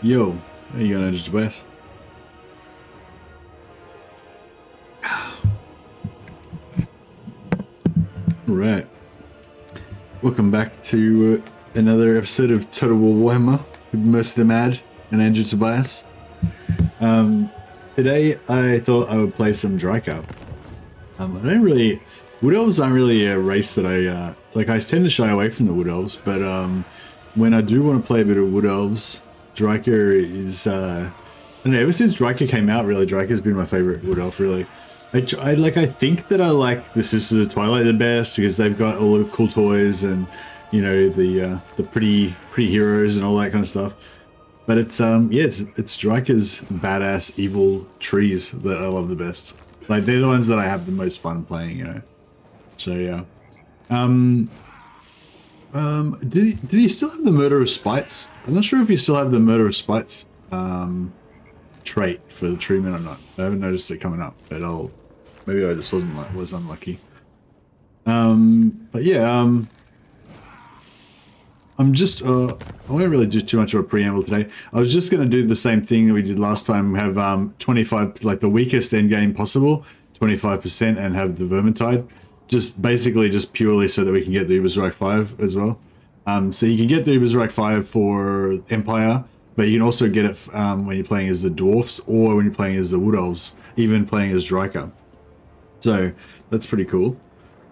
Yo, how you going, Edge West? Right. Welcome back to another episode of Total War Warhammer with Most of the Mad and Andrew Tobias. Today I thought I would play some Drycha. Wood Elves aren't really a race that I tend to shy away from the Wood Elves, but when I do want to play a bit of Wood Elves, Drycha is, I don't know, ever since Drycha came out, really, Drycha's been my favorite Wood Elf, really. I think that I like the Sisters of Twilight the best because they've got all the cool toys and, you know, the pretty heroes and all that kind of stuff. But it's Drycha's badass evil trees that I love the best. Like, they're the ones that I have the most fun playing, you know. So yeah. Do you still have the Murderous Spites? I'm not sure if you still have the Murderous Spites trait for the treatment or not. I haven't noticed it coming up, but maybe I just was unlucky. But yeah, I'm just I won't really do too much of a preamble today. I was just going to do the same thing that we did last time, have 25, like the weakest end game possible, 25%, and have the Vermintide, just purely so that we can get the Ubersreich 5 as well. So you can get the Ubersreich 5 for Empire, but you can also get it when you're playing as the Dwarfs or when you're playing as the Wood Elves, even playing as Drycha. So that's pretty cool.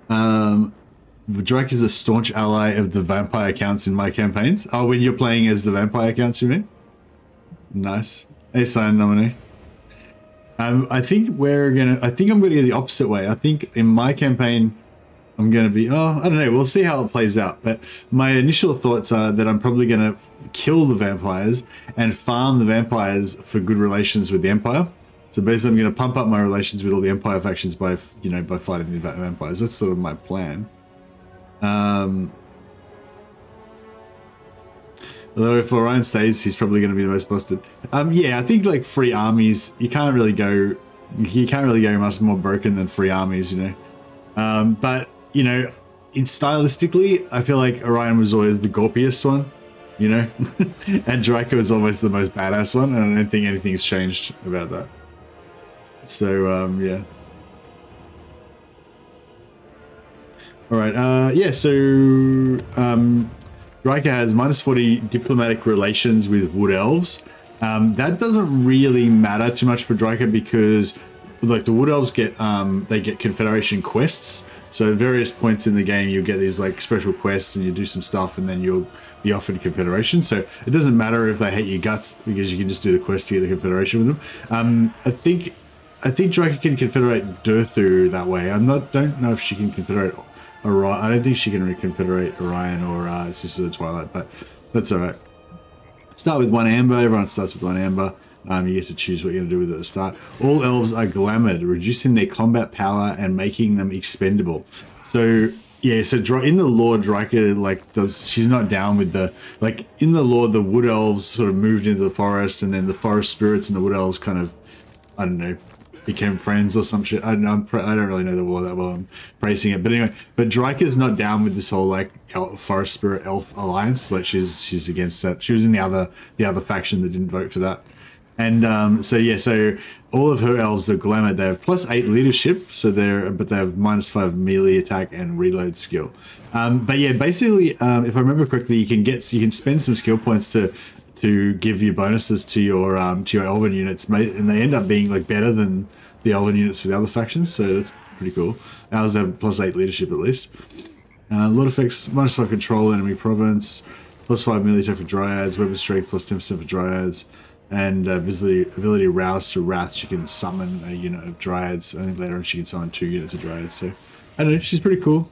Drycha is a staunch ally of the vampire accounts in my campaigns. Oh, when you're playing as the vampire accounts, you mean? Nice. Hey, sign nominee. I think I'm gonna go the opposite way. I think in my campaign, I'm gonna be, I don't know, we'll see how it plays out. But my initial thoughts are that I'm probably gonna kill the vampires and farm the vampires for good relations with the Empire. So basically, I'm gonna pump up my relations with all the Empire factions by fighting the vampires. That's sort of my plan. Although if Orion stays, he's probably going to be the most busted. Yeah, I think like free armies, you can't really go much more broken than free armies, you know. But you know, stylistically, I feel like Orion was always the gorpiest one, you know, and Drycha was almost the most badass one, and I don't think anything's changed about that. So yeah. All right, yeah, so Drycha has minus 40 diplomatic relations with Wood Elves. That doesn't really matter too much for Drycha because, like, the Wood Elves get Confederation quests. So at various points in the game, you'll get these like special quests, and you do some stuff, and then you'll be offered Confederation. So it doesn't matter if they hate your guts because you can just do the quest to get the Confederation with them. I think Drycha can Confederate Durthu that way. Don't know if she can Confederate Orion. I don't think she can reconfederate Orion or Sisters of the Twilight, but that's all right. Start with 1 amber. Everyone starts with 1 amber. You get to choose what you're going to do with it at the start. All elves are glamoured, reducing their combat power and making them expendable. So yeah, so in the lore, Drycha she's not down with in the lore, the Wood Elves sort of moved into the forest, and then the forest spirits and the Wood Elves kind of, I don't know, became friends or some shit. I don't know. I don't really know the war that well. I'm praising it, but anyway. But Drycha's not down with this whole like forest spirit elf alliance. Like she's against that. She was in the other faction that didn't vote for that. And so yeah, so all of her elves are glamour. They have +8 leadership, but they have -5 melee attack and reload skill. But yeah, basically, if I remember correctly, you can spend some skill points to give you bonuses to your elven units, and they end up being like better than the elven units for the other factions, so that's pretty cool. Ours have +8 leadership at least. Lot effects: -5 control enemy province, +5 melee attack for dryads, weapon strength +10% for dryads, and ability rouse to wrath. You can summon a unit of dryads. I think later on she can summon 2 units of dryads. So I don't know, she's pretty cool.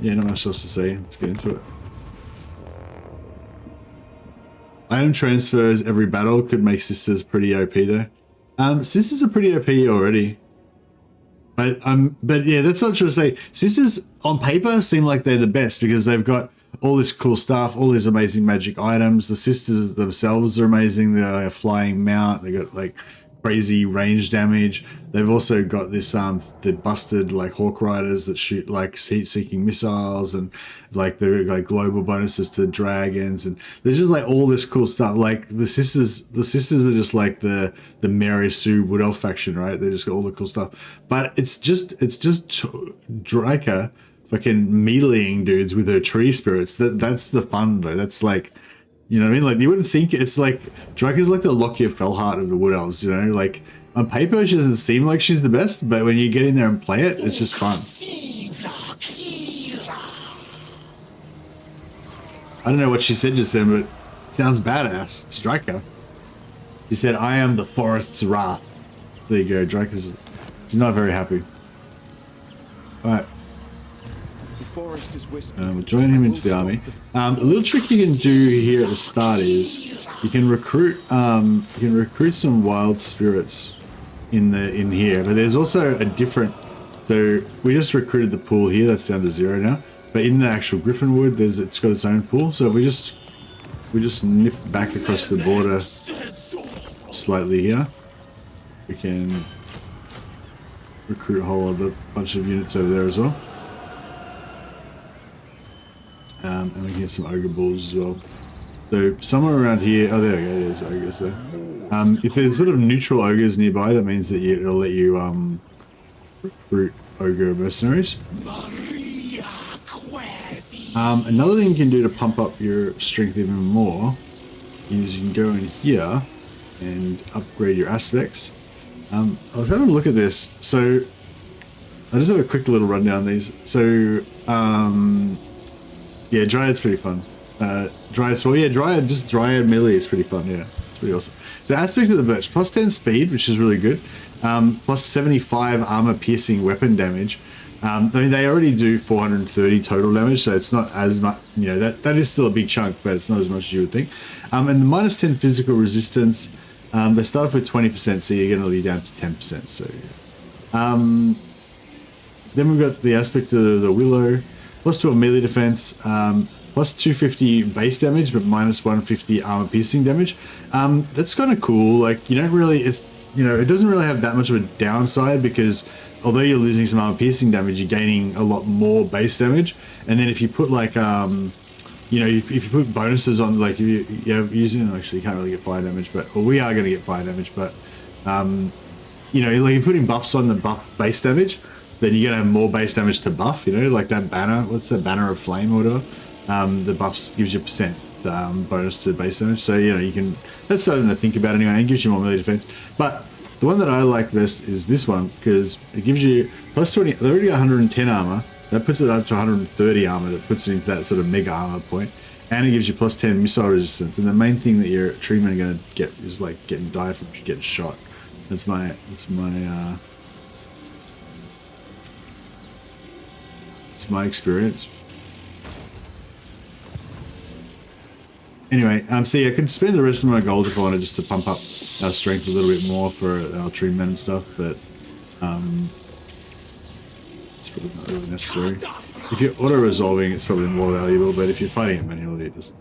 Yeah, not much else to say. Let's get into it. Item transfers every battle could make Sisters pretty OP though. Sisters are pretty OP already. But yeah, that's not true to say. Sisters on paper seem like they're the best because they've got all this cool stuff, all these amazing magic items. The Sisters themselves are amazing. They're a flying mount. They got like crazy range damage. They've also got this the busted like Hawk Riders that shoot like heat-seeking missiles, and like the like global bonuses to dragons, and there's just like all this cool stuff. Like the sisters are just like the Mary Sue Wood Elf faction, right? They just got all the cool stuff. But it's just Drycha fucking meleeing dudes with her tree spirits. That's the fun though. That's like, you know what I mean? Like, you wouldn't think it's like Drycha's like the Lockyer Fellheart of the Wood Elves, you know? Like, on paper, she doesn't seem like she's the best, but when you get in there and play it, it's just fun. I don't know what she said just then, but it sounds badass. It's Drycha. She said, "I am the forest's wrath." There you go. Drycha's, she's not very happy. Alright. We'll join him into the army. A little trick you can do here at the start is you can recruit some wild spirits in here, but there's also a different. So we just recruited the pool here. That's down to 0 now. But in the actual Griffinwood, it's got its own pool. So we just nip back across the border slightly here. We can recruit a whole other bunch of units over there as well. And we can get some ogre bulls as well. So somewhere around here, oh there we go, there's ogres there. If there's sort of neutral ogres nearby, that means that it'll let you recruit ogre mercenaries. Another thing you can do to pump up your strength even more is you can go in here and upgrade your aspects. I was having a look at this, so I just have a quick little rundown of these. So yeah, Dryad's pretty fun. Dryad melee is pretty fun, yeah. It's pretty awesome. The aspect of the Birch, plus 10 speed, which is really good. Plus 75 armor piercing weapon damage. I mean, they already do 430 total damage, so it's not as much, you know, that is still a big chunk, but it's not as much as you would think. And the minus 10 physical resistance, they start off with 20%, so you're going to be down to 10%. So, yeah. Then we've got the aspect of the Willow. Plus 12 melee defense, plus 250 base damage, but minus 150 armor piercing damage. That's kind of cool. Like, you don't really, it's, you know, it doesn't really have that much of a downside, because although you're losing some armor piercing damage, you're gaining a lot more base damage. And then if you put like, you know, if you put bonuses on, like you're using, actually you can't really get fire damage, but, well, we are going to get fire damage, but, you know, like you're putting buffs on the buff base damage, then you're going to have more base damage to buff, you know, like that banner, what's that, banner of flame or whatever, the buffs gives you a percent bonus to base damage, so, you know, you can, that's something to think about anyway, and it gives you more melee defense. But the one that I like best is this one, because it gives you plus 20, they already got 110 armor, that puts it up to 130 armor, that puts it into that sort of mega armor point, and it gives you plus 10 missile resistance, and the main thing that your treatment are going to get is like getting die from getting shot. That's my experience. Anyway, so yeah, I could spend the rest of my gold if I wanted, just to pump up our strength a little bit more for our treatment and stuff, but it's probably not really necessary. If you're auto-resolving, it's probably more valuable, but if you're fighting it manually, it doesn't.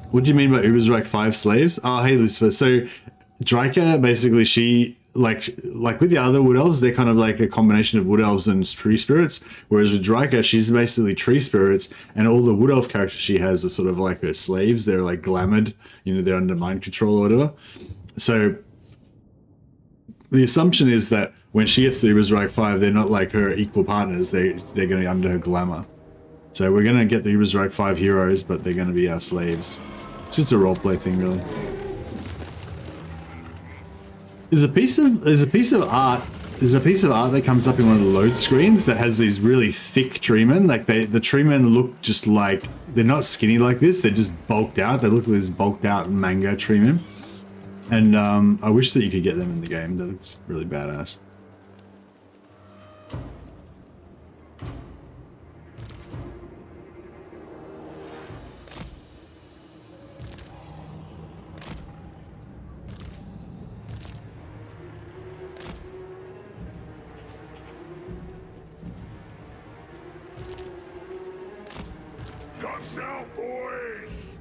What do you mean by Ubersreich 5 slaves? Oh, hey, Lucifer. So Drycha, basically, she, like with the other Wood Elves, they're kind of like a combination of Wood Elves and Tree Spirits, whereas with Drycha, she's basically Tree Spirits, and all the Wood Elf characters she has are sort of like her slaves. They're like glamoured, you know, they're under mind control or whatever. So the assumption is that when she gets to Ubersreich 5, they're not like her equal partners, they're going to be under her glamour. So we're going to get the Ubersreich 5 heroes, but they're going to be our slaves. It's just a roleplay thing, really. There's a piece of art that comes up in one of the load screens that has these really thick treemen. Like the treemen look just like, they're not skinny like this, they're just bulked out. They look like this bulked out manga treemen. And I wish that you could get them in the game. That looks really badass. Guns out, boys!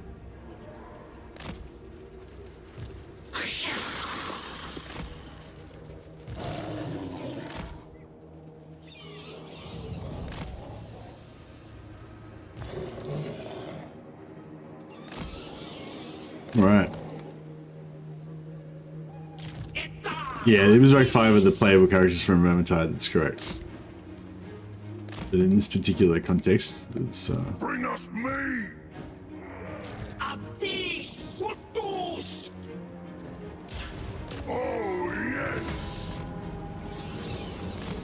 All right. Yeah, it was like 5 of the playable characters from Vermintide. That's correct. But in this particular context, it's Bring us meat. A feast for those. Oh yes.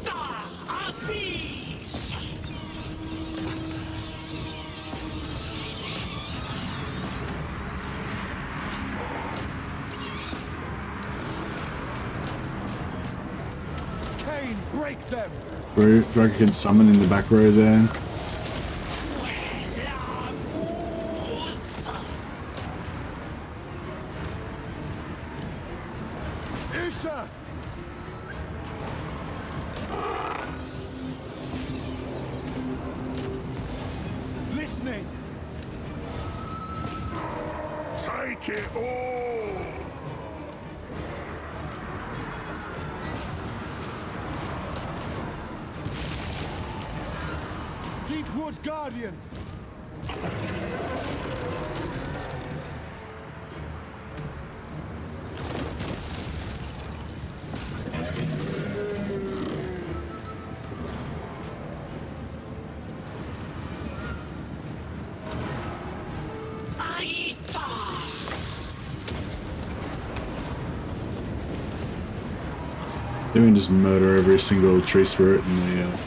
A feast. Cain, break them. Drycha can summon in the back row there. Isha. Listening. Take it all. Deepwood Guardian. Then we can just murder every single tree spirit in the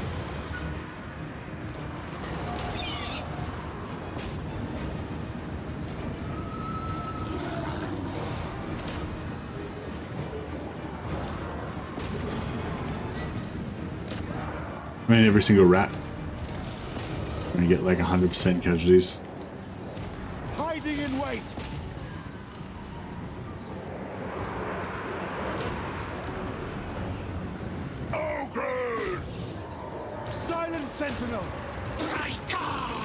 I mean, every single rat. We're gonna get like 100% casualties. Hiding in wait. Ogres. Silent Sentinel. Drycha.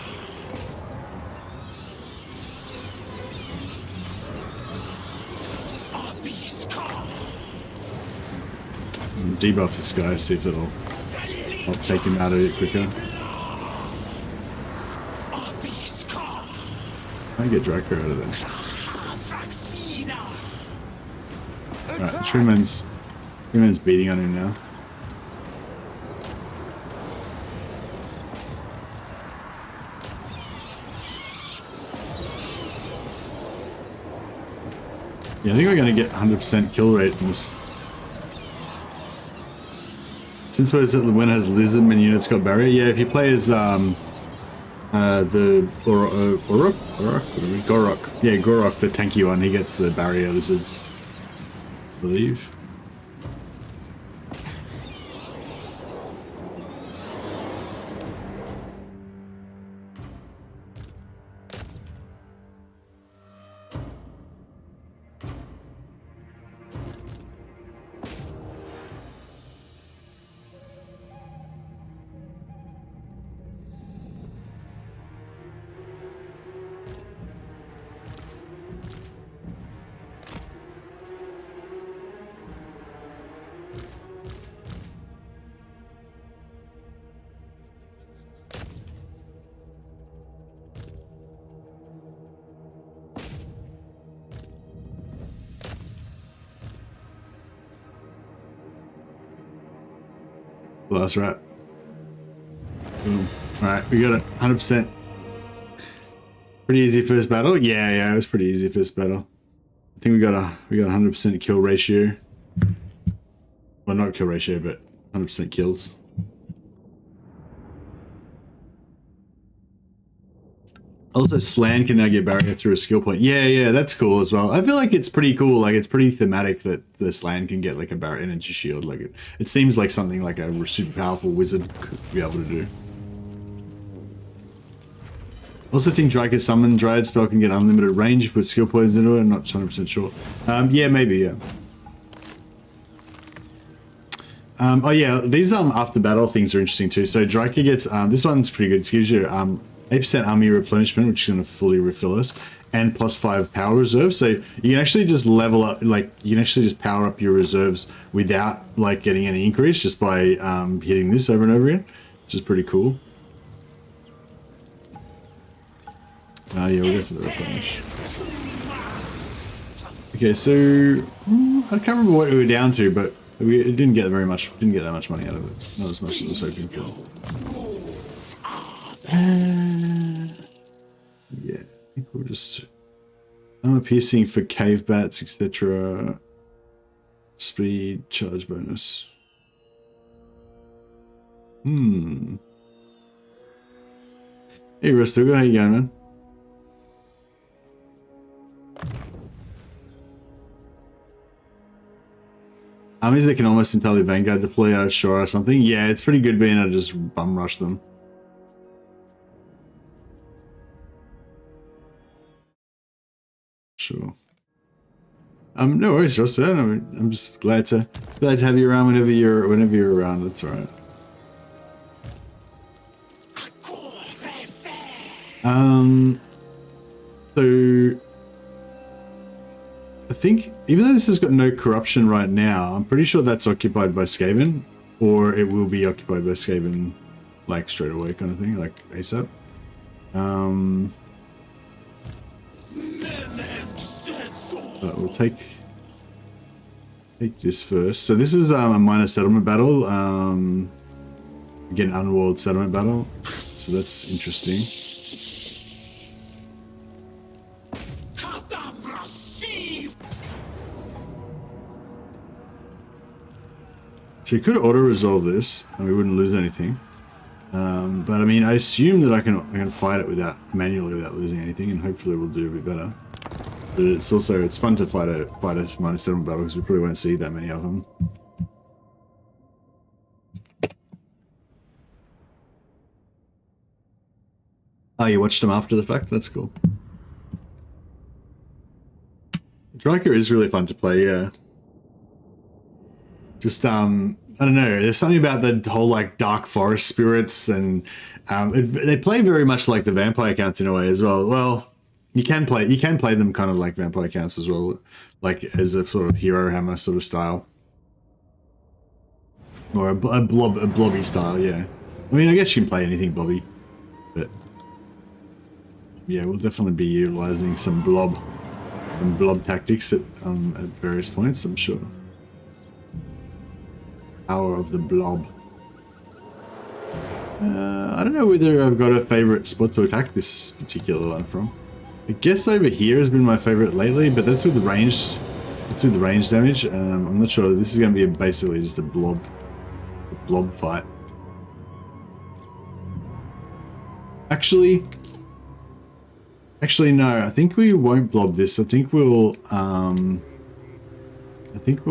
A beast come. Debuff this guy, see if it'll help take him out of it quicker. I get Drycha out of there. Alright, Truman's beating on him now. Yeah, I think we're going to get 100% kill rate in this. Since when has Lizard and units got barrier? Yeah, if you play as the Gorok. Yeah, Gorok, the tanky one, he gets the barrier lizards, I believe. Last rat. Boom. Alright, we got it. 100%. Pretty easy first battle. Yeah, it was pretty easy first battle. I think we got a 100% kill ratio. Well, not kill ratio, but 100% kills. Also, Slan can now get barrier through a skill point. Yeah, that's cool as well. I feel like it's pretty cool. Like, it's pretty thematic that the Slan can get like a barrier energy shield. Like, it seems like something like a super powerful wizard could be able to do. Also think Drycha summon Dryad spell can get unlimited range, put skill points into it. I'm not 100% sure. Yeah, maybe, yeah. Oh yeah, these after battle things are interesting too. So Drycha gets, this one's pretty good. It gives you 8% army replenishment, which is going to fully refill us, and +5 power reserve. So you can actually just level up, like you can actually just power up your reserves without like getting any increase, just by hitting this over and over again, which is pretty cool. Yeah, we'll go for the replenish. Okay, so I can't remember what we were down to, but we didn't get very much. Didn't get that much money out of it. Not as much as I was hoping for. Yeah, I think we'll just armor piercing for cave bats, etc. Speed charge bonus. Hey, Restoga, how you going, man? Armies that can almost entirely Vanguard deploy out of shore or something. Yeah, it's pretty good being able to just bum rush them. Sure. No worries, Ross. I'm just glad to have you around whenever you're around. That's all right. So I think even though this has got no corruption right now, I'm pretty sure that's occupied by Skaven, or it will be occupied by Skaven, like straight away, kind of thing, like ASAP. But we'll take this first. So this is a minor settlement battle. Again, unwalled settlement battle. So that's interesting. So you could auto-resolve this, and we wouldn't lose anything. But I mean, I assume that I can fight it manually without losing anything, and hopefully we'll do a bit better. But it's fun to fight a minus 7 battle because we probably won't see that many of them. Oh, you watched them after the fact? That's cool. Drycha is really fun to play, yeah. Just, I don't know, there's something about the whole, like, dark forest spirits, and they play very much like the vampire counts in a way as well. Well, you can play them kind of like vampire counts as well, like as a sort of hero hammer sort of style. Or a blobby style, yeah. I mean, I guess you can play anything blobby, but yeah, we'll definitely be utilizing some blob tactics at various points, I'm sure. Power of the blob. I don't know whether I've got a favorite spot to attack this particular one from. I guess over here has been my favorite lately, but that's with the range. It's with the range damage. I'm not sure. This is going to be basically just a blob fight. Actually, no. I think we won't blob this. I think we'll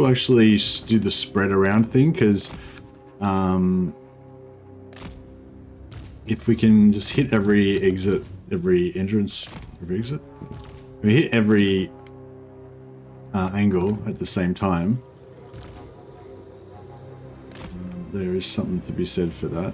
actually do the spread around thing, because if we can just hit every exit, every entrance, every exit, we hit every angle at the same time, there is something to be said for that.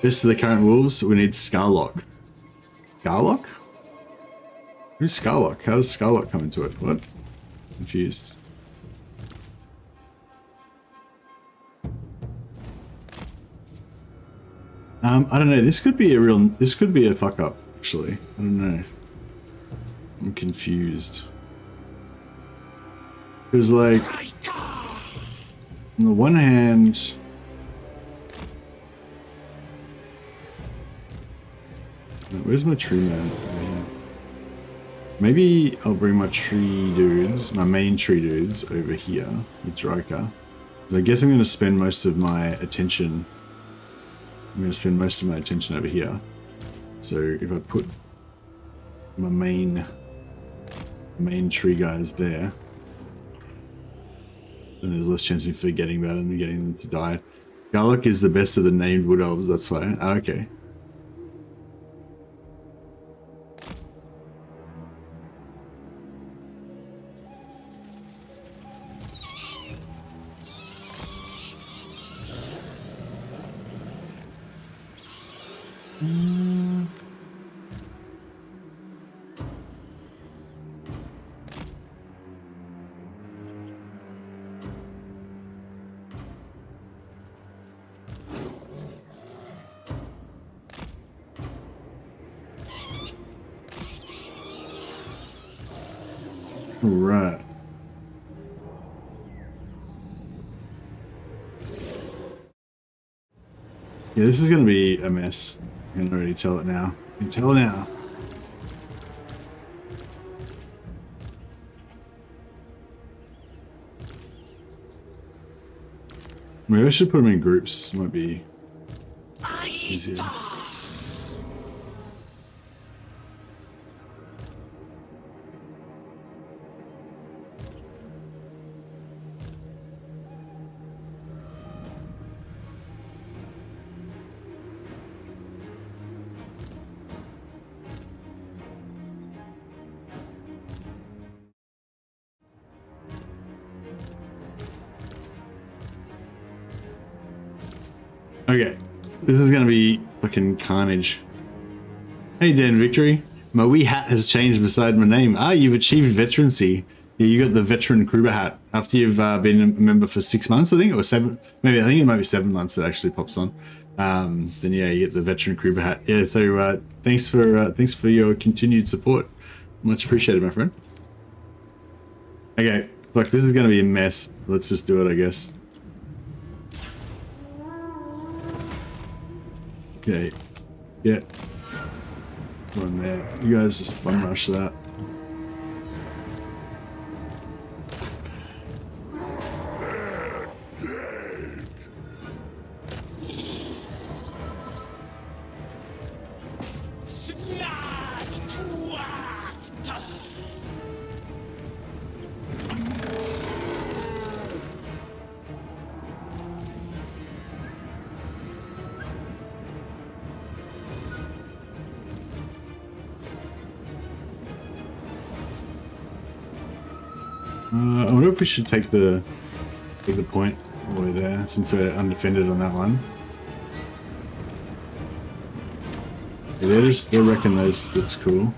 Just to the current wolves, we need Scarlock. Scarlock? Who's Scarlock? How does Scarlock come into it? What? Confused. I don't know. This could be a fuck up, actually. I don't know. I'm confused. Because, like, on the one hand, where's my tree man? Maybe I'll bring my tree dudes, my main tree dudes, over here with Drycha. So I guess I'm going to spend most of my attention. I'm going to spend most of my attention over here. So if I put my main tree guys there, then there's less chance of me forgetting about them and getting them to die. Garlic is the best of the named wood elves. That's why. Oh, okay. Right. Yeah, this is going to be a mess. I can already tell it now. You can tell it now. Maybe I should put them in groups. Might be easier. Okay, this is gonna be fucking carnage. Hey Dan Victory, my wee hat has changed beside my name. Ah, you've achieved veterancy. Yeah, you got the veteran Kruber hat after you've been a member for 6 months, I think, or 7. Maybe I think it might be 7 months. It actually pops on. Then yeah, you get the veteran Kruber hat. Yeah, so thanks for your continued support. Much appreciated, my friend. Okay, look, this is gonna be a mess. Let's just do it, I guess. Okay, yeah. One there. You guys just bum rush that. I wonder if we should take the point all the way there, since we're undefended on that one. Yeah, they reckon that's cool.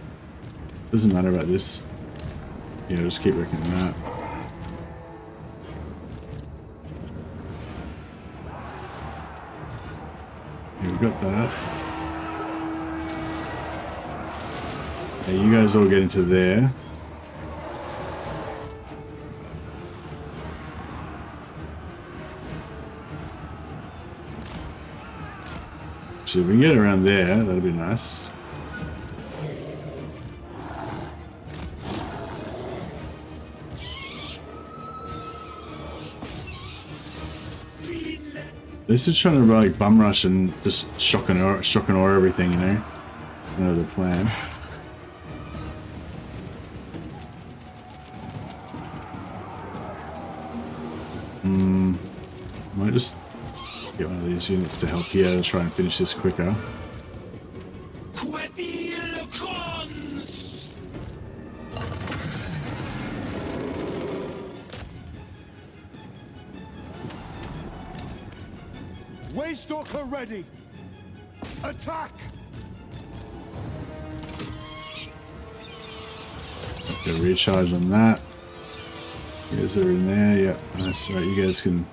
Doesn't matter about this. Yeah, just keep reckoning that. Yeah, we got that. Yeah, you guys all get into there. So if we can get around there, that'll be nice. This is trying to like bum rush and just shock and awe everything, you know? You know the plan. Might just get one of these units to help here to try and finish this quicker. Waystalker ready! Attack! Okay, recharge on that. You guys are in there, yep, nice. Alright, you guys can...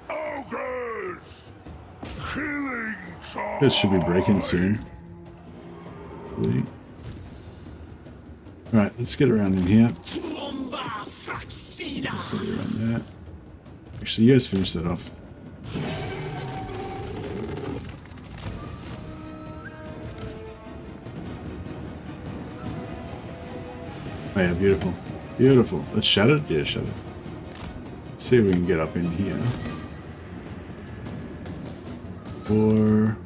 Ogres! Killing time! This should be breaking soon. Alright, let's get around in here. Put it around there. Actually, you guys finish that off. Oh yeah, beautiful. Beautiful. Let's shut it? Yeah, shut it. Let's see if we can get up in here. Or...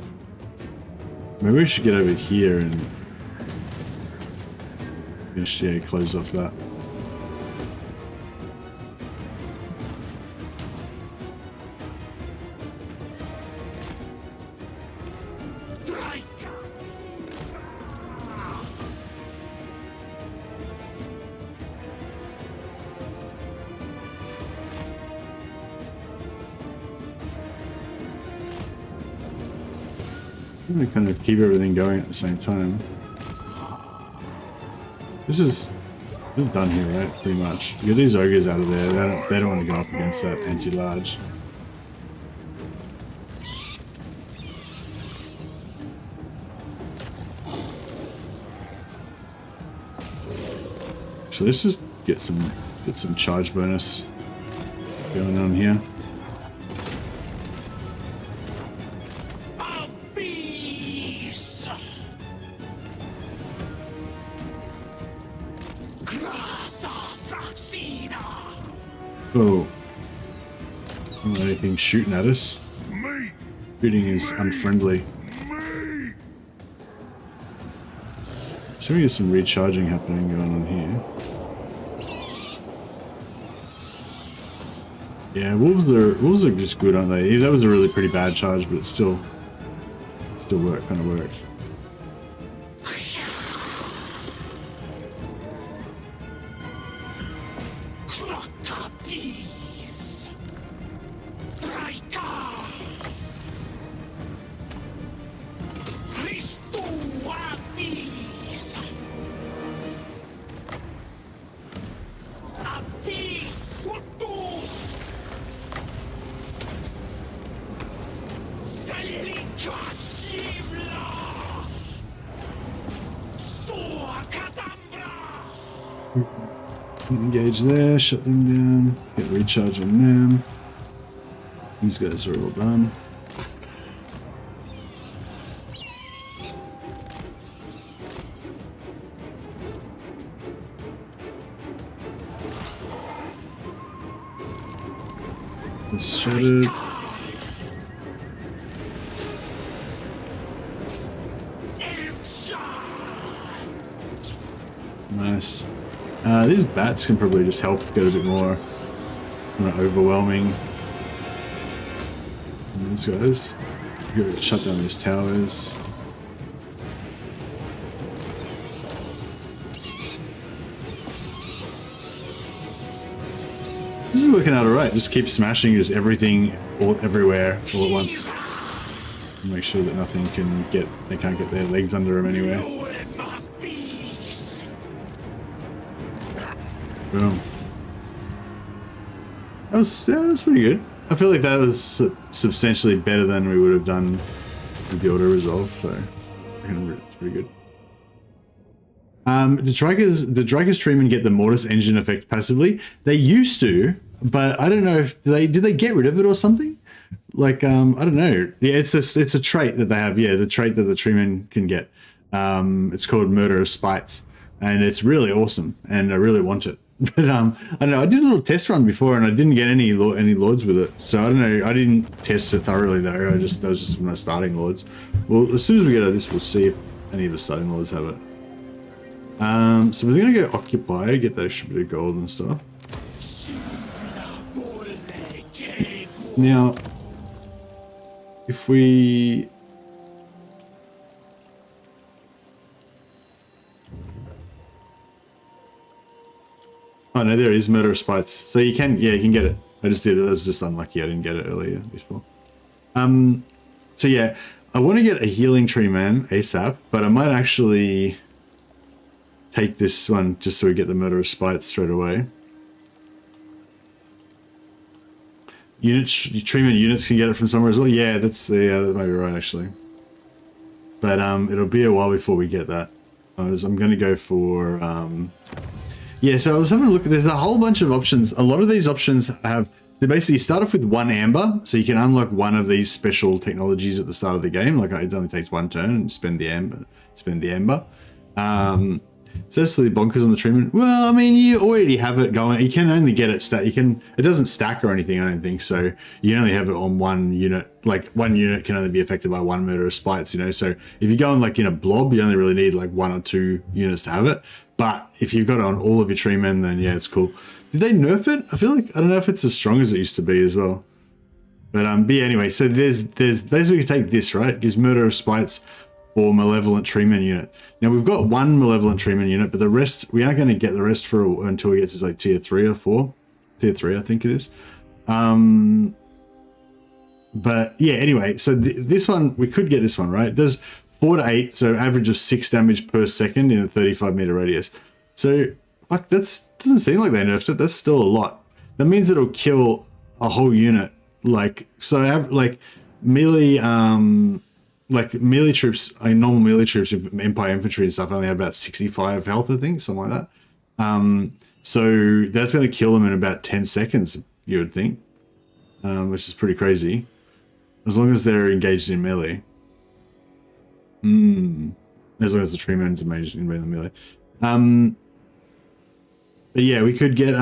maybe we should get over here and... finish, yeah, close off that. I'm gonna kind of keep everything going at the same time. This is done here, right? Pretty much. Get these ogres out of there. They don't want to go up against that anti-large. So let's just get some charge bonus going on here. Oh. Not anything shooting at us. Shooting is unfriendly. So we get some recharging happening going on here. Yeah, wolves are just good, aren't they? That was a really pretty bad charge, but it still worked, kind of worked. Engage there, shut them down, get recharge on them. These guys are all done. It's shattered. Nice. These bats can probably just help get a bit more overwhelming. And these guys, shut down these towers. This is working out alright. Just keep smashing just everything everywhere all at once. Make sure that nothing can they can't get their legs under them anywhere. Boom. That was pretty good. I feel like that was substantially better than we would have done with the auto resolve, so it's pretty good. The Drycha's treatment get the Mortis engine effect passively. They used to, but I don't know if did they get rid of it or something? Like I don't know. Yeah, it's a trait that they have. Yeah, the trait that the treatment can get. It's called Murder of Spites, and it's really awesome, and I really want it. But I don't know. I did a little test run before, and I didn't get any lords with it. So I don't know. I didn't test it thoroughly though. That was just my starting lords. Well, as soon as we get out of this, we'll see if any of the starting lords have it. So we're gonna go occupy, get that extra bit of gold and stuff. Now, if we oh no, there is Murder of Spites. So you can get it. I just did it. I was just unlucky I didn't get it earlier before. So yeah, I want to get a healing tree man ASAP, but I might actually take this one just so we get the Murder of Spites straight away. Treatment units can get it from somewhere as well. Yeah, that might be right actually. But it'll be a while before we get that. I'm going to go for yeah. So I was having a look. There's a whole bunch of options. A lot of these options have. They basically start off with one amber, so you can unlock one of these special technologies at the start of the game. Like it only takes one turn and spend the amber. So that's the bonkers on the treatment. Well, I mean, you already have it going. You can only get it it doesn't stack or anything, I don't think. So you only have it on one unit. Like one unit can only be affected by one Murder of Spites, you know. So if you're going like in a blob, you only really need like 1 or 2 units to have it. But if you've got it on all of your tree men, then yeah, it's cool. Did they nerf it? I feel like, I don't know if it's as strong as it used to be as well. But yeah, anyway, so there's basically we can take this, right? It gives Murder of Spites for Malevolent Treeman unit. Now we've got one Malevolent Treeman unit, but the rest, we aren't going to get the rest until we get to like tier 3 or 4. Tier 3, I think it is. but yeah, anyway, so this one, we could get this one, right? It does 4 to 8, so average of 6 damage per second in a 35-meter radius. So, like, that doesn't seem like they nerfed it. That's still a lot. That means it'll kill a whole unit. Like, so, like, melee, melee troops, normal melee troops with Empire infantry and stuff only have about 65 health, I think, something like that. So that's going to kill them in about 10 seconds, you would think, which is pretty crazy, as long as they're engaged in melee. As long as the tree man's engaged in melee. But yeah, we could get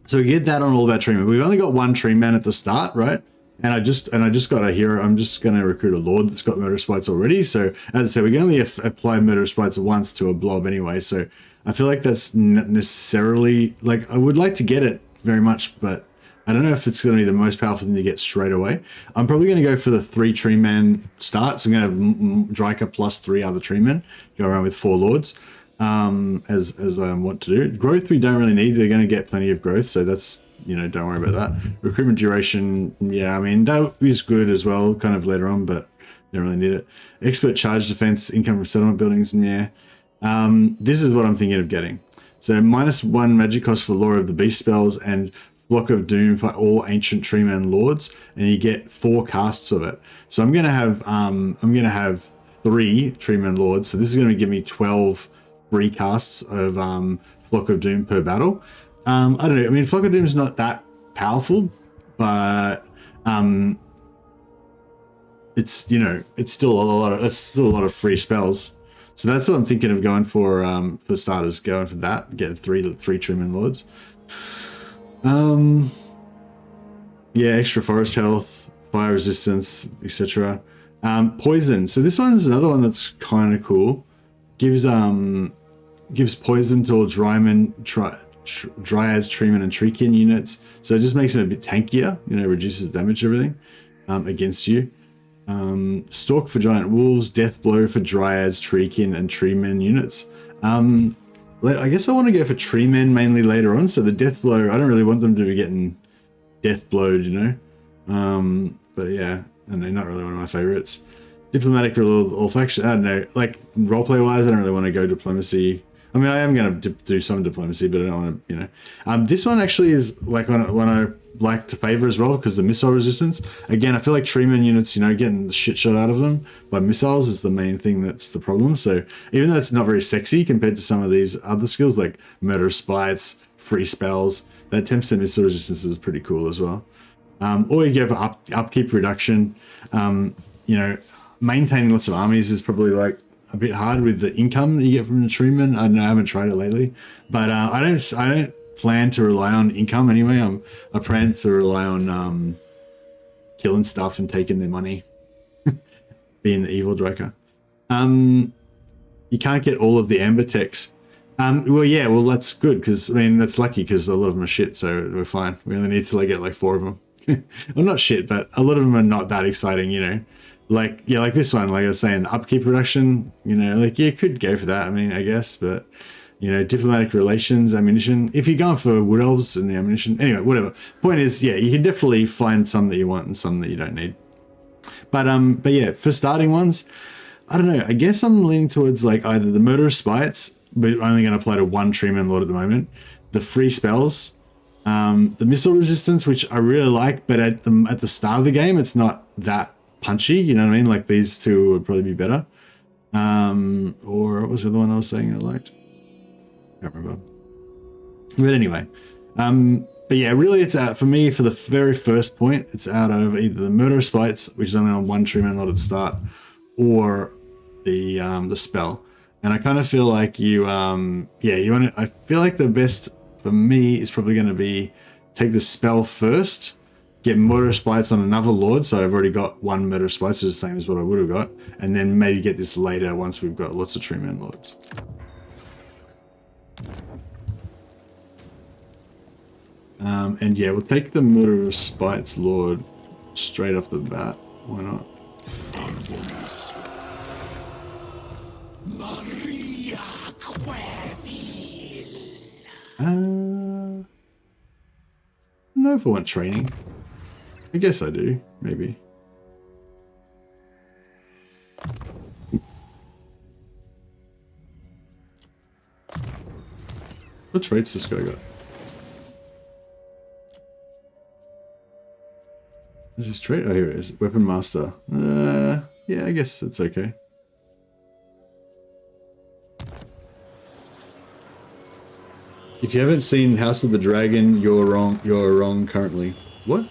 so we get that on all of our tree men. We've only got one tree man at the start, right? And I just got a hero. I'm just going to recruit a lord that's got murder sprites already. So as I said, we can only apply murder sprites once to a blob anyway. So I feel like that's not necessarily, like, I would like to get it very much, but I don't know if it's going to be the most powerful thing to get straight away. I'm probably going to go for the 3 tree man start. So I'm going to have Drycha plus 3 other tree men, go around with 4 lords, as I want to do. Growth we don't really need. They're going to get plenty of growth, so that's, you know, don't worry about that. Recruitment duration, yeah, I mean, that is good as well, kind of later on, but don't really need it. Expert charge defense, income from settlement buildings, yeah. This is what I'm thinking of getting. So -1 magic cost for Law of the Beast spells and Flock of Doom for all ancient treeman lords, and you get 4 casts of it. So I'm gonna have 3 treeman lords. So this is gonna give me 12 free casts of Flock of Doom per battle. I don't know. I mean, Flock of Doom is not that powerful, but it's, you know, it's still a lot of free spells. So that's what I'm thinking of going for starters. Going for that, get 3 treeman lords. Yeah, extra forest health, fire resistance, etc. Poison. So this one's another one that's kind of cool. Gives poison to all Dryads, Treeman, and Treekin units. So it just makes them a bit tankier, you know, reduces damage everything against you. Stalk for Giant Wolves, Death Blow for Dryads, Treekin, and Treemen units. I guess I want to go for Treemen mainly later on. So the Death Blow, I don't really want them to be getting Death Blowed, you know. But yeah, I don't know, not really one of my favorites. Diplomatic or faction, I don't know, like roleplay wise, I don't really want to go diplomacy. I mean, I am going to do some diplomacy, but I don't want to, you know. This one actually is like one I like to favor as well, because the missile resistance. Again, I feel like treeman units, you know, getting the shit shot out of them by missiles is the main thing that's the problem. So even though it's not very sexy compared to some of these other skills like murder spites, free spells, that 10% missile resistance is pretty cool as well. Or you go for upkeep reduction. You know, maintaining lots of armies is probably like a bit hard with the income that you get from the treeman. I don't know, I haven't tried it lately, but I don't plan to rely on income anyway. I plan to rely on killing stuff and taking their money, being the evil Drycha. You can't get all of the amber techs. Well, yeah, well that's good, because I mean that's lucky, because a lot of them are shit, so we're fine. We only need to like get like 4 of them. Well, not shit, but a lot of them are not that exciting, you know. Like, yeah, like this one, like I was saying, the upkeep reduction, you know, like, yeah, you could go for that, I mean, I guess, but, you know, diplomatic relations, ammunition, if you're going for wood elves and the ammunition, anyway, whatever. Point is, yeah, you can definitely find some that you want and some that you don't need. But yeah, for starting ones, I don't know, I guess I'm leaning towards, like, either the Murderous Spites, but only going to apply to 1 Treeman Lord at the moment, the free spells, the missile resistance, which I really like, but at the start of the game, it's not that punchy, you know what I mean? Like these 2 would probably be better. Or what was the other one I was saying I liked? Can't remember. But anyway, but yeah, really it's out for me for the very first point. It's out of either the Murder Spites, which is only on 1 Treeman Lord at the start, or the spell. And I kind of feel like you want to. I feel like the best for me is probably going to be take the spell first. Get Murder Spites on another Lord, so I've already got 1 Murder Spites, which is the same as what I would have got, and then maybe get this later once we've got lots of Treeman Lords. And yeah, we'll take the Murder Spites Lord straight off the bat. Why not? Maria Querville. I don't know if I want training. I guess I do, maybe. What traits this guy got? What's his trait? Oh, here it is. Weapon Master. Yeah, I guess it's okay. If you haven't seen House of the Dragon, you're wrong. You're wrong currently. What?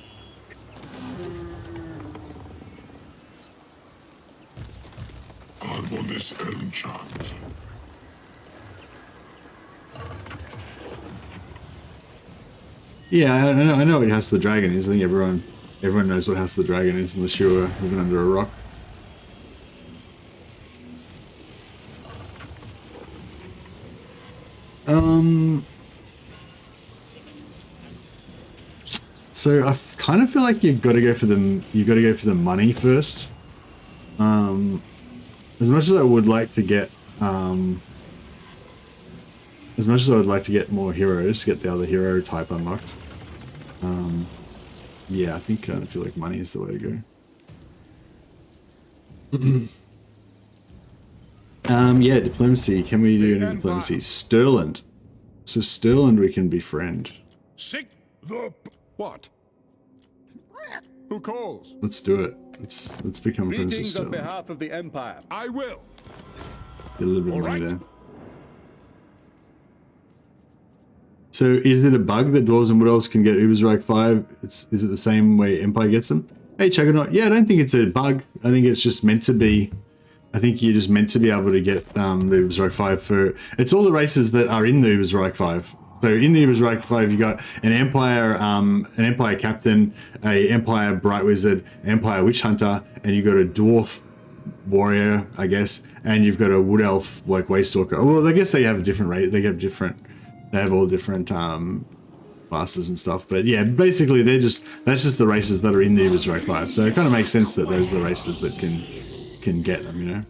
I'm on this enchant. Yeah, I know what House of the Dragon is. I think everyone knows what House of the Dragon is, unless you're living under a rock. So I kind of feel like you've got to go for the money first. As much as I would like to get more heroes, get the other hero type unlocked. Yeah, I think I feel like money is the way to go. Yeah, diplomacy. Can we do any diplomacy? Sterland. So Sterland we can befriend. Sick the what? Who calls? Let's do it. Let's become friends with Greetings on Sterland. behalf of the Empire. I will. Get a little bit of All money right. there. So is it a bug that dwarves and wood elves can get Ubersreich 5? Is it the same way Empire gets them? Hey, Chuggernaut. Yeah, I don't think it's a bug. I think it's just meant to be. I think you're just meant to be able to get the Ubersreich 5 for... It's all the races that are in the Ubersreich 5. So in the Ubersreich 5, you got an Empire Captain, a Empire Bright Wizard, Empire Witch Hunter, and you got a Dwarf Warrior, I guess, and you've got a Wood Elf like Waystalker. Well, I guess they have a different rate. They have all different classes and stuff. But yeah, basically that's just the races that are in the Ubersreich 5. So it kind of makes sense that those are the races that can get them, you know.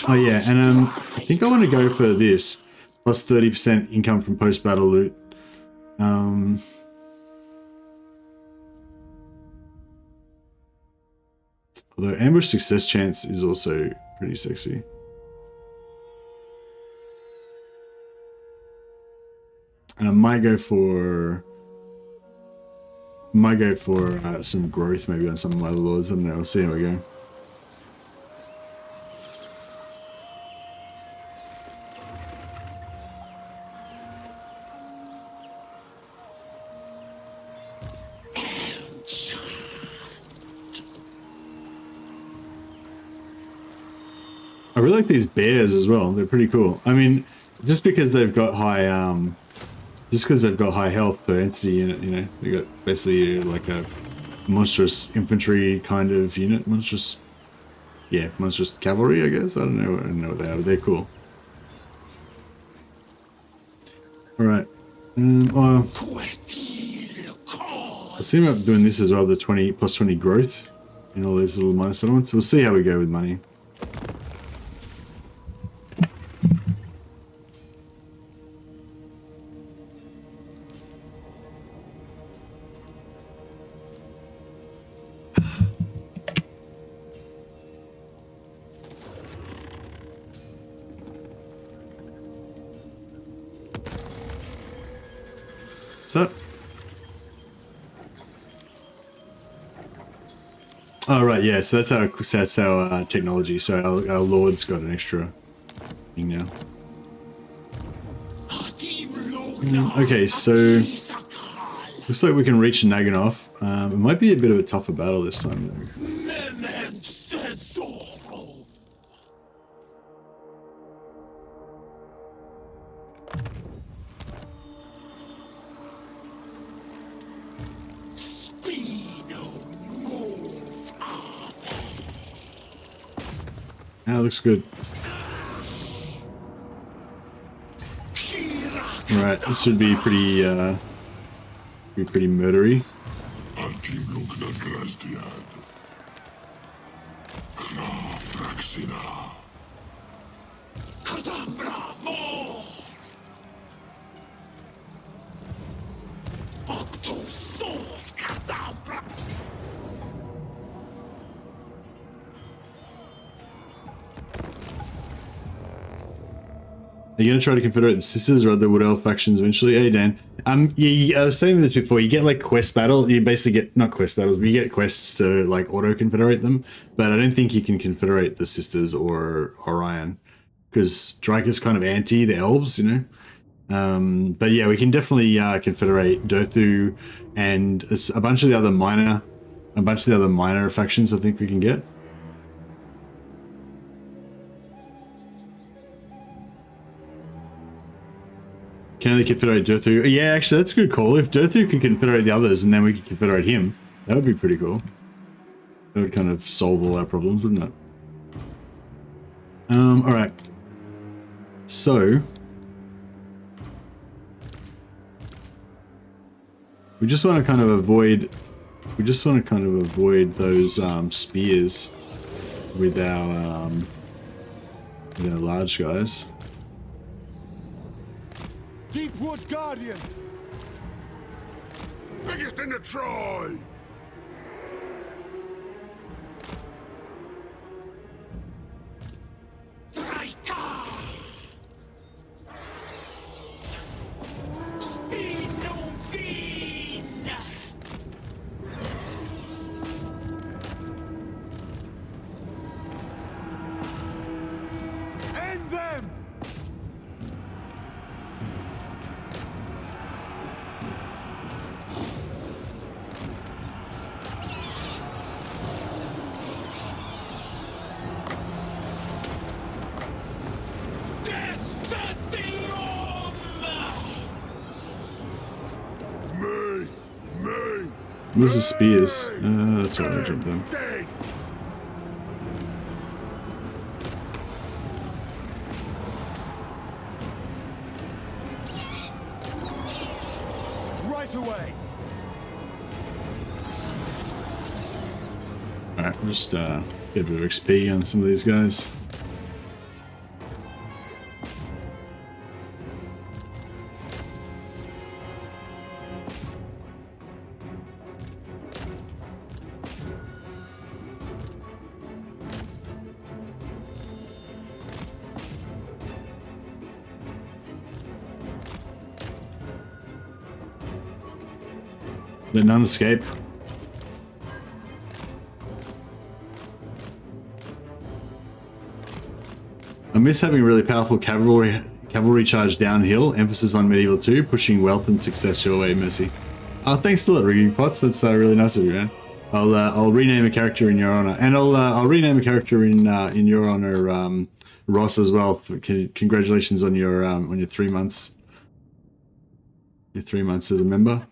Oh yeah, and I think I want to go for this plus 30% income from post-battle loot. Although ambush success chance is also pretty sexy. And I might go for some growth maybe on some of my lords. I don't know. We'll see how we go. I really like these bears as well. They're pretty cool. I mean, just because they've got high health per entity unit, you know, they got basically like a monstrous infantry kind of unit, monstrous cavalry, I guess. I don't know what they are, but they're cool. All right. I'll see about doing this as well. The 20 plus 20 growth in all these little minor settlements. We'll see how we go with money. What's up? Oh right, yeah. So that's our technology. So our lord's got an extra thing now. Okay, so looks like we can reach Naganoff. It might be a bit of a tougher battle this time though. That looks good. Right, this should be pretty murdery. Are you gonna try to confederate the sisters or other Wood Elf factions eventually? Hey Dan. Yeah, I was saying this before. You get like quest battle. You basically get not quest battles, but you get quests to like auto confederate them. But I don't think you can confederate the sisters or Orion because Drycha's kind of anti the elves, you know. But yeah, we can definitely confederate Dothu and a bunch of the other minor factions. I think we can get. Can only confederate Dothu? Yeah, actually, that's a good call. If Dothu can confederate the others and then we can confederate him, that would be pretty cool. That would kind of solve all our problems, wouldn't it? Alright. So... we just want to kind of avoid... those spears with our large guys. Deepwood Guardian! Biggest in the tribe! Drycha! Speed no fiend! End them! This is spears. That's why I jumped in. Right away. Alright, we'll just get a bit of XP on some of these guys. Let none escape. I miss having really powerful cavalry charge downhill. Emphasis on medieval 2, pushing wealth and success your way, Mercy. Thanks a lot, Rigging Pots. That's really nice of you, man. I'll rename a character in your honor, and I'll rename a character in your honor, Ross, as well. Congratulations on your 3 months. Your 3 months as a member.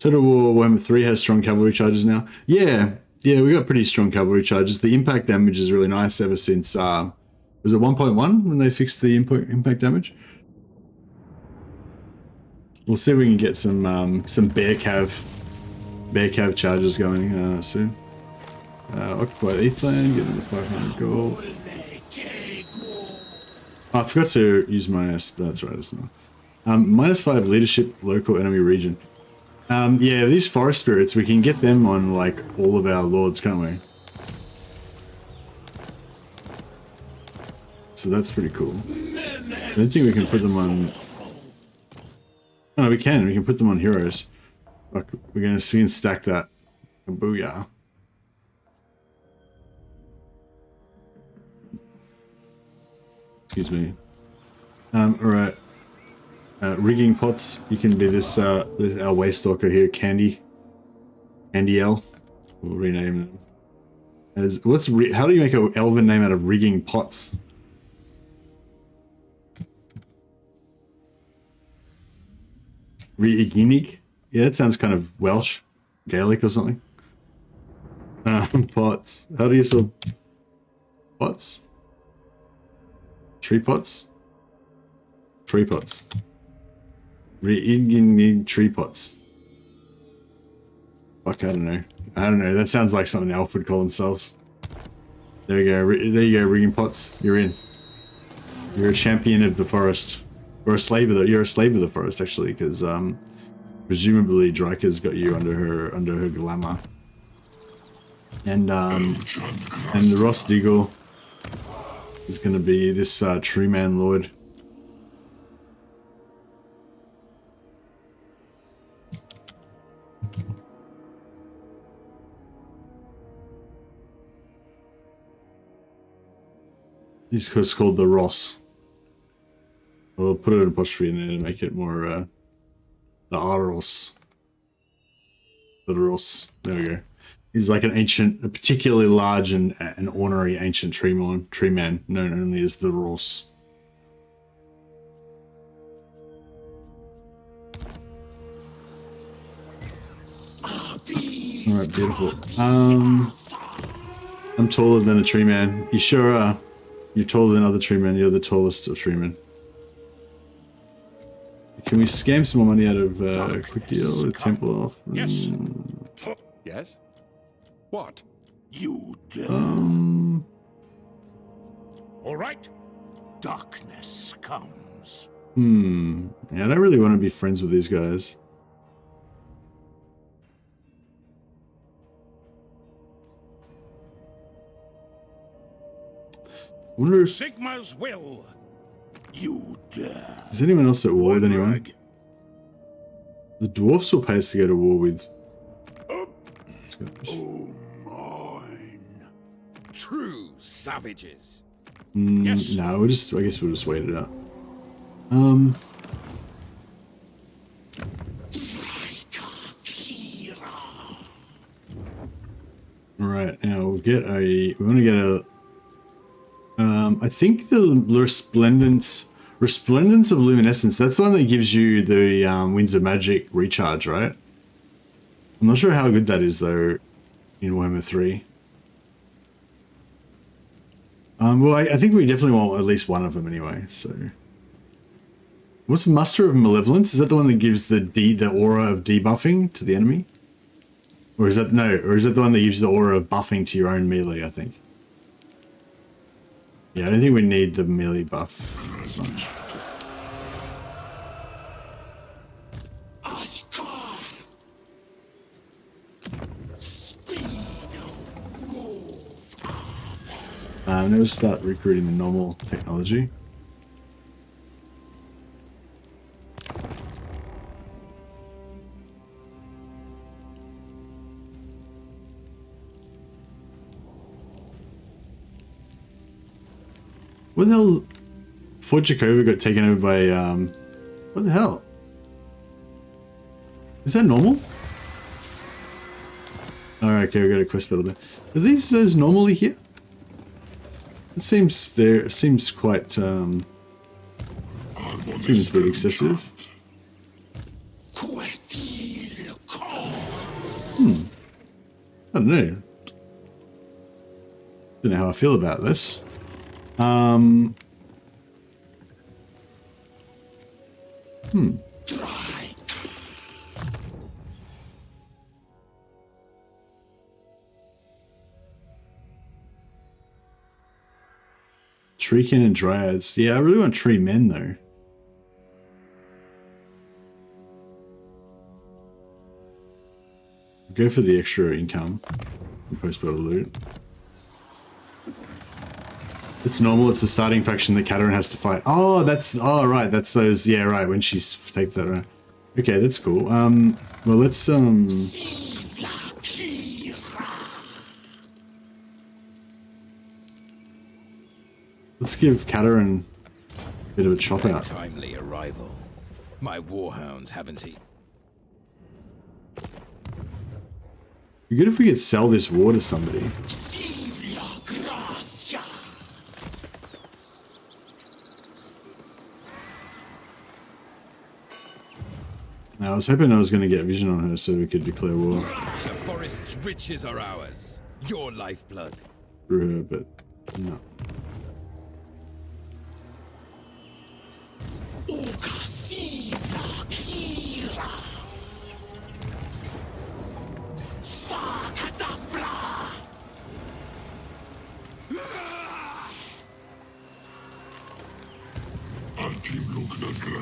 Total War Warhammer 3 has strong cavalry charges now. Yeah, we got pretty strong cavalry charges. The impact damage is really nice ever since, was it 1.1 when they fixed the impact damage? We'll see if we can get some bear cav charges going soon. Occupy Eastland, get another 500 gold. Oh, I forgot to use my that's right, it's not. -5 leadership local enemy region. Yeah, these forest spirits, we can get them on like all of our lords, can't we? So that's pretty cool. I don't think we can put them on... Oh, no, we can put them on heroes. Fuck, we can stack that. Booyah. Excuse me. Alright. Rigging Pots, you can be this our Waystalker here, Candy L. We'll rename them as how do you make an elven name out of Rigging Pots? Riginig? Yeah, that sounds kind of Welsh, Gaelic or something. Pots. How do you spell pots? Tree pots? Tree pots. Riginig tree pots. Fuck, I don't know. That sounds like something elf would call themselves. There you go. There you go, Rigging Pots. You're in. You're a champion of the forest. Or a slave of the... You're a slave of the forest, actually, because presumably Drycha's got you under her glamour. And the Ross Diggle. is going to be this Tree Man Lord. He's just called the Ross. We'll put it in apostrophe in there to make it more the Aros. The Ross. There we go. He's like an ancient, a particularly large and an ornery ancient tree man, known only as the Ross. Alright, beautiful. I'm taller than a tree man. You sure are. You're taller than other tree men. You're the tallest of tree men. Can we scam some more money out of quick deal with temple off? Yes. Yes. What? You dare. All right. Darkness comes. Yeah, I don't really want to be friends with these guys. I wonder if Sigma's will. You dare. is anyone else at war with anyone? The dwarfs will pay us to go to war with. Oh, mine. True savages. Yes. No, I guess we'll just wait it out. Alright, now we want to get a I think the resplendence of luminescence, that's the one that gives you the Winds of Magic recharge, right? I'm not sure how good that is though in Warhammer 3. Well, I think we definitely want at least one of them anyway, so. What's Muster of Malevolence? Is that the one that gives the aura of debuffing to the enemy? Or is that the one that gives the aura of buffing to your own melee, I think? Yeah, I don't think we need the melee buff as much. I'm going to start recruiting the normal technology. What the hell? Fort Jakova got taken over by, what the hell? Is that normal? Alright, okay, we got a quest battle there. Are those normally here? It seems quite, seems a bit excessive. I don't know. Don't know how I feel about this. Treekin and Dryads. Yeah, I really want tree men though. Go for the extra income and post-battle loot. It's normal, it's the starting faction that Kataryn has to fight. Oh, right, that's those, yeah, right, when she's take that around. Okay, that's cool. Well, let's, let's give Kataryn a bit of a chop out. Timely arrival. My warhounds haven't eaten. It'd be good if we could sell this war to somebody. I was hoping I was going to get vision on her so we could declare war. The forest's riches are ours. Your lifeblood. Through her, but no.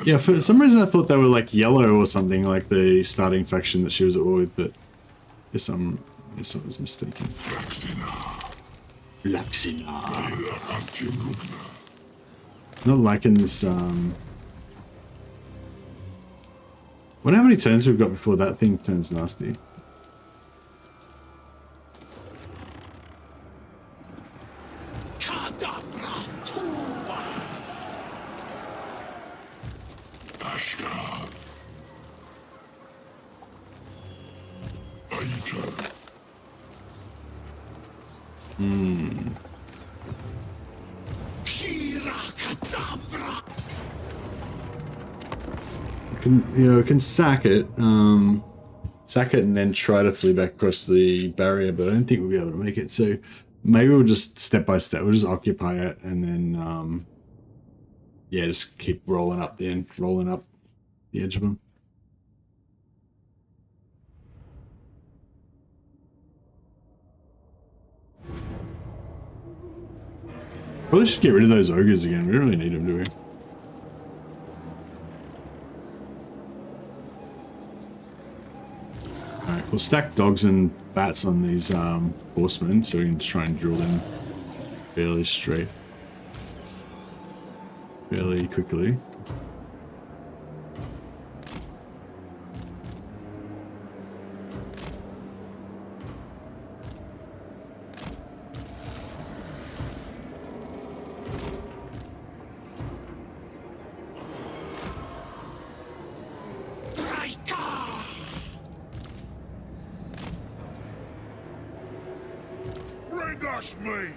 Yeah, for some reason I thought they were like yellow or something, like the starting faction that she was at war with, but I guess I was mistaken. Not liking this. Wonder how many turns we've got before that thing turns nasty. Can sack it, and then try to flee back across the barrier, but I don't think we'll be able to make it. So maybe we'll just step by step. We'll just occupy it, and then yeah, just keep rolling up the edge of them. Probably should get rid of those ogres again. We don't really need them, do we? Alright, we'll stack dogs and bats on these horsemen so we can try and drill them fairly quickly. Me!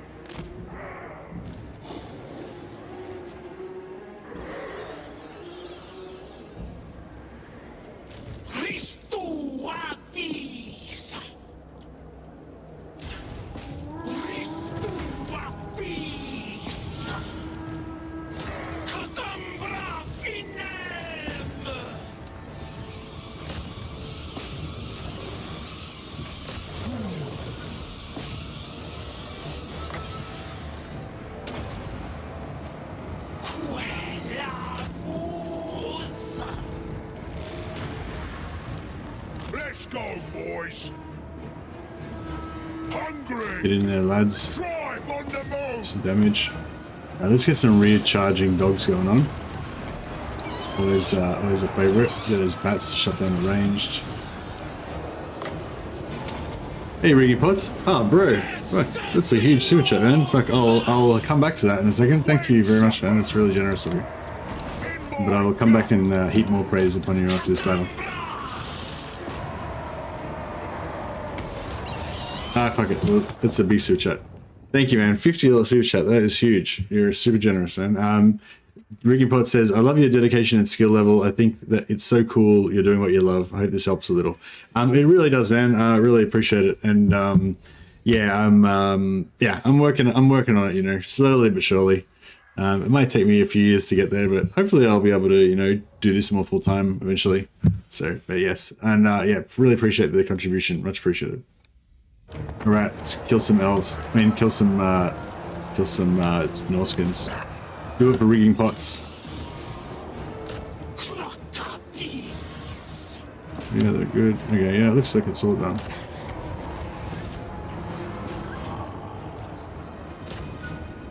Let's go, boys. Hungry. Get in there, lads. Tribe on the move. Some damage. Let's get some recharging dogs going on. Always a favourite. Get those bats to shut down the ranged. Hey, Riggy Potts. Oh, bro. Fuck, that's a huge super chat, man. Fuck, I'll come back to that in a second. Thank you very much, man. That's really generous of you. But I will come back and heap more praise upon you after this battle. Ah, fuck it. Well, that's a big super chat. Thank you, man. $50 super chat. That is huge. You're super generous, man. Ricky Pot says, I love your dedication and skill level. I think that it's so cool you're doing what you love. I hope this helps a little. It really does, man. I really appreciate it. And yeah, I'm working on it, you know, slowly but surely. It might take me a few years to get there, but hopefully I'll be able to, you know, do this more full time eventually. So, but yes. And yeah, really appreciate the contribution. Much appreciated. All right, let's kill some elves. I mean, kill some Norskins. Do it for rigging pots. Yeah, they're good. Okay, yeah, it looks like it's all done.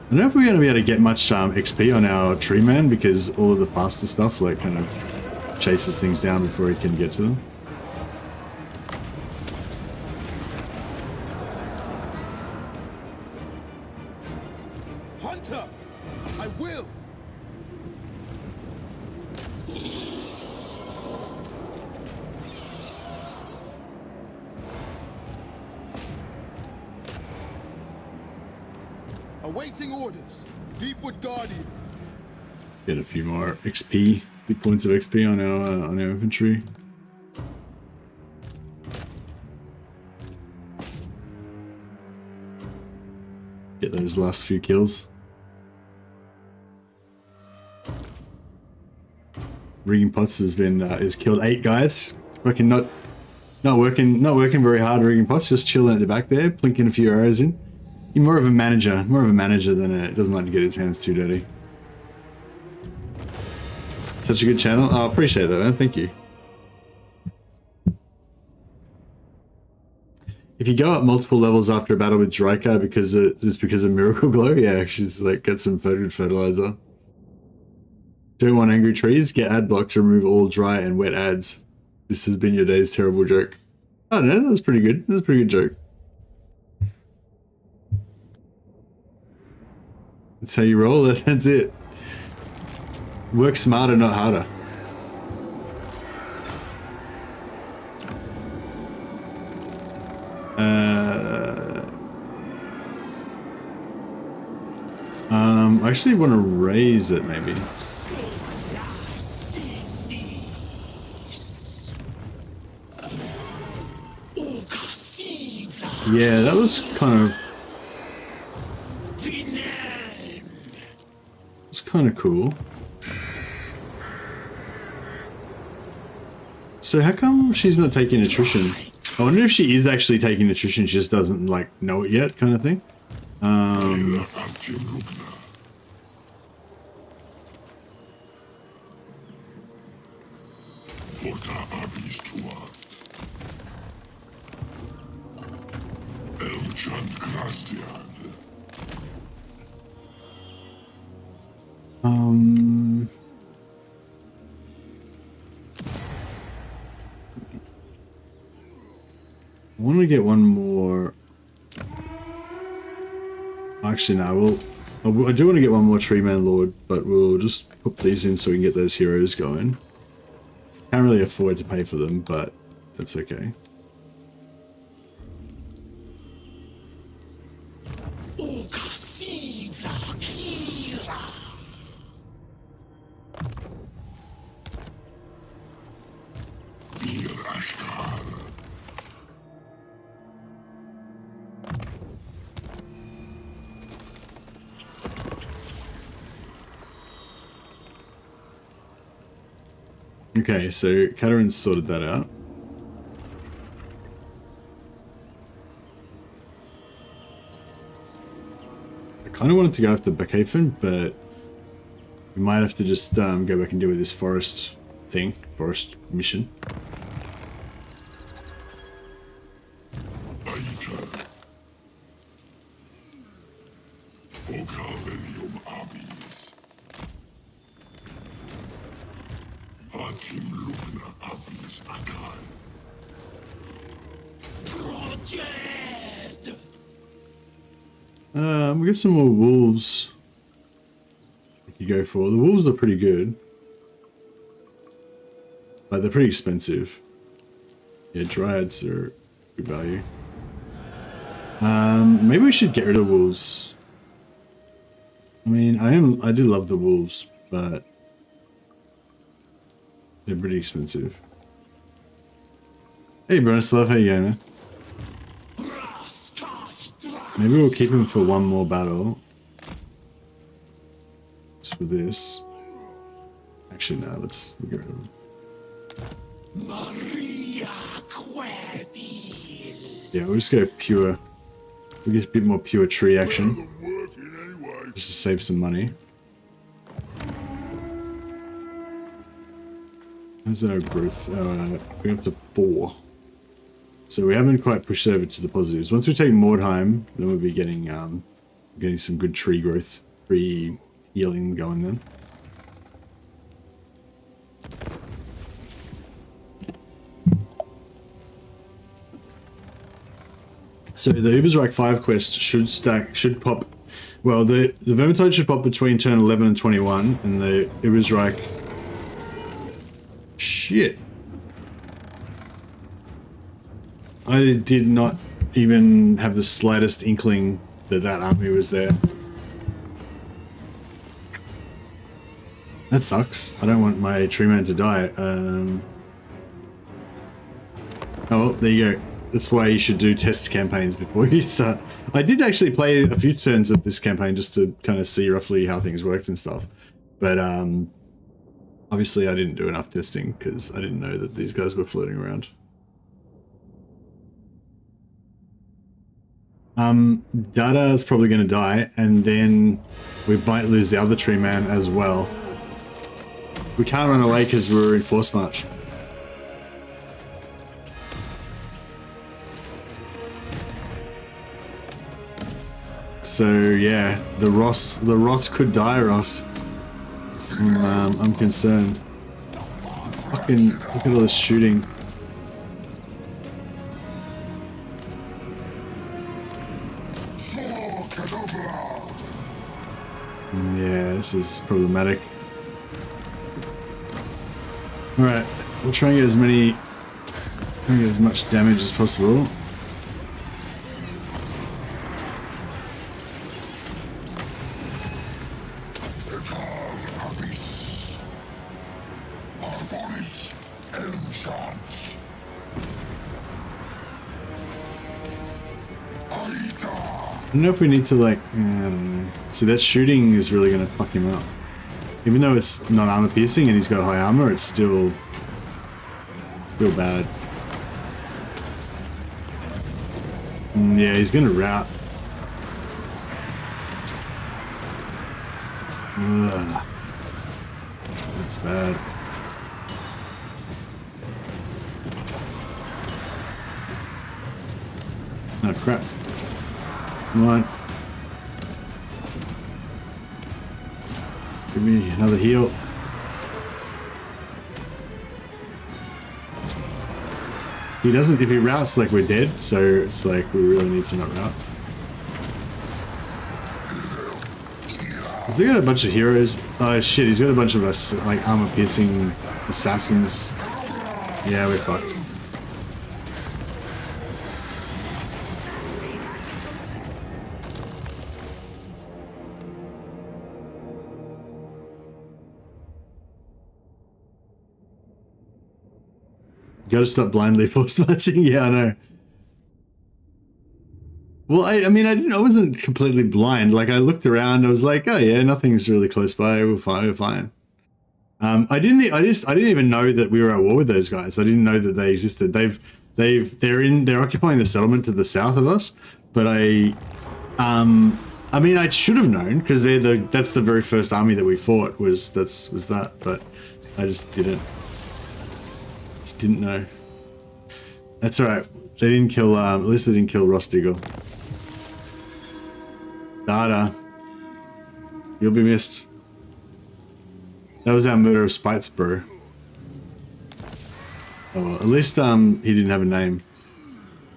I don't know if we're going to be able to get much XP on our tree man because all of the faster stuff like kind of chases things down before he can get to them. Hunter, I will. Awaiting orders. Deepwood Guardian. Get a few more XP, big points of XP on our infantry. Get those last few kills. Rigging Pots has been has killed 8 guys. Fucking not working very hard. Rigging Pots just chilling at the back there, plinking a few arrows in. He's more of a manager than doesn't like to get his hands too dirty. Such a good channel. Oh, I appreciate that, man. Thank you. If you go up multiple levels after a battle with Drycha because of Miracle Glow, yeah, she's like get some good fertilizer. Don't want angry trees? Get ad block to remove all dry and wet ads. This has been your day's terrible joke. I don't know, that was pretty good. That was a pretty good joke. That's how you roll. That's it. Work smarter, not harder. I actually want to raise it, maybe. Yeah, that was kind of... It's kind of cool. So how come she's not taking attrition? I wonder if she is actually taking attrition, she just doesn't, like, know it yet, kind of thing. I want to get one more. Actually, no. I do want to get one more Tree Man Lord, but we'll just put these in so we can get those heroes going. Can't really afford to pay for them, but that's okay. Okay, so Katarin's sorted that out. I kind of wanted to go after Beckhaven, but we might have to just go back and deal with this forest thing, forest mission. We got some more wolves we could go for. The wolves are pretty good. But they're pretty expensive. Yeah, dryads are good value. Maybe we should get rid of the wolves. I mean, I do love the wolves, but they're pretty expensive. Hey Bronislav, how you going, man? Maybe we'll keep him for one more battle. Just for this. Actually, no, let's get rid of him. Yeah, we'll just go pure. We'll get a bit more pure tree action. Just to save some money. How's our growth? We're up to 4. So we haven't quite pushed over to the positives. Once we take Mordheim, then we'll be getting some good tree growth, tree healing going then. So the Ubersreich 5 quest should pop. Well, the Vermintide should pop between turn 11 and 21, and the Ubersreich. Shit. I did not even have the slightest inkling that that army was there. That sucks. I don't want my tree man to die. Oh, well, there you go. That's why you should do test campaigns before you start. I did actually play a few turns of this campaign just to kind of see roughly how things worked and stuff. But obviously I didn't do enough testing because I didn't know that these guys were floating around. Dada is probably going to die, and then we might lose the other tree man as well. We can't run away because we're in force march. So yeah, the Ross could die, Ross. I'm concerned. Fucking look at all this shooting. Yeah, this is problematic. Alright, we'll try and get as much damage as possible. I don't know if we need to like, see that shooting is really going to fuck him up. Even though it's not armor piercing and he's got high armor, it's still bad. Yeah, he's going to rout. Ugh. That's bad. Oh crap. Come on. Give me another heal. He doesn't, if he routs, like we're dead, so it's like we really need to not rout. Has he got a bunch of heroes? Oh shit, he's got a bunch of us, like armor piercing assassins. Yeah, we're fucked. Gotta stop blindly force matching. Yeah, I know. Well, I mean, I wasn't completely blind. Like, I looked around, I was like, oh yeah, nothing's really close by. We're fine. I didn't even know that we were at war with those guys. I didn't know that they existed. They're occupying the settlement to the south of us. But I mean, I should have known because that's the very first army that we fought was that. But I just didn't. Didn't know. That's alright. They didn't kill, at least they didn't kill Rostigal. Data. You'll be missed. That was our murder of spites, bro. Oh well, at least, he didn't have a name.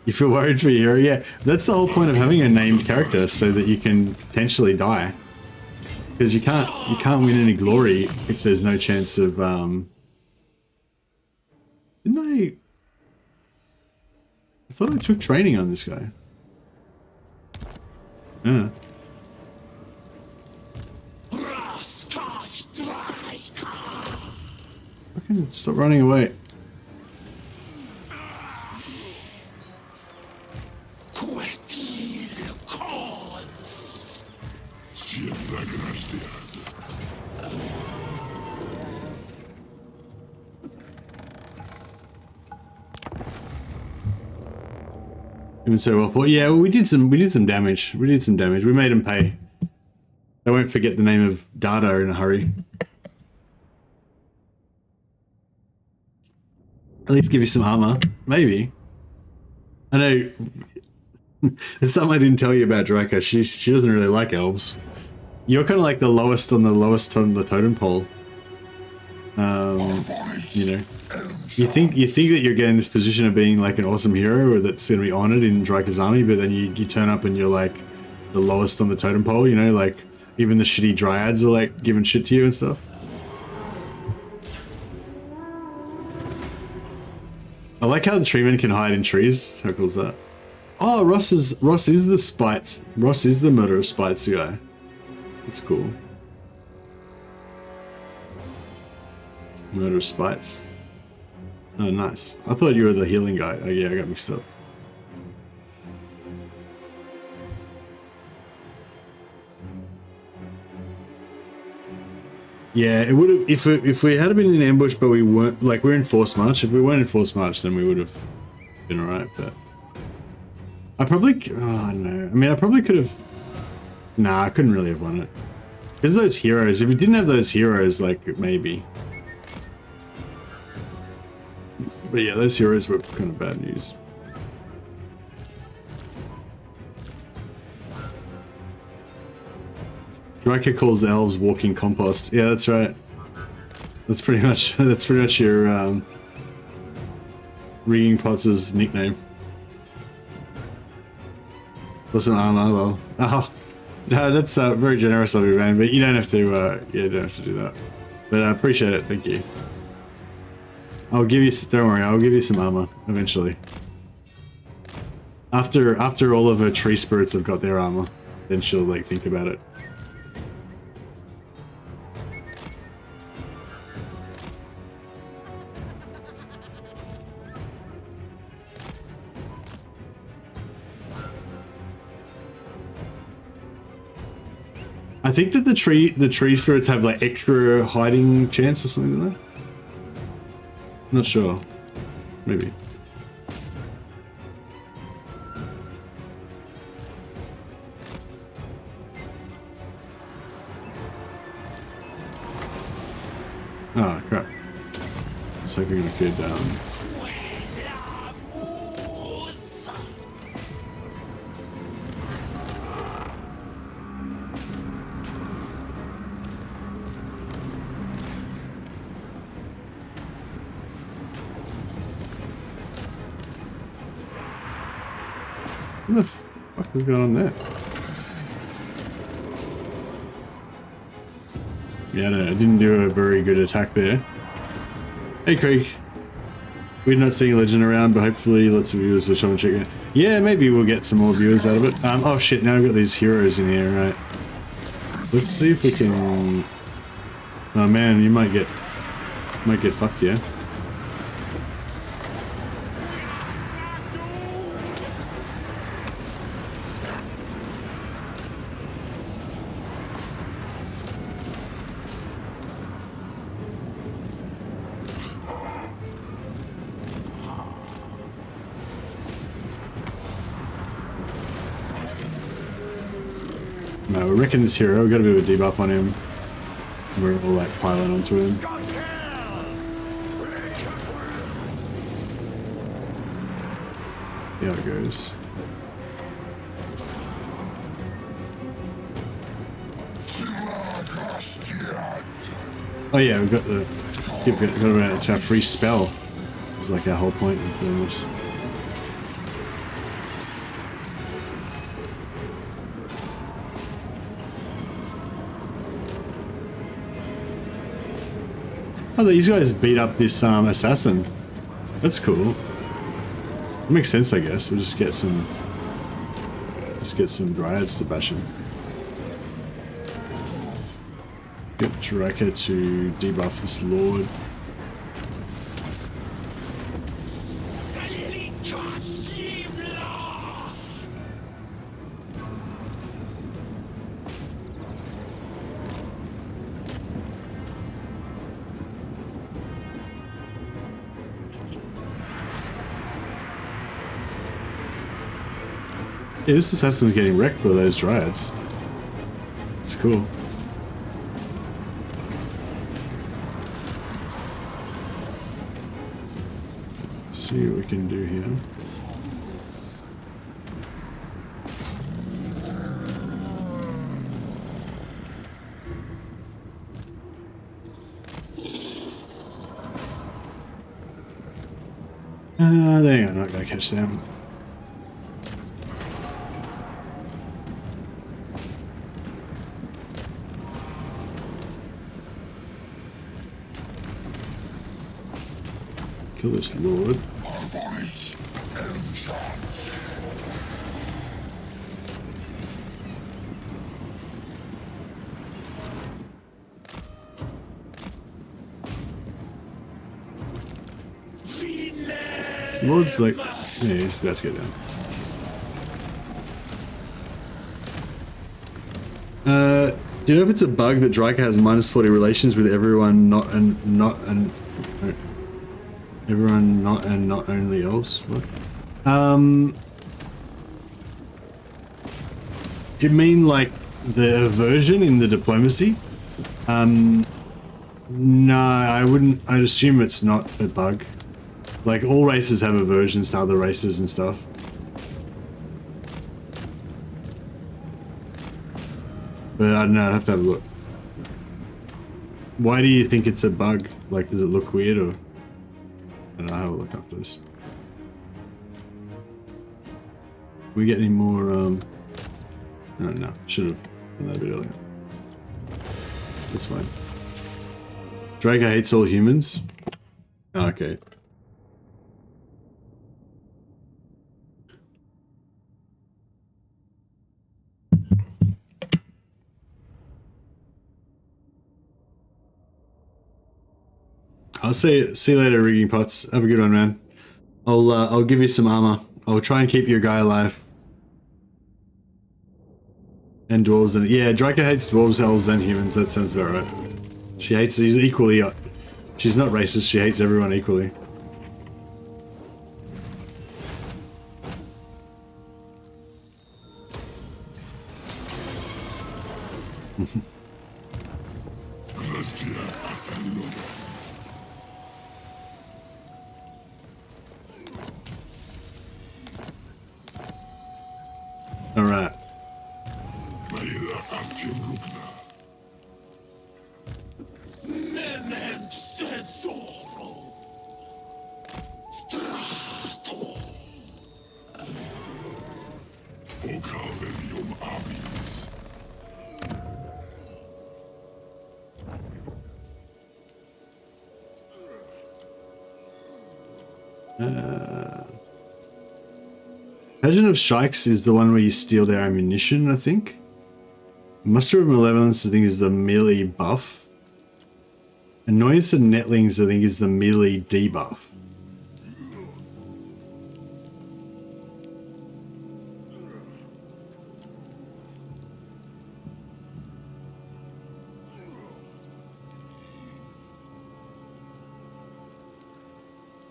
You feel worried for your hero? Yeah, that's the whole point of having a named character, so that you can potentially die. Because you can't win any glory if there's no chance of, Didn't I thought I took training on this guy. Yeah. Fucking stop running away. Even so well, yeah, well, we did some damage. We made him pay. I won't forget the name of Data in a hurry. At least give you some armor, maybe. I know. There's something I didn't tell you about Drycha. She doesn't really like elves. You're kind of like the lowest on the totem pole. You know. You think that you're getting this position of being like an awesome hero or that's going to be honored in Drycha's army, but then you turn up and you're like the lowest on the totem pole, you know, like even the shitty dryads are like giving shit to you and stuff. I like how the treeman can hide in trees. How cool is that? Oh, Ross is the spites. Ross is the murder of spites guy. That's cool. Murder of spites. Oh, nice. I thought you were the healing guy. Oh, yeah, I got mixed up. Yeah, it would have if we had been in ambush, but we weren't. Like, we're in force march. If we weren't in force march, then we would have been alright. But I probably. Oh no. I mean, I probably could have. Nah, I couldn't really have won it. Because those heroes. If we didn't have those heroes, like maybe. But yeah, those heroes were kind of bad news. Drycha calls the elves walking compost. Yeah, that's right. That's pretty much your Reading Pots' nickname. Wasn't armor though. Oh, no, that's very generous of you, man. But you don't have to. Yeah, you don't have to do that. But I appreciate it. Thank you. I'll give you. Don't worry. I'll give you some armor eventually. After all of her tree spirits have got their armor, then she'll like think about it. I think that the tree spirits have like extra hiding chance or something like that. Not sure. Maybe. Oh crap. I was hoping I could what the fuck is going on there? Yeah, no, I didn't do a very good attack there. Hey Craig. We're not seeing a legend around, but hopefully lots of viewers will come and check it. Yeah, maybe we'll get some more viewers out of it. Oh shit, now I've got these heroes in here, right? Let's see if we can... Oh man, you might get fucked, yeah? No, we reckon this hero, we got a bit of a debuff on him. We're all like piling onto him. There it goes. Oh yeah, we've got the got a free spell. It's like our whole point of doing this. Oh, these guys beat up this assassin. That's cool. It makes sense, I guess. We'll just get some dryads to bash him. Get Drycha to debuff this lord. Yeah, this assassin's getting wrecked by those dryads. It's cool. Let's see what we can do here. There you go, not gonna catch them. Kill this lord. This lord's like, yeah, he's about to get down. Do you know if it's a bug that Drycha has -40 relations with everyone, not only elves? What? Do you mean like the aversion in the diplomacy? No, I wouldn't. I'd assume it's not a bug. Like all races have aversions to other races and stuff. But I don't know, I'd have to have a look. Why do you think it's a bug? Like, does it look weird or? I don't know, I'll have a look after this. We get any more, oh no, should have done that a bit earlier. That's fine. Drycha hates all humans. Oh, okay. I'll see you later, Rigging Pots. Have a good one, man. I'll give you some armor. I'll try and keep your guy alive. And dwarves and yeah, Drycha hates dwarves, elves, and humans. That sounds about right. She hates these equally. She's not racist. She hates everyone equally. All right. Pageant of Shikes is the one where you steal their ammunition, I think. Muster of Malevolence, I think, is the melee buff. Annoyance of Netlings, I think, is the melee debuff.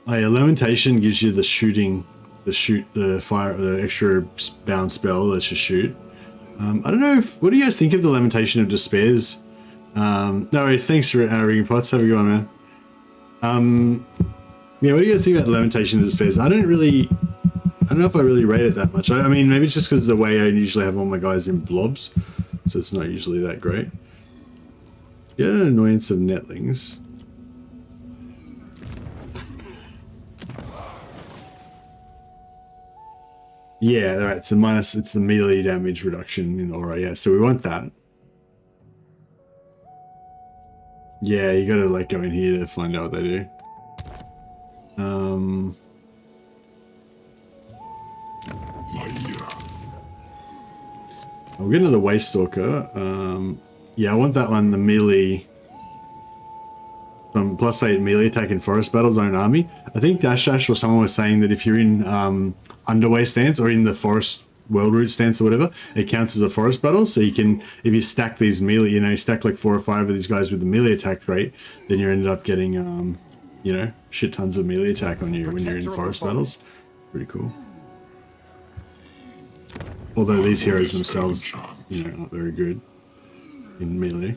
Oh yeah, Lamentation gives you the shooting, the extra bound spell that you shoot. I don't know what do you guys think of the Lamentation of Despairs? No worries, thanks for Rigging Pots, have a good one, man. Yeah, what do you guys think about Lamentation of Despairs? I don't know if I really rate it that much. I mean, maybe it's just because of the way I usually have all my guys in blobs, so it's not usually that great. Yeah, Annoyance of Netlings. Yeah, right. It's the melee damage reduction in aura. Yeah, so we want that. Yeah, you gotta like go in here to find out what they do. We'll get another Waste Stalker. Yeah, I want that one, the melee. From +8 melee attack in forest battles, own army. I think Dash or someone was saying that if you're in underway stance or in the forest world route stance or whatever, it counts as a forest battle. So you can, if you stack these melee, you know, stack like 4 or 5 of these guys with the melee attack trait, then you ended up getting, you know, shit tons of melee attack on you when you're in forest battles. Pretty cool. Although these heroes themselves, you know, aren't very good in melee.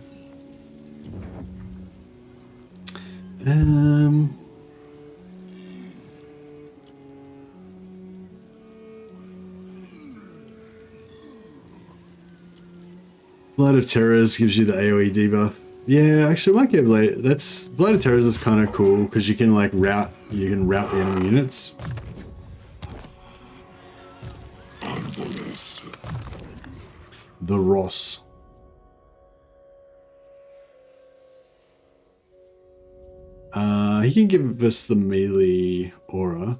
Blood of Terrors gives you the AoE debuff. Yeah, actually, might get late. That's Blood of Terrors is kind of cool because you can like route the enemy units. The Ross. He can give us the melee aura.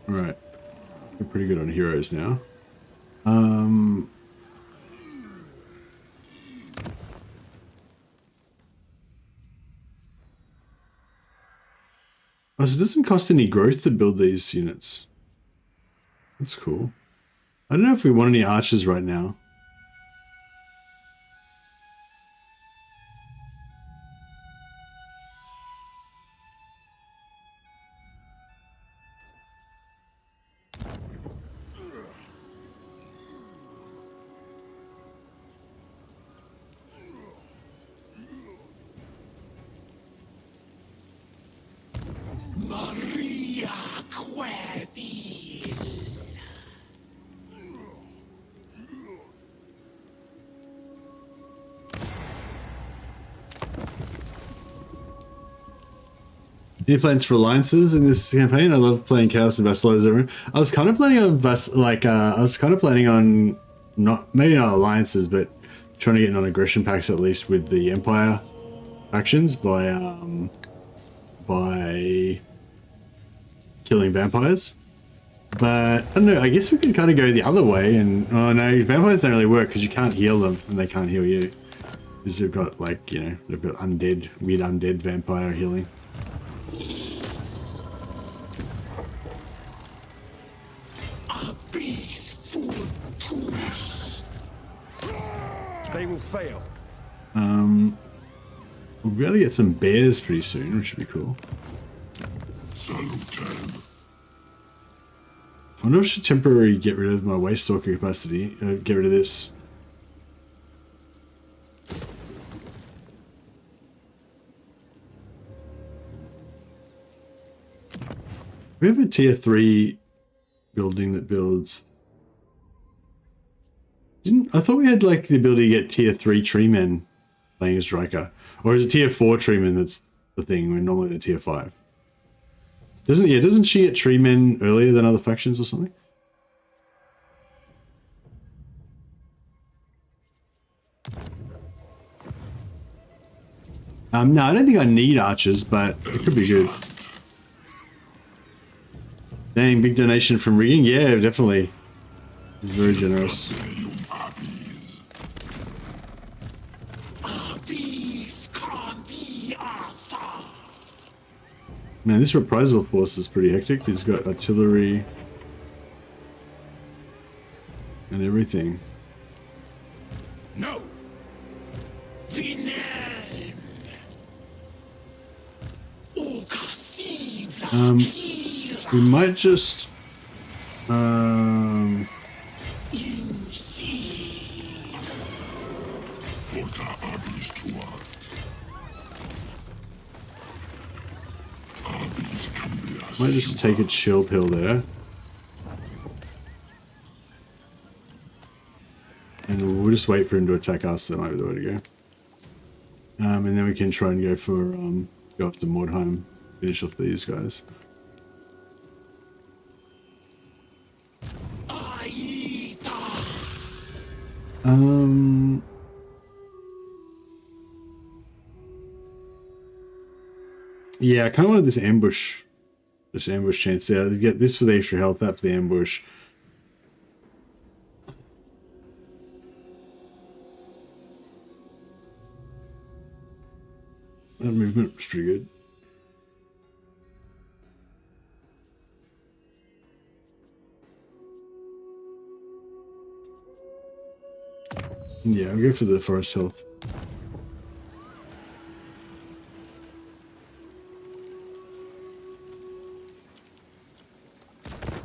Alright. We're pretty good on heroes now. Oh, so it doesn't cost any growth to build these units. That's cool. I don't know if we want any archers right now. Any plans for alliances in this campaign? I love playing Chaos and Vassalize everyone. I was kind of planning on maybe not alliances, but trying to get non-aggression packs at least with the Empire factions by killing vampires. But I don't know. I guess we can kind of go the other way. And oh no, vampires don't really work because you can't heal them and they can't heal you. Because they've got they've got weird undead vampire healing. They will fail. We'll be able to get some bears pretty soon, which should be cool. Salutem. I wonder if I should temporarily get rid of my waste stalker capacity. Get rid of this. We have a tier 3 building that builds. I thought we had like the ability to get tier 3 tree men playing as Drycha. Or is it tier 4 tree men that's the thing when normally the tier 5? Doesn't she get tree men earlier than other factions or something? No, I don't think I need archers, but it could be good. Dang, big donation from Rigging? Yeah, definitely. Very generous. Man, this reprisal force is pretty hectic. He's got artillery and everything. No. We might just might just take a chill pill there. And we'll just wait for him to attack us. That might be the way to go. And then we can try and go for go after Mordheim, finish off these guys. Yeah, I kind of wanted this ambush chance there. Get this for the extra health, that for the ambush. That movement was pretty good. Yeah, I'll go for the forest health.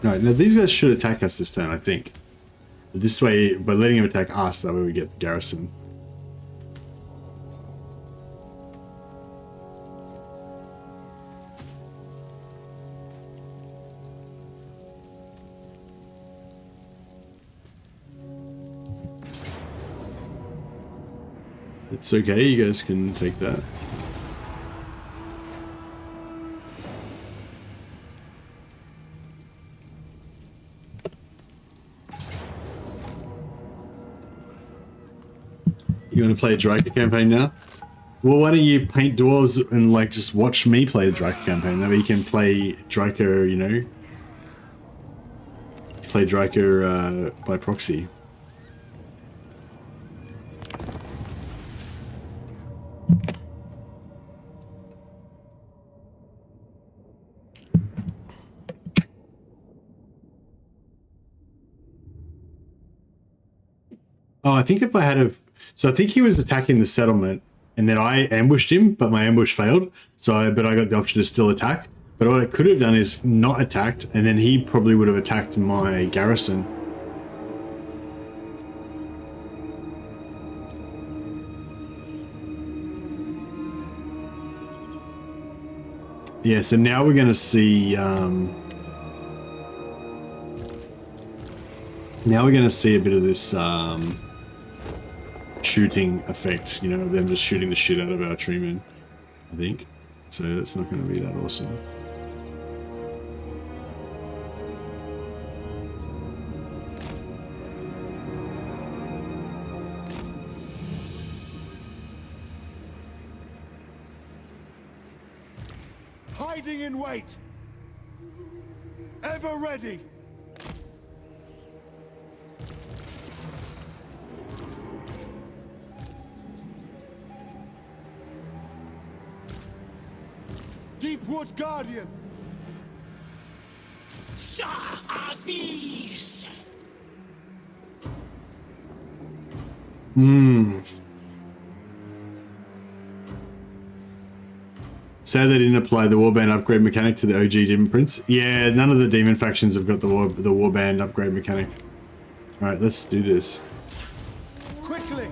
Right, now these guys should attack us this turn, I think. This way, by letting him attack us, that way we get the garrison. It's okay, you guys can take that. You want to play a Drycha campaign now? Well, why don't you paint dwarves and like just watch me play the Drycha campaign? Maybe you can play Drycha, you know? Play Drycha by proxy. Oh, I think if I had a... So I think he was attacking the settlement, and then I ambushed him, but my ambush failed. But I got the option to still attack. But what I could have done is not attacked, and then he probably would have attacked my garrison. Yeah, so now we're going to see... now we're going to see a bit of this shooting effect, you know, them just shooting the shit out of our treemen, I think. So that's not going to be that awesome. Hiding in wait. Ever ready. Deepwood Guardian. Sad they didn't apply the warband upgrade mechanic to the OG Demon Prince. Yeah, none of the demon factions have got the warband upgrade mechanic. All right, let's do this. Quickly.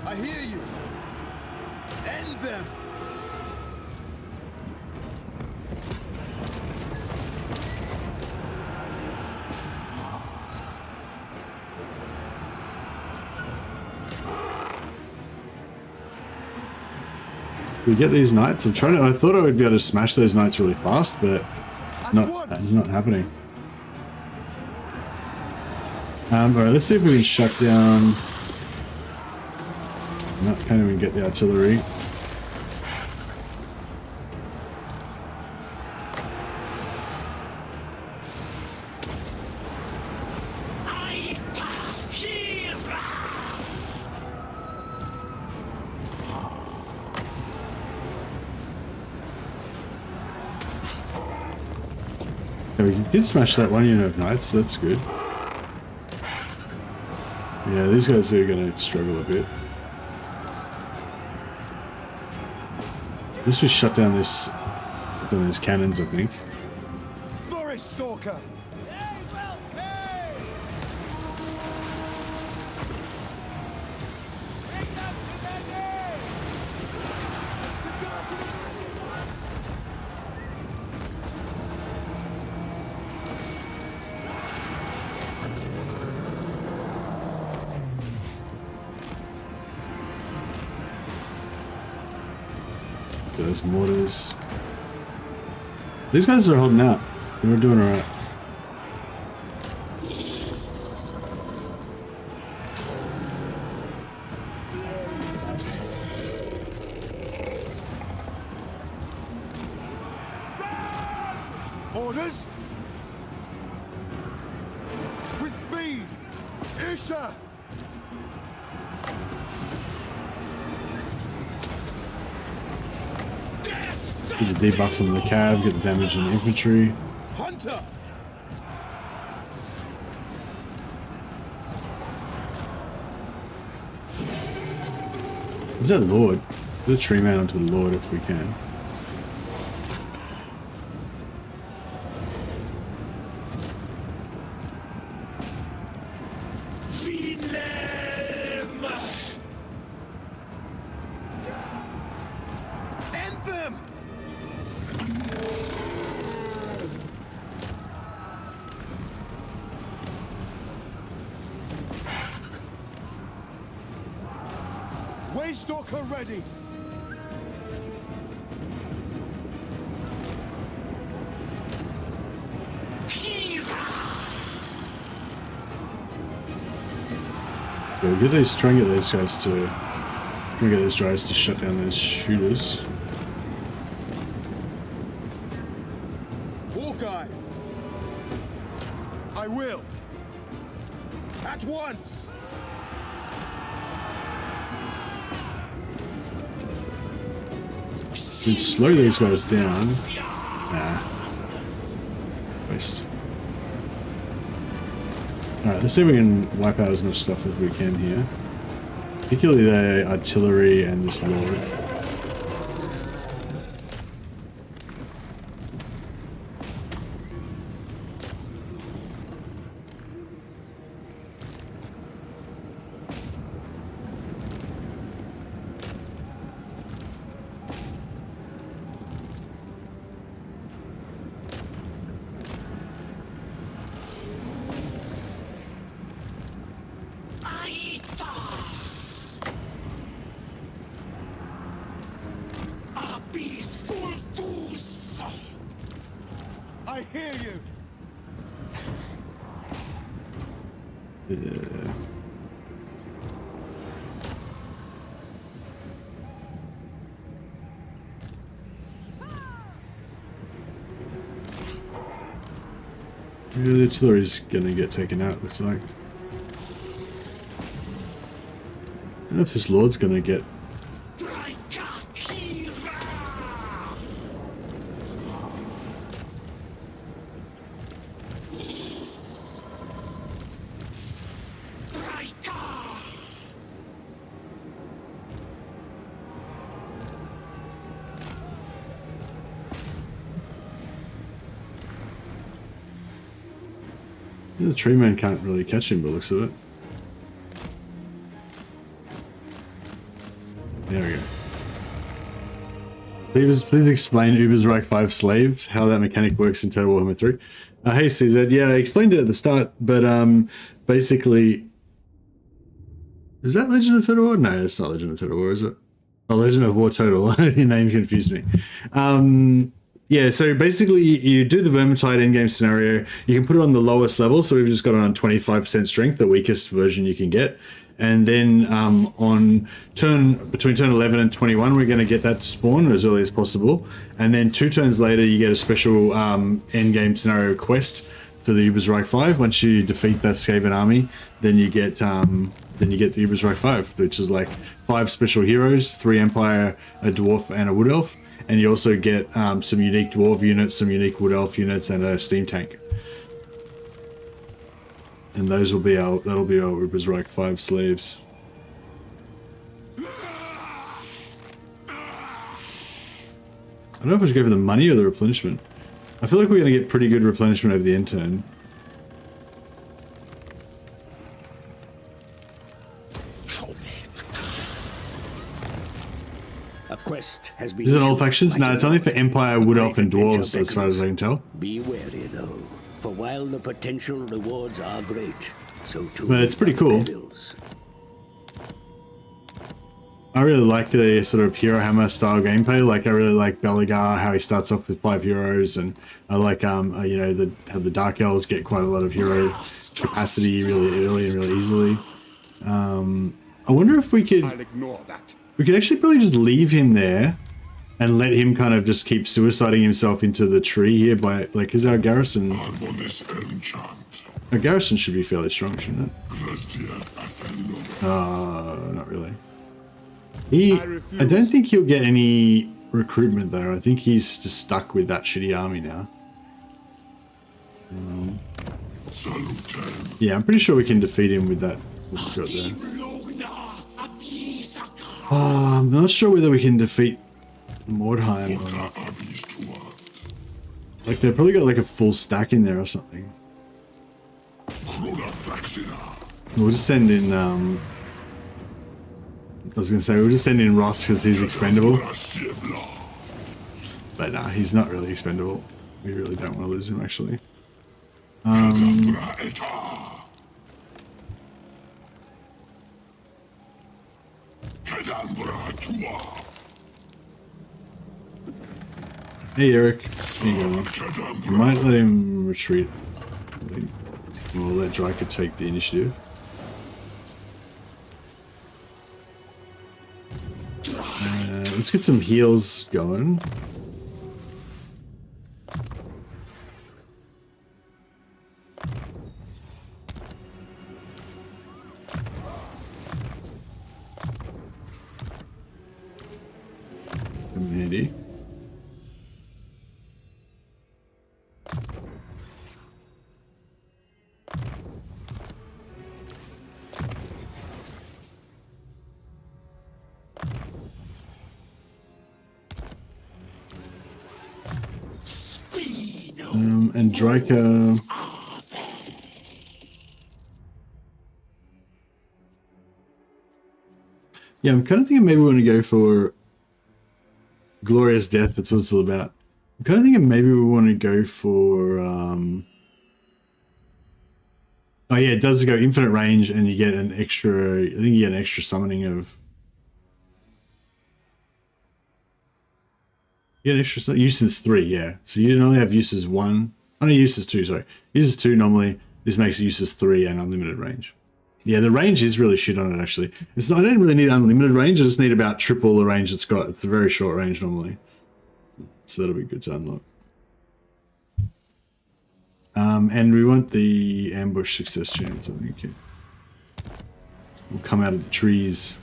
I hear you. End them. We get these knights. I thought I would be able to smash those knights really fast, but not happening. All right, let's see if we can shut down. No, can't even get the artillery. Yeah, we did smash that one unit of knights, so that's good. Yeah, these guys are going to struggle a bit. This was shut down these cannons, I think. Forest Stalker. Those mortars. These guys are holding out. We're doing alright. Orders. With speed. Isha. Get the debuff from the cav, get the damage in the infantry. Hunter. Is that Lord? Put a tree man onto the Lord if we can. End them. Waystalker ready. Yeah, try and get those guys to shut down those shooters. Hawkeye! I will! At once! You can slow these guys down. Nah. Waste. Alright, let's see if we can wipe out as much stuff as we can here. Particularly the artillery and this lord. I hear you! The artillery's gonna get taken out, looks like. I don't know if this lord's gonna get... The tree man can't really catch him, but looks of it. There we go. Please explain Ubersreich 5 Slaves, how that mechanic works in Total Warhammer 3. Hey CZ, yeah, I explained it at the start, but basically... Is that Legend of Total War? No, it's not Legend of Total War, is it? Oh, Legend of War Total. Your name confused me. Yeah, so basically you do the Vermintide in-game scenario. You can put it on the lowest level, so we've just got it on 25% strength, the weakest version you can get. And then on between turn 11 and 21, we're going to get that to spawn as early as possible. And then 2 turns later, you get a special end-game scenario quest for the Ubersreich 5. Once you defeat that Skaven army, then you get the Ubersreich 5, which is like 5 special heroes, 3 Empire, a Dwarf, and a Wood Elf. And you also get some unique Dwarf units, some unique Wood Elf units, and a Steam Tank. And those will be that'll be our Ubersreich 5 slaves. I don't know if I should go for the money or the replenishment. I feel like we're going to get pretty good replenishment over the end turn. A quest has been Is it all factions? No, it's only for Empire, Wood Elf, and Dwarves, as far as I can tell. Be wary though, for while the potential rewards are great, so too. But it's pretty cool. Perils. I really like the sort of Hero Hammer style gameplay. Like, I really like Belagar, how he starts off with 5 heroes, and I like you know, how the Dark Elves get quite a lot of hero capacity really early and really easily. I wonder if we could. I'll ignore that. We could actually probably just leave him there and let him kind of just keep suiciding himself into the tree here by, like, is our garrison... Our garrison should be fairly strong, shouldn't it? Not really. I don't think he'll get any recruitment though. I think he's just stuck with that shitty army now. Yeah, I'm pretty sure we can defeat him with that. What we've got there. I'm not sure whether we can defeat Mordheim or not. Like, they've probably got like a full stack in there or something. We'll just send in, I was going to say, we'll just send in Ross because he's expendable. But nah, he's not really expendable. We really don't want to lose him, actually. Hey Eric, here you go. I might let him retreat. We'll let Drycha take the initiative. Let's get some heals going. And Drycha. Yeah, I'm kind of thinking maybe we want to go for Glorious Death. That's what it's all about. I'm kind of thinking maybe we want to go for... Oh yeah, it does go infinite range and you get an extra... I think you get an extra summoning of... You get an extra... Uses 3, yeah. So you only have uses 1. Oh no, uses 2, sorry. Uses 2 normally. This makes uses 3 and unlimited range. Yeah, the range is really shit on it, actually. It's not, I don't really need unlimited range. I just need about triple the range it's got. It's a very short range normally. So that'll be good to unlock. And we want the ambush success chance, I think. We'll come out of the trees.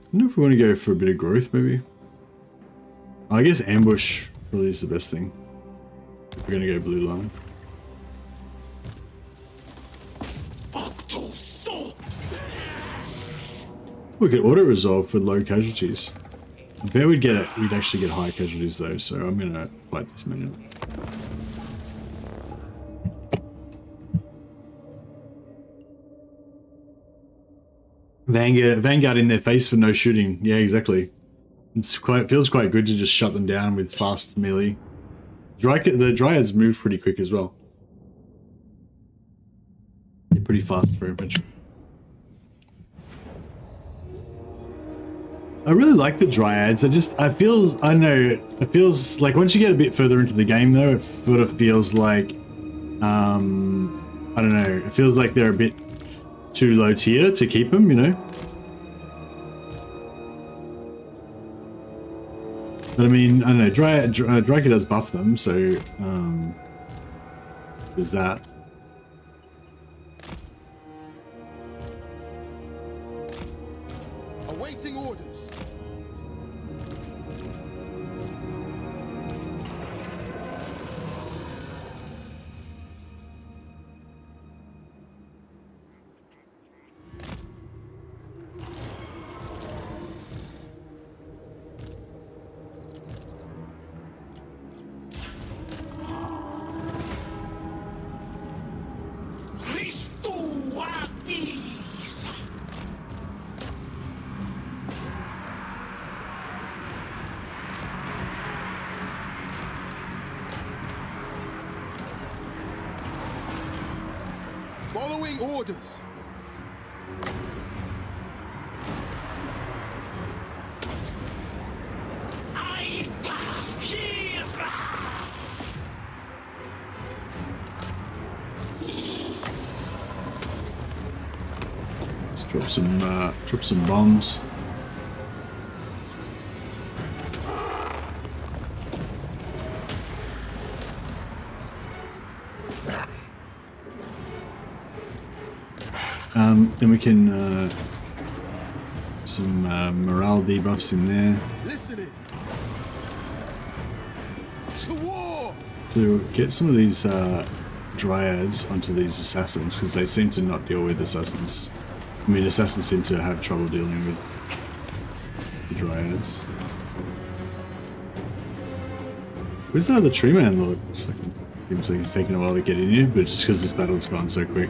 I don't know if we want to go for a bit of growth, maybe. I guess ambush really is the best thing. If we're going to go blue line. We could auto resolve for low casualties. I bet we'd get it. We'd actually get high casualties though, so I'm going to fight this minute. Vanguard in their face for no shooting. Yeah, exactly. Feels quite good to just shut them down with fast melee. The Dryads move pretty quick as well. They're pretty fast for infantry. I really like the Dryads. It feels like once you get a bit further into the game though, it sort of feels like, I don't know, it feels like they're a bit too low tier to keep them, you know? But I mean, I don't know, Drycha does buff them, so, there's that. Awaiting orders. Following orders. Let's drop some bombs. Then we can some morale debuffs in there. Listening. To war. To get some of these Dryads onto these assassins, because they seem to not deal with assassins. I mean, assassins seem to have trouble dealing with the Dryads. Where's the other tree man lord? Seems like he's taking a while to get in here, but just because this battle's gone so quick.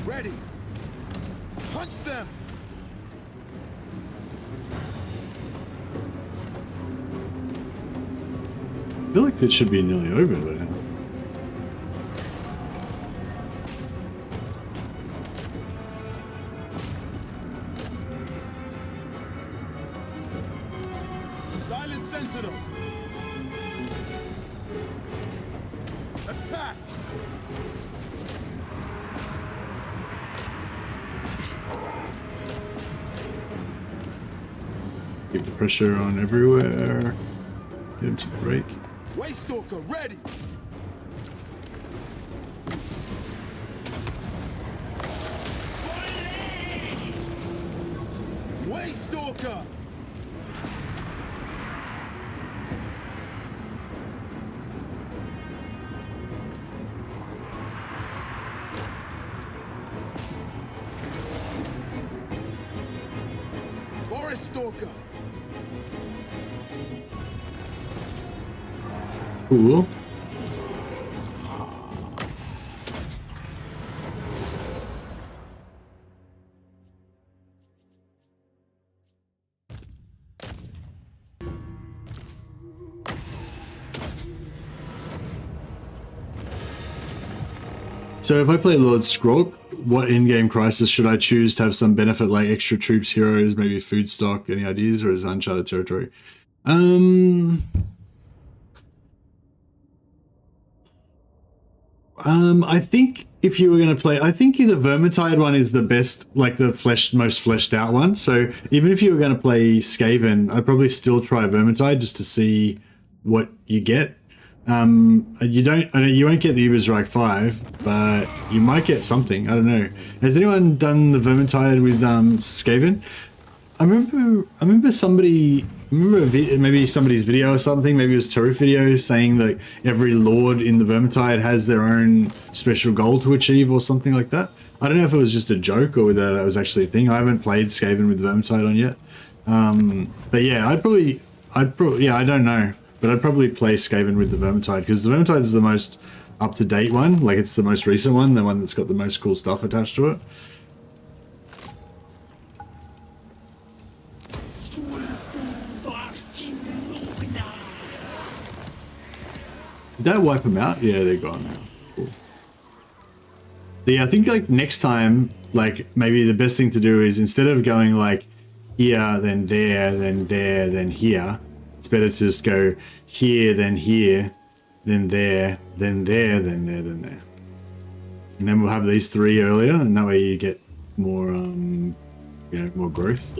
Ready. Punch them. I feel like it should be nearly over by now. Silent sentinel. Attack. Keep the pressure on everywhere. Get him to break. Waystalker ready. Waystalker. Forest Stalker. Cool. So if I play Lord Skrork, what in-game crisis should I choose to have some benefit, like extra troops, heroes, maybe food stock? Any ideas, or is it uncharted territory? I think if you were going to play, I think the Vermintide one is the best, like the most fleshed out one. So even if you were going to play Skaven, I'd probably still try Vermintide just to see what you get. You won't get the Ubersreik 5, but you might get something. I don't know. Has anyone done the Vermintide with Skaven? I remember maybe somebody's video or something, maybe it was Taruf video, saying that every lord in the Vermintide has their own special goal to achieve or something like that. I don't know if it was just a joke or whether that was actually a thing. I haven't played Skaven with Vermintide on yet. But yeah, I'd probably, I don't know. But I'd probably play Skaven with the Vermintide, because the Vermintide is the most up-to-date one. Like, it's the most recent one, the one that's got the most cool stuff attached to it. Did that wipe them out? Yeah, they're gone now. Cool. Yeah, I think, like, next time, like, maybe the best thing to do is, instead of going, like, here, then there, then there, then here, it's better to just go here, then there, then there, then there, then there. And then we'll have these three earlier, and that way you get more, more growth.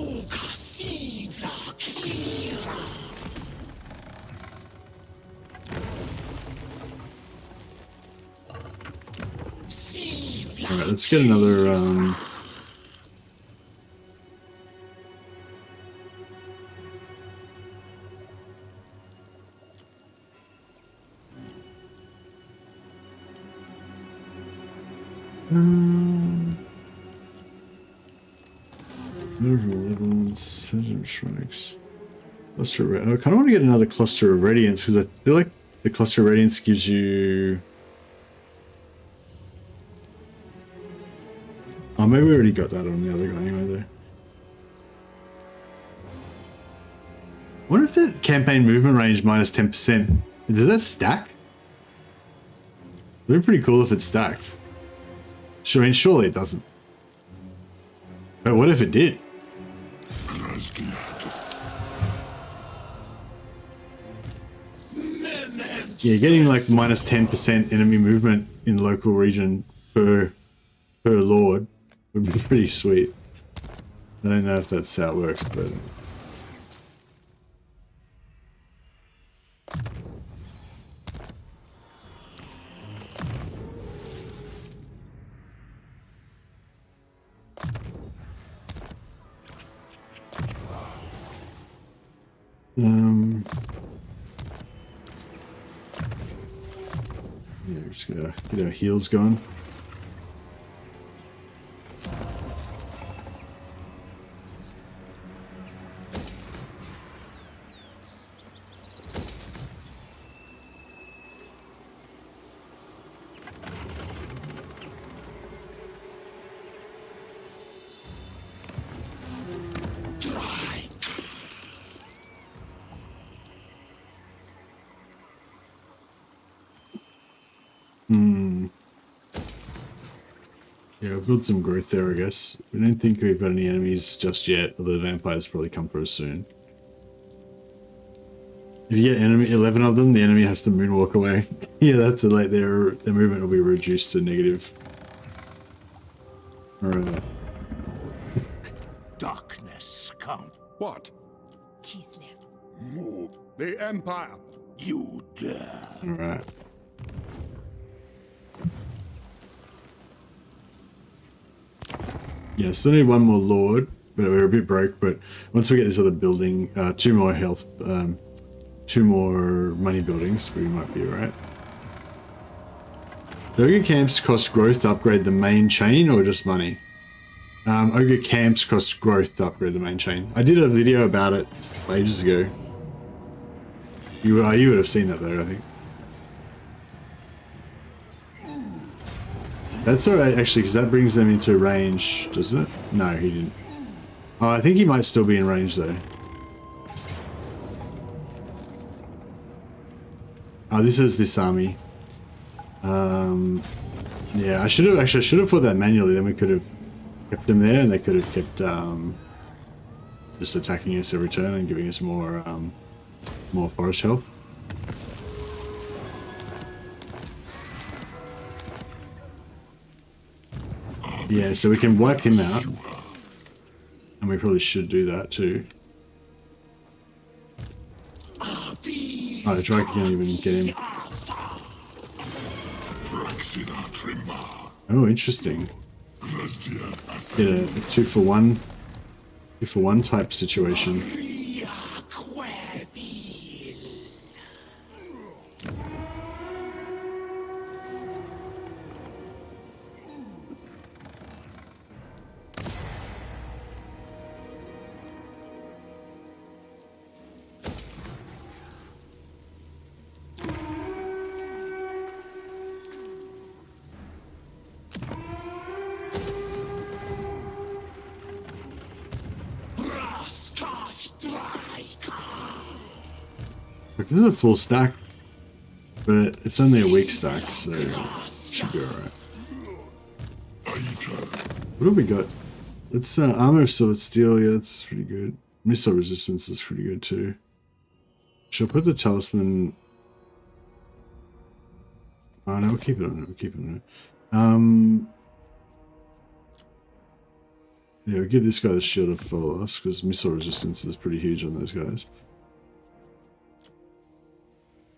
Alright, let's get another, Strikes. Cluster. I kind of want to get another cluster of radiance, because I feel like the cluster of radiance gives you. Oh, maybe we already got that on the other guy anyway, though. I wonder if that campaign movement range minus 10%. Does that stack? It'd be pretty cool if it stacked. Sure, I mean, surely it doesn't. But what if it did? Yeah, getting like minus 10% enemy movement in local region per lord would be pretty sweet. I don't know if that's how it works, but... yeah, we're just gonna get our heals going. Yeah, we've got some growth there, I guess. We don't think we've got any enemies just yet, although the vampires probably come for us soon. If you get 11 of them, the enemy has to moonwalk away. Yeah, that's a, like their movement will be reduced to negative. Alright. Darkness come. What? Move. The Empire You dare. All right. Yeah, still need one more lord, but we're a bit broke. But once we get this other building, 2 more health, 2 more money buildings, we might be alright. Do ogre camps cost growth to upgrade the main chain, or just money? Ogre camps cost growth to upgrade the main chain. I did a video about it ages ago. You would have seen that though, I think. That's alright actually, because that brings them into range, doesn't it? No, he didn't. Oh, I think he might still be in range though. Oh, this is this army. Yeah, I should have thought that manually, then we could have kept them there and they could have kept just attacking us every turn and giving us more more forest health. Yeah, so we can wipe him out. And we probably should do that too. Oh, the Drycha can't even get him. Oh, interesting. Get a 2-for-1. 2-for-1 type situation. This is a full stack, but it's only a weak stack, so it should be alright. What have we got? It's armor of sword steel, yeah, that's pretty good. Missile resistance is pretty good too. Shall I put the talisman? Oh no, we'll keep it on. We'll keep it on. Yeah, we'll give this guy the shield of Folos because missile resistance is pretty huge on those guys.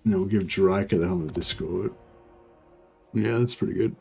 And then we'll give Drycha the helmet of discord. Yeah, that's pretty good.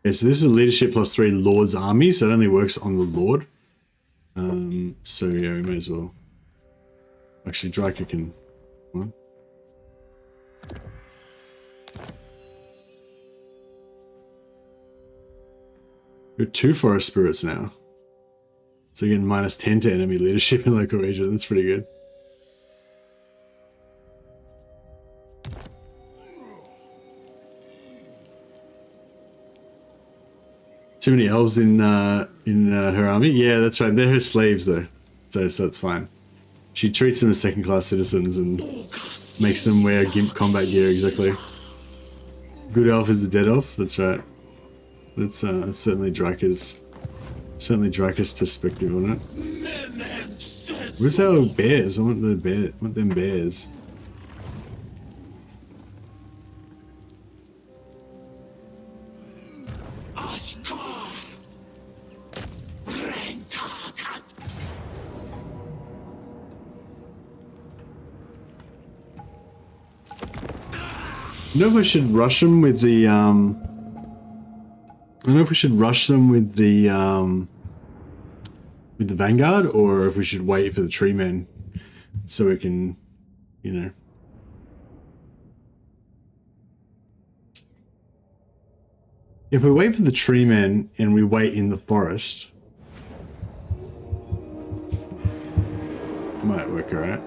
Okay, so this is a leadership +3 Lord's army, so it only works on the Lord. So yeah, we may as well. Actually, Drycha can. What? We're 2 forest spirits now. So you're getting -10 to enemy leadership in local region. That's pretty good. Too many elves in her army? Yeah, that's right. They're her slaves though, so it's fine. She treats them as second-class citizens and makes them wear GIMP combat gear. Exactly. Good elf is a dead elf. That's right. That's certainly Drycha's perspective on it. Where's our bears? I want the bear. I want them bears. I don't know if I should rush them with the, I don't know if we should rush them with the Vanguard, or if we should wait for the tree men so we can, you know. If we wait for the tree men and we wait in the forest, might work alright.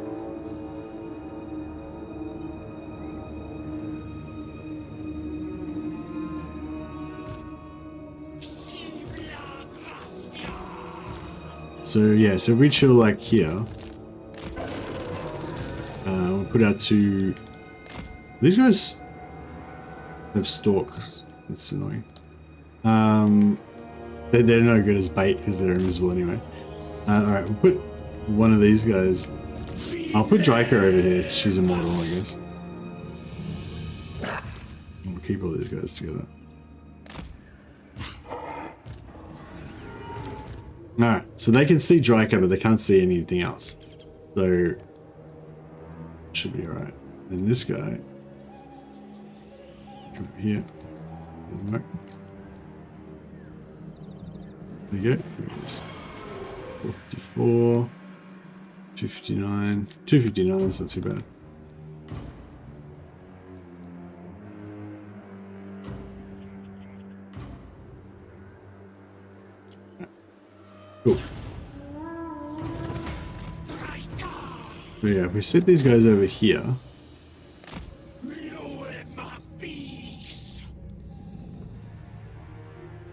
So yeah, so we chill like here. We'll put our 2 These guys have stalks. That's annoying. They're no good as bait because they're invisible anyway. Alright, we'll put one of these guys. I'll put Drycha over here. She's immortal, I guess. We'll keep all these guys together. Alright, so they can see Drycha, but they can't see anything else. So, should be alright. And this guy, come over here. There you go. Here it is. 454, 259, 259, that's not too bad. Cool. So yeah, if we set these guys over here.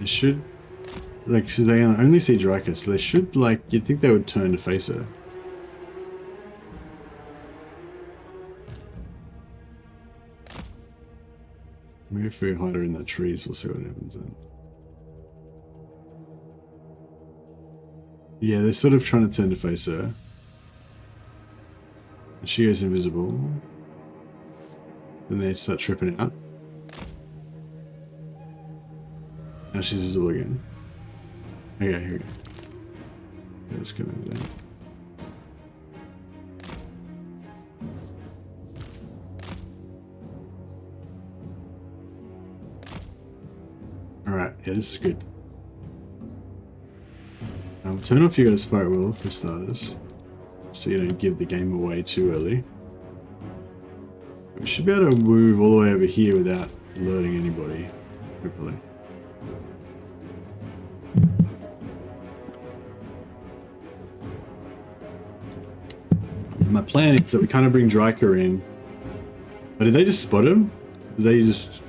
They should, like, cause they can only see Drycha, so they should, like, you'd think they would turn to face her. Maybe if we hide her in the trees, we'll see what happens then. Yeah, they're sort of trying to turn to face her. And she is invisible. Then they start tripping out. Now she's visible again. Okay, here we go. Okay, let's come over there. Alright, yeah, this is good. Turn off you guys' fire wheel for starters, so you don't give the game away too early. We should be able to move all the way over here without alerting anybody, hopefully. My plan is that we kind of bring Drycha in, but did they just spot him? Did they just,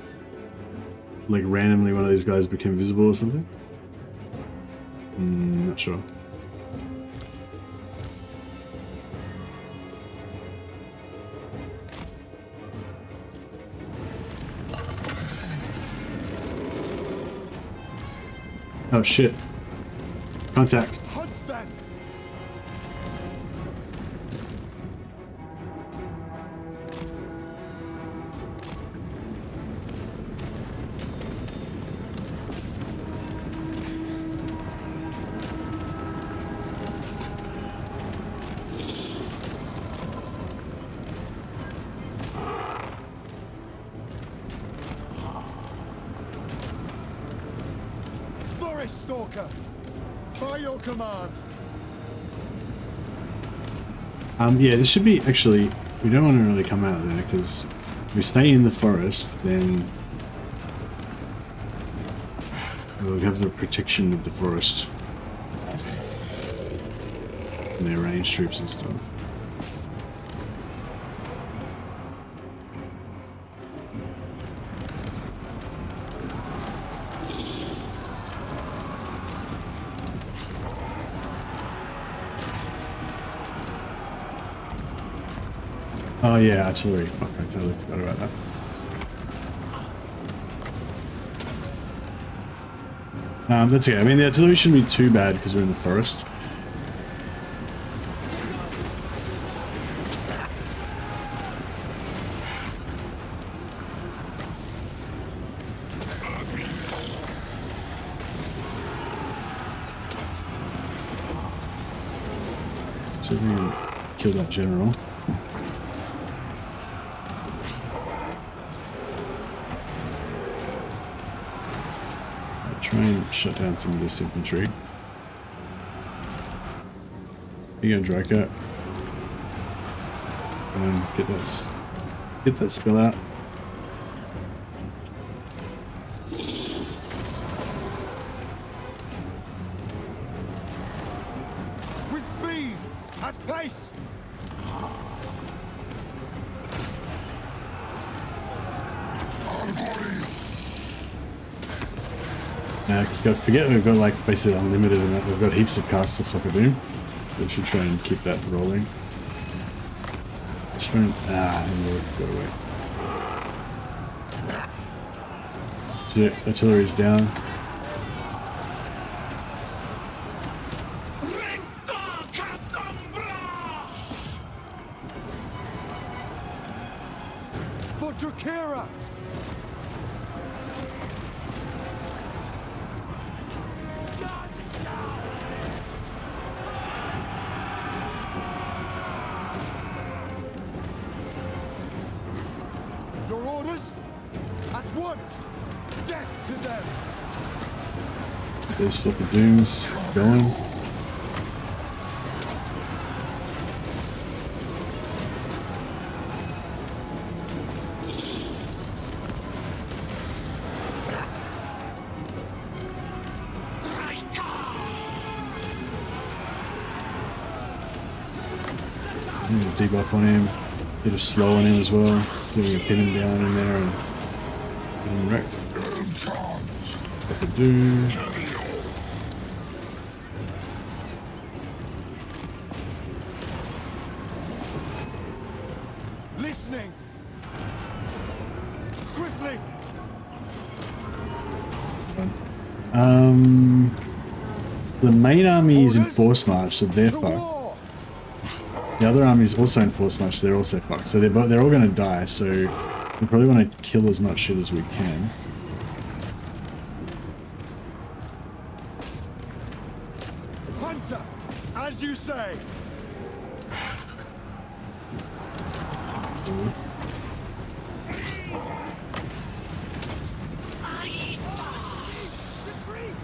like, randomly one of these guys became visible or something? Not sure. Oh shit. Contact. Hunt them. Stalker, by your command. Yeah, this should be, actually, we don't want to really come out of there, because if we stay in the forest, then we'll have the protection of the forest. And their range troops and stuff. Oh yeah, artillery. Fuck, I totally forgot about that. That's okay. I mean, the artillery shouldn't be too bad because we're in the forest. So we can kill that general. Try and shut down some of this infantry. You go, Drycha. And get that spell out. With speed, at pace. Don't forget we've got like basically unlimited amount. We've got heaps of casts of Flopper Boom. We should try and keep that rolling. Let's try and and we'll go away. Shit, artillery's down. For Drycha! Your orders? At once! Death to them! Those flipping dooms going. Debuff on him, bit of slow on him as well, giving a pin him down in there and get him wrecked. What to do? Listening! Swiftly! The main army is in force march, so they're To fucked. war! The other army is also in force march, so they're also fucked. So they're all going to die. So we probably want to kill as much shit as we can. Hunter! As you say! Retreat!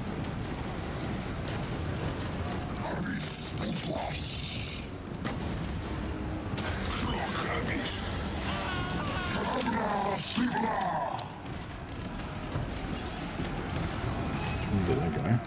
Get that guy.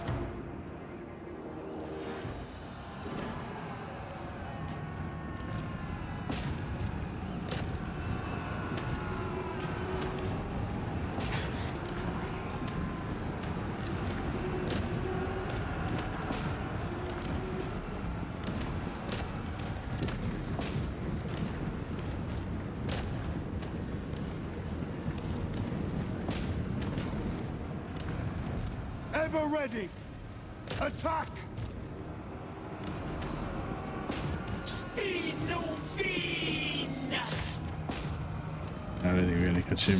Ever ready! Attack! I don't think we're going to catch him.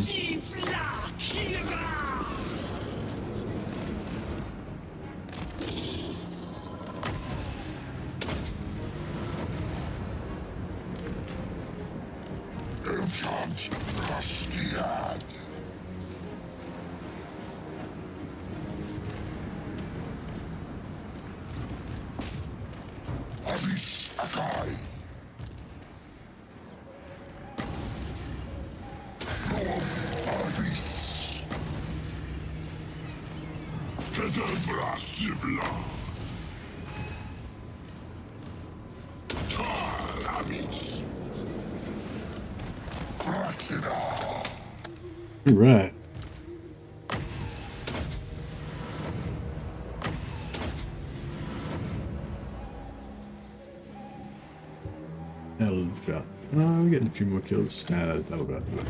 Right. That'll about. I'm getting a few more kills. Nah, that'll about do it.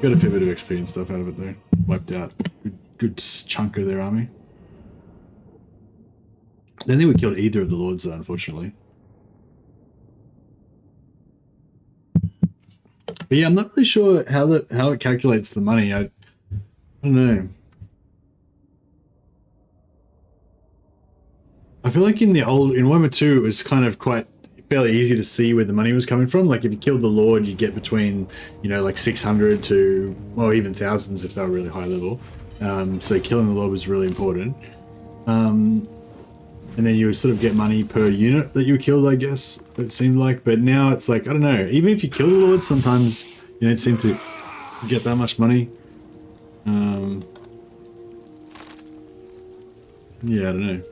Got a fair bit of XP and stuff out of it though. Wiped out good chunk of their army. I don't think we killed either of the lords though, unfortunately. But yeah, I'm not really sure how it calculates the money. I don't know. I feel like in Warhammer 2 it was kind of quite fairly easy to see where the money was coming from. Like if you killed the Lord, you get between, you know, like 600 to, well, even thousands if they were really high level. So killing the Lord was really important. And then you would sort of get money per unit that you killed, I guess, it seemed like. But now it's like, I don't know, even if you kill the Lord, sometimes you don't seem to get that much money. Yeah, I don't know.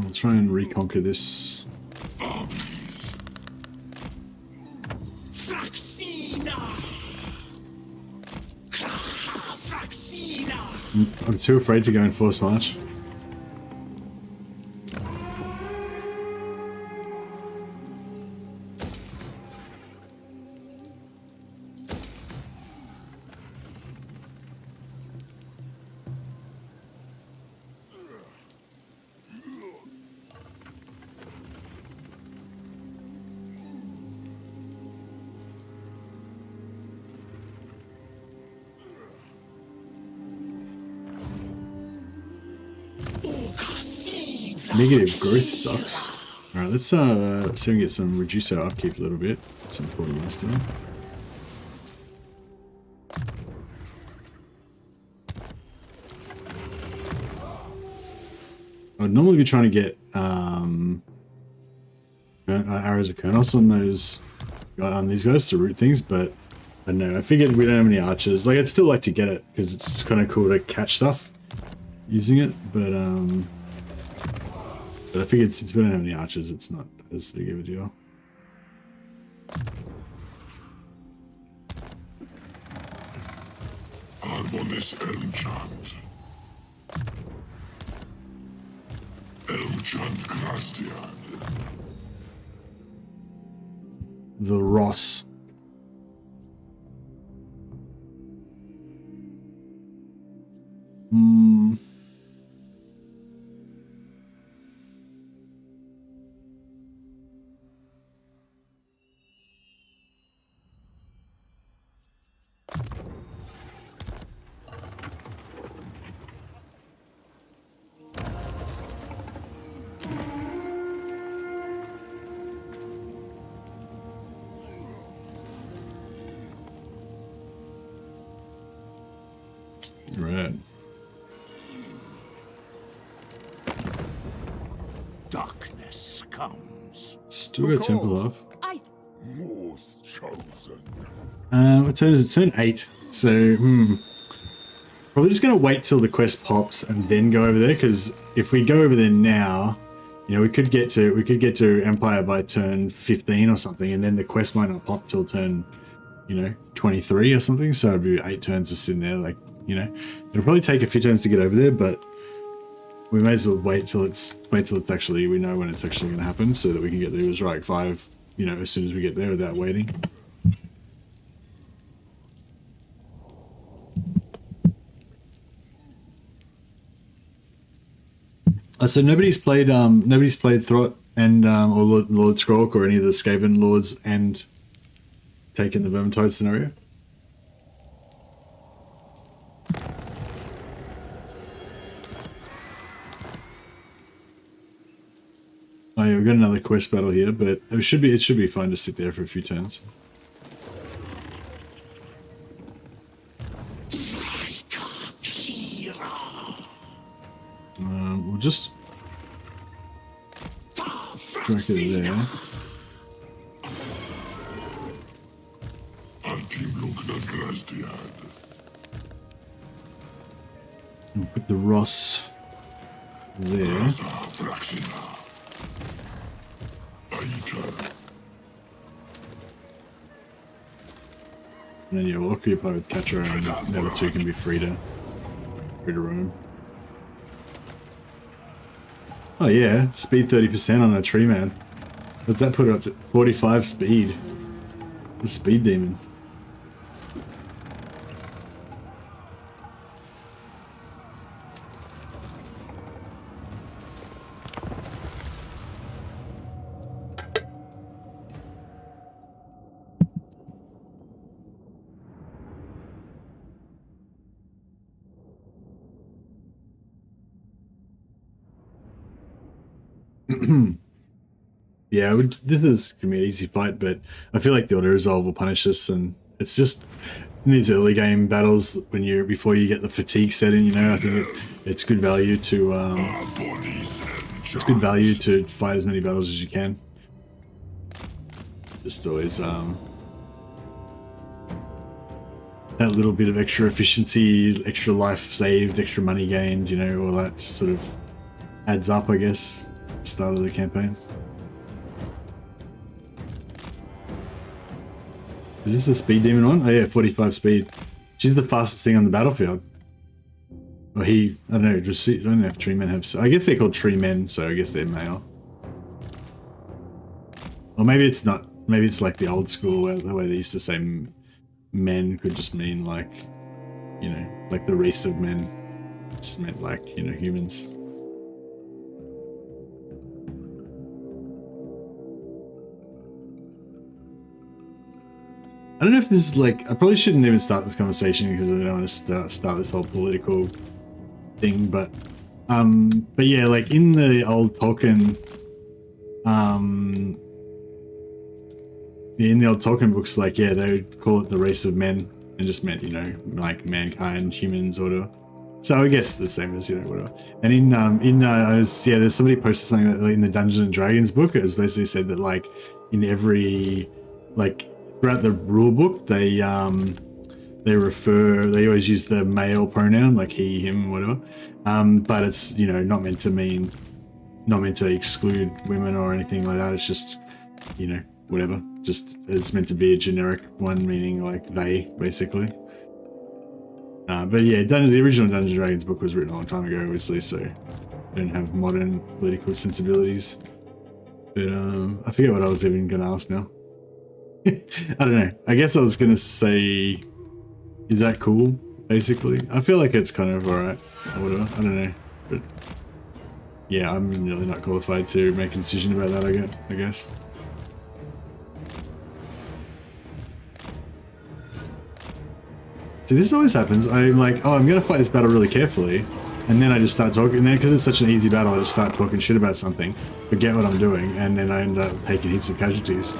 We'll try and reconquer this. I'm too afraid to go in force march. Negative growth sucks. Alright, let's see if we can get some reduce our upkeep a little bit. That's important last time. I'd normally be trying to get arrows of Kernos on those these guys to root things, but I don't know. I figured we don't have any archers. Like, I'd still like to get it because it's kind of cool to catch stuff using it, but I figured since we don't have any archers, it's not as big of a deal. Harmonious Elmchant. Elmchant Gracian. The Ross. Right. Darkness comes. Still got temple off. Most chosen. What turn is it? Turn 8. So, probably just gonna wait till the quest pops and then go over there. Because if we go over there now, you know, we could get to Empire by turn 15 or something, and then the quest might not pop till turn, 23 or something. So it'd be 8 turns just sitting there, like, it'll probably take a few turns to get over there, but we may as well wait till it's actually, we know when it's actually going to happen, so that we can get the Ubersreich 5, as soon as we get there without waiting. So nobody's played Throt and or Lord Skrolk or any of the Skaven lords and taken the Vermintide scenario. Oh yeah, we've got another quest battle here, but it should be fine to sit there for a few turns. We'll just track it there. And put the Ross there. And then yeah, we'll occupy with Catcher, and the other two can be free to roam. Oh yeah, speed 30% on a tree man. What's that put it up to? 45 speed. What a speed demon. Yeah, this is gonna be an easy fight, but I feel like the auto resolve will punish this, and it's just in these early game battles before you get the fatigue set in. I think it's good value to fight as many battles as you can. Just always that little bit of extra efficiency, extra life saved, extra money gained, all that just sort of adds up, I guess. start of the campaign. Is this the speed demon one? Oh yeah, 45 speed. She's the fastest thing on the battlefield. Or he, I don't know, just, I don't know if tree men have, I guess they're called tree men, so I guess they're male. Or maybe it's not, maybe it's like the old school, the way they used to say men could just mean like, you know, like the race of men. Just meant like, you know, humans. I don't know if this is like, I probably shouldn't even start this conversation because I don't want to start this whole political thing, but yeah, like in the old Tolkien, in the old Tolkien books, like, yeah, they would call it the race of men and just meant, you know, like mankind, humans, or whatever. So I guess the same as, you know, whatever. And yeah, there's somebody posted something that, like, in the Dungeons and Dragons book, it was basically said that like in every, like throughout the rule book, they always use the male pronoun, like he, him, whatever. But it's, you know, not meant to exclude women or anything like that. It's just, you know, whatever. Just, it's meant to be a generic one, meaning like they, basically. But yeah, the original Dungeons and Dragons book was written a long time ago, obviously, so I don't have modern political sensibilities. But I forget what I was even going to ask now. I don't know. I guess I was going to say, is that cool, basically? I feel like it's kind of alright, or whatever. I don't know. But yeah, I'm really not qualified to make a decision about that, I guess. See, this always happens. I'm like, oh, I'm going to fight this battle really carefully. And then I just start talking. And then, because it's such an easy battle, I just start talking shit about something, forget what I'm doing, and then I end up taking heaps of casualties.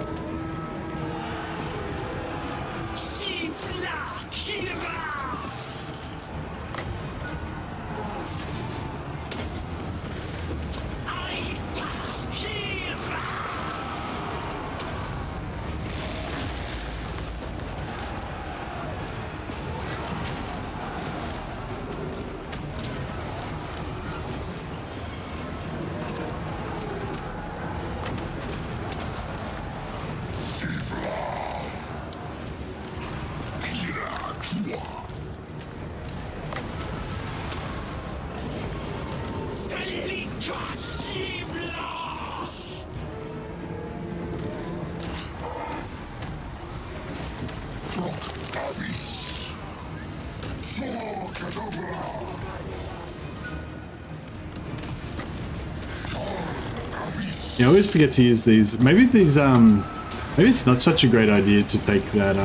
Yeah, I always forget to use these. Maybe these, maybe it's not such a great idea to take that,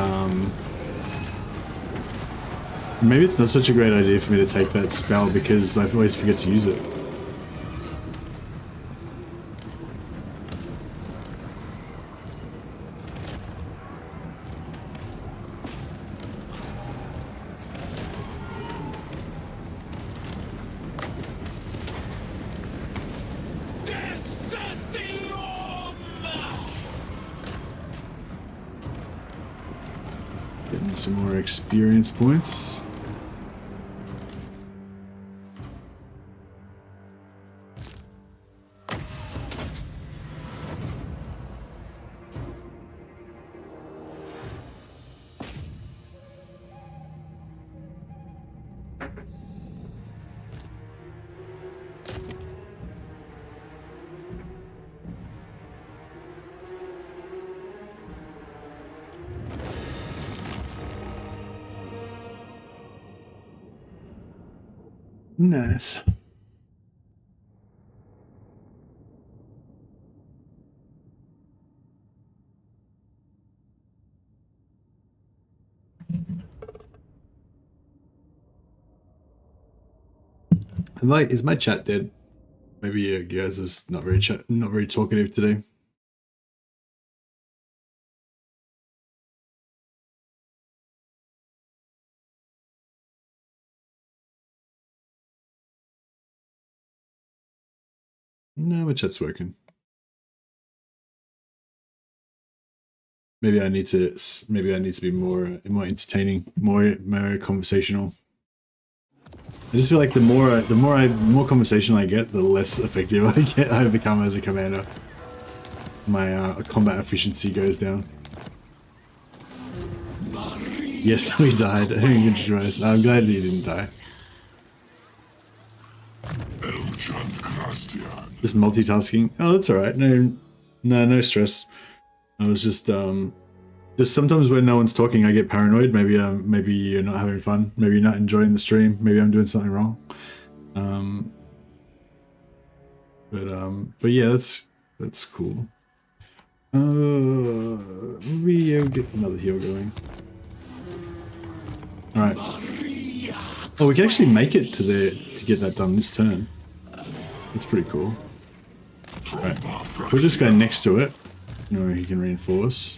maybe it's not such a great idea for me to take that spell because I always forget to use it. Some more experience points. Nice. Is my chat dead? Maybe you guys is not very talkative today. No, my chat's working. Maybe I need to be more entertaining, more conversational. I just feel like the more conversation I get, the less effective I become as a commander. My combat efficiency goes down. Yes, we died. Good choice. I'm glad you didn't die. Just multitasking. Oh, that's alright. No stress. I was just sometimes when no one's talking, I get paranoid. Maybe you're not having fun. Maybe you're not enjoying the stream. Maybe I'm doing something wrong. But yeah, that's cool. Maybe get another heal going. All right. Oh, we can actually make it to get that done this turn. That's pretty cool. All right. We'll just go next to it. No, he can reinforce.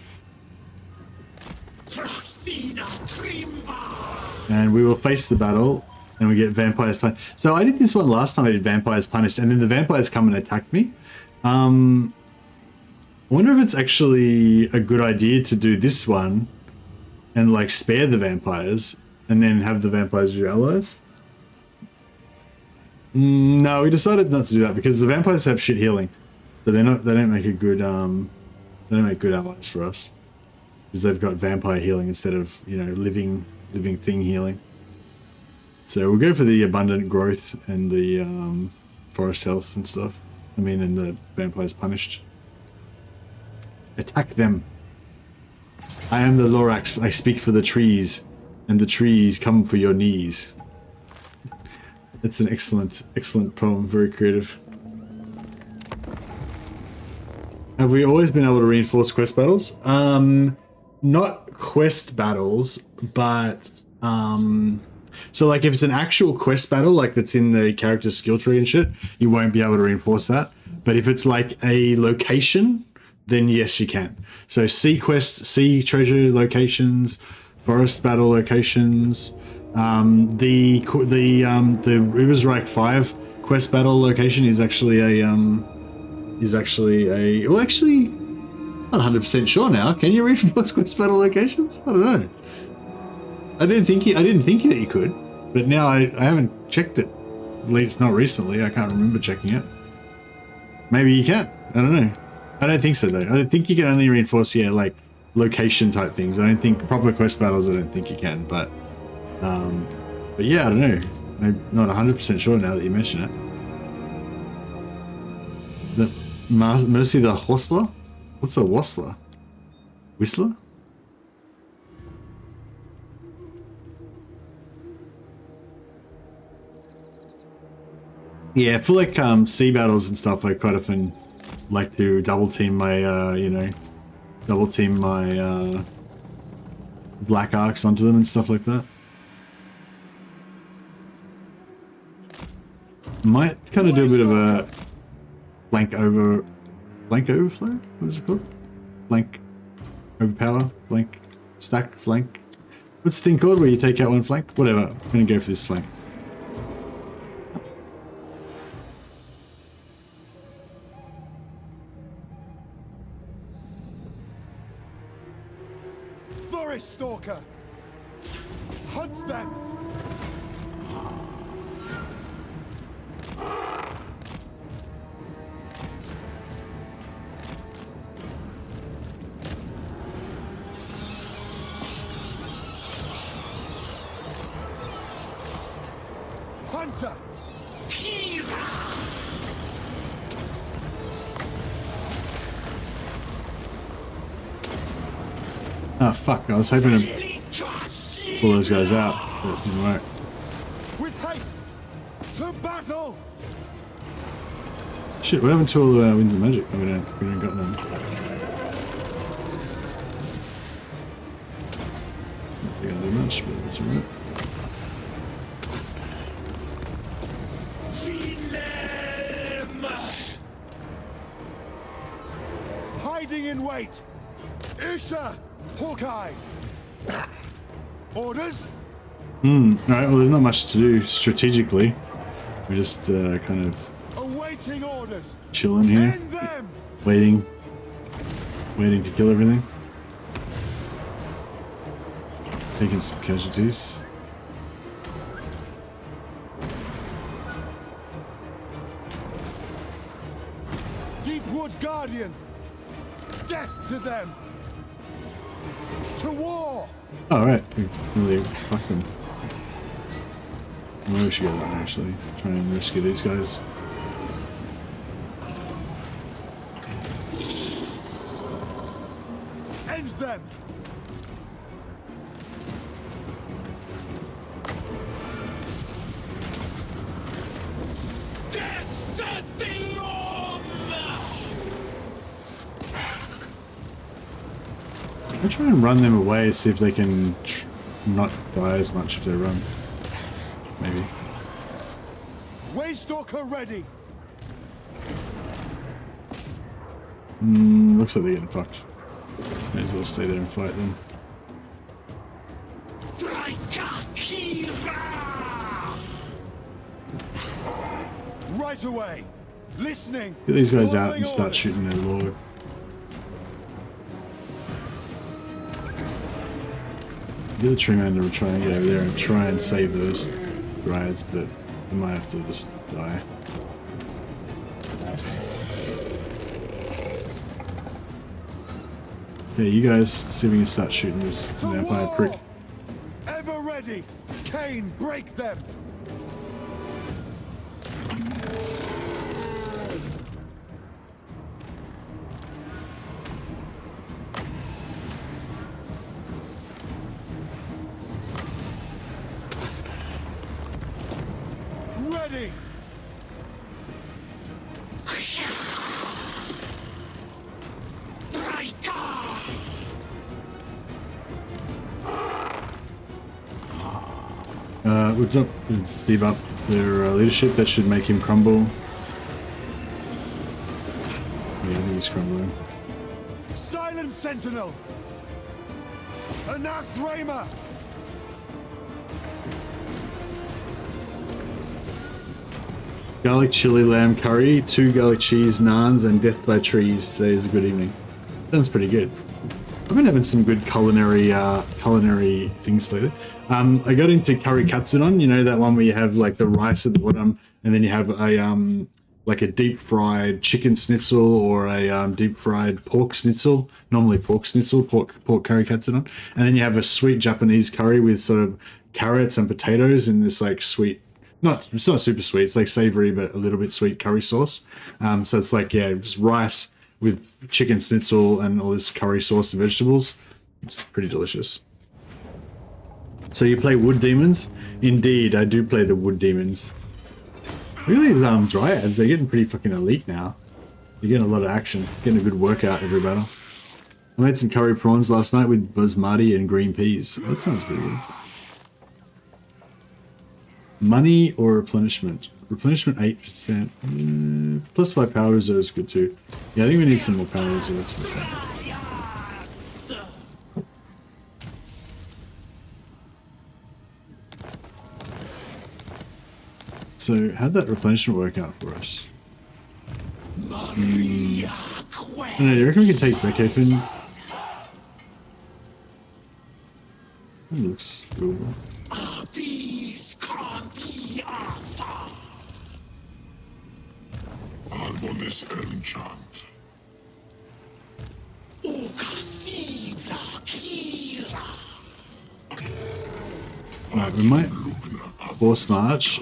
And we will face the battle, and we get Vampires Punished. So I did this one last time I did Vampires Punished, and then the vampires come and attack me. I wonder if it's actually a good idea to do this one and like spare the vampires and then have the vampires as your allies. No, we decided not to do that because the vampires have shit healing. So they don't make a good they don't make good allies for us. Because they've got vampire healing instead of, you know, living thing healing. So we'll go for the abundant growth and the forest health and stuff. I mean, and the vampires punished. Attack them. I am the Lorax. I speak for the trees, and the trees come for your knees. It's an excellent poem. Very creative. Have we always been able to reinforce quest battles? Not quest battles, but so like if it's an actual quest battle, like that's in the character's skill tree and shit, you won't be able to reinforce that. But if it's like a location, then yes, you can. So sea quest, sea treasure locations, forest battle locations, the Ubersreich 5 quest battle location is actually a well, actually not 100% sure now. Can you reinforce quest battle locations? I don't know. I didn't think that you could, but now I haven't checked it. At least not recently. I can't remember checking it. Maybe you can. I don't know. I don't think so though. I think you can only reinforce, yeah, like location type things. I don't think proper quest battles. I don't think you can. But yeah, I don't know. I'm not 100% sure now that you mention it. The Mercy the Whistler? What's a Whistler? Whistler? Yeah, for like sea battles and stuff, I quite often like to double team my black arcs onto them and stuff like that. Might kind of do a bit of a flank overflow. What is it called? Flank overpower, flank stack, flank. What's the thing called where you take out one flank? Whatever. I'm gonna go for this flank. Forest stalker. Hunt them. Hunter. Oh fuck, I was hoping to pull those guys out, but it didn't work. With haste to battle. Shit, what happened to all the winds of magic? Oh, we don't got none. It's not gonna do much, but that's alright. Hiding in wait. Isha. Hawkeye. Orders? Alright, well there's not much to do strategically. We're just kind of Awaiting orders. chilling here. End them. Waiting to kill everything. Taking some casualties. Wood Guardian! Death to them! To war! Oh, right. We really fuck them. Maybe we should go that way, actually. Try and rescue these guys. End them! I'll try and run them away, see if they can not die as much if they run. Maybe. Waystalker ready! Looks like they're getting fucked. May as well stay there and fight them. Right away! Listening! Get these guys out Following and start orders. shooting their lord. Get the tree man to try and get over there and try and save those Dryads, but they might have to just die. Okay, you guys see if we can start shooting this To vampire war! prick. Ever ready! Cain, break them! Ready! We've not debuffed their leadership. That should make him crumble. Yeah, I think he's crumbling. Silent Sentinel! Anathema! Garlic chili lamb curry, 2 garlic cheese naans, and death by trees. Today is a good evening. Sounds pretty good. I've been having some good culinary things lately. I got into curry katsudon. You know that one where you have like the rice at the bottom, and then you have a like a deep fried chicken schnitzel or a deep fried pork schnitzel. Normally pork schnitzel, pork curry katsudon, and then you have a sweet Japanese curry with sort of carrots and potatoes in this like sweet. It's not super sweet. It's like savory, but a little bit sweet curry sauce. So it's like, yeah, just rice with chicken schnitzel and all this curry sauce and vegetables. It's pretty delicious. So you play wood demons? Indeed, I do play the wood demons. Look at these dryads. They're getting pretty fucking elite now. They're getting a lot of action. Getting a good workout every battle. I made some curry prawns last night with basmati and green peas. That sounds pretty good. Money or replenishment? Replenishment 8%. Plus 5 power reserve is good too. Yeah, I think we need some more power reserves. So, how'd that replenishment work out for us? I don't know, do you reckon we can take Beckhaven? That looks doable. This enchant. Alright, we might force march,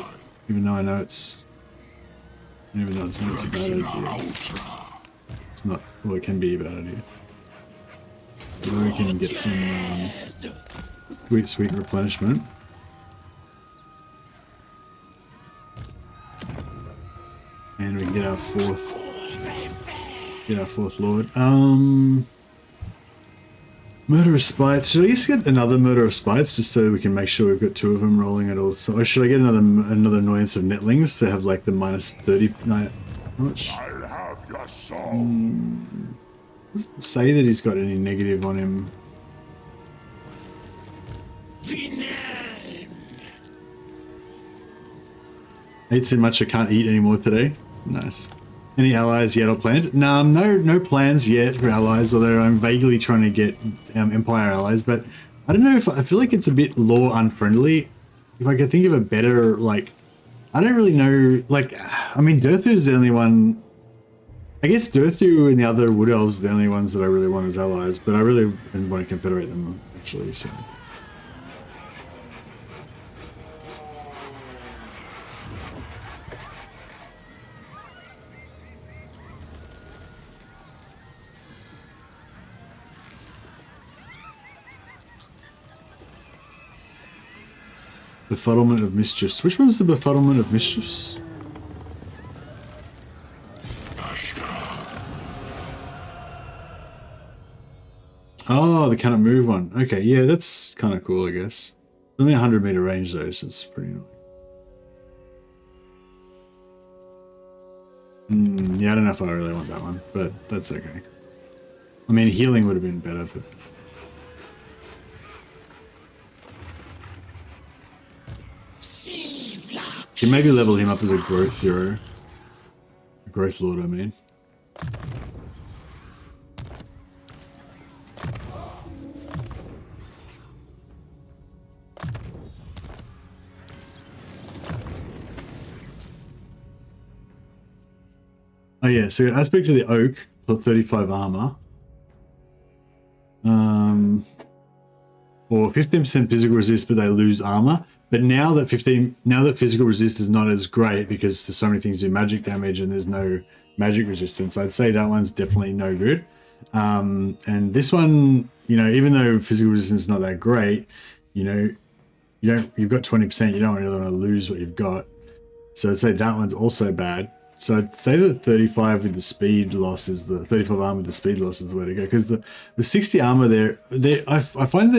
even though I know it's a bad idea. It's not, well, it can be a bad idea. But we can get some sweet replenishment. And we can get our fourth lord. Murder of Spites. Should I just get another Murder of Spites just so we can make sure we've got 2 of them rolling at all? So, or should I get another Annoyance of Netlings to have like the minus 30? How much? I'll have your soul. Doesn't say that he's got any negative on him. Ate so much I can't eat anymore today. Nice. Any allies yet or planned? No, no plans yet for allies, although I'm vaguely trying to get Empire allies, but I don't know if I feel like it's a bit lore unfriendly. If I could think of a better, like, I don't really know, like, I mean, Dirthu is the only one I guess Durthu and the other Wood Elves are the only ones that I really want as allies, but I really want to confederate them, actually, so... Befuddlement of Mischiefs. Which one's the Befuddlement of Mischiefs? Oh, the cannot move one. Okay, yeah, that's kind of cool, I guess. Only 100-meter range, though, so it's pretty annoying. Yeah, I don't know if I really want that one, but that's okay. I mean, healing would have been better, but... You can maybe level him up as a growth hero. A growth lord, I mean. Oh yeah, so aspect of the oak, plus 35 armor. Or 15% physical resist, but they lose armor. But now that physical resist is not as great because there's so many things do magic damage and there's no magic resistance, I'd say that one's definitely no good. And this one, you know, even though physical resistance is not that great, you know, you've got 20%, you don't really want to lose what you've got. So I'd say that one's also bad. So I'd say that 35 with the speed loss is the 35 armor with the speed loss is the way to go, because the 60 armor there, I find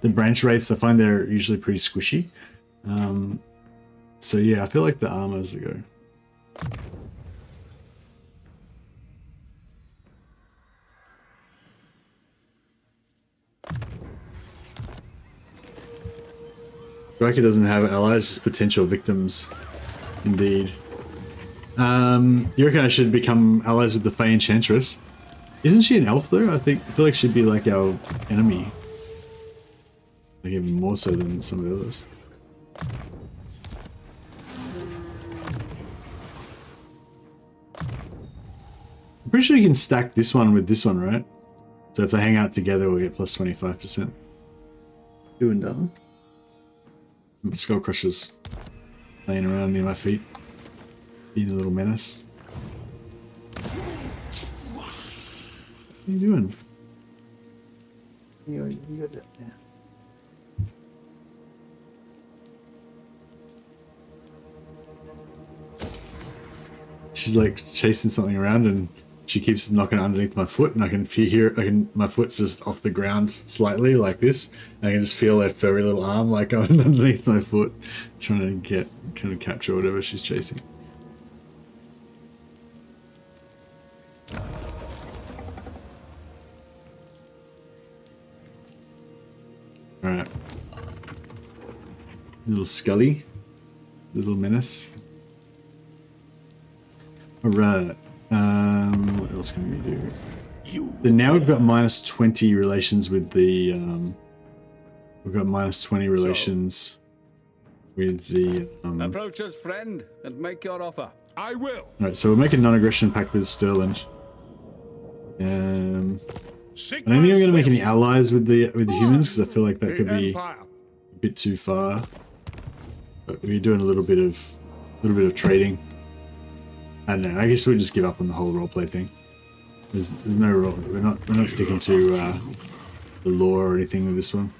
the branch rates, I find they're usually pretty squishy. So yeah, I feel like the armor is the go. Drycha doesn't have allies, just potential victims, indeed. You reckon I should become allies with the Fey Enchantress? Isn't she an elf though? I feel like she'd be like our enemy. Like even more so than some of the others. I'm pretty sure you can stack this one with this one, right? So if they hang out together, we'll get plus 25%. Doing done. Skull Crusher's laying around near my feet. Being a little menace. What are you doing? You got that, yeah. She's like chasing something around and she keeps knocking underneath my foot, and I can hear my foot's just off the ground slightly like this. I can just feel her furry little arm like going underneath my foot, trying to capture whatever she's chasing. Alright. Little Scully. Little menace. Alright. What else can we do? So now we've got minus 20 relations with the we've got minus 20 relations with the Approach us, friend, and make your offer. I will. Alright, so we'll make a non-aggression pact with Sterland. I don't think I'm going to make any allies with the humans because I feel like that could be a bit too far. But we're doing a little bit of trading. I don't know. I guess we'll just give up on the whole roleplay thing. There's no role. We're not sticking to the lore or anything with this one.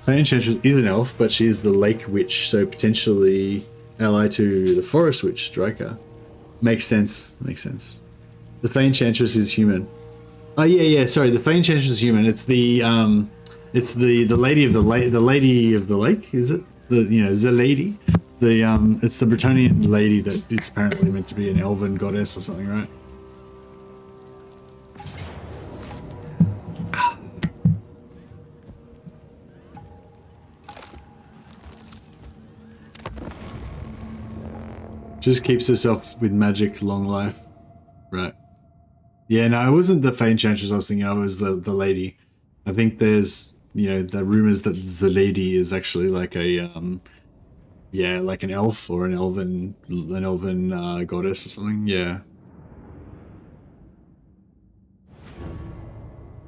Fey Enchantress is an elf, but she is the Lake Witch, so potentially allied to the Forest Witch, Drycha. Makes sense. Makes sense. The Fey Enchantress is human. Oh yeah. Sorry, the Fey Enchantress is human. It's the lady of the lake. The lady of the lake, is it? The lady. It's the Bretonnian lady that is apparently meant to be an elven goddess or something, right? Just keeps herself with magic, long life. Right. Yeah, no, it wasn't the Fey Enchantress I was thinking of, it was the lady. I think there's, the rumors that the lady is actually like a Yeah, like an elf or an elven goddess or something. Yeah.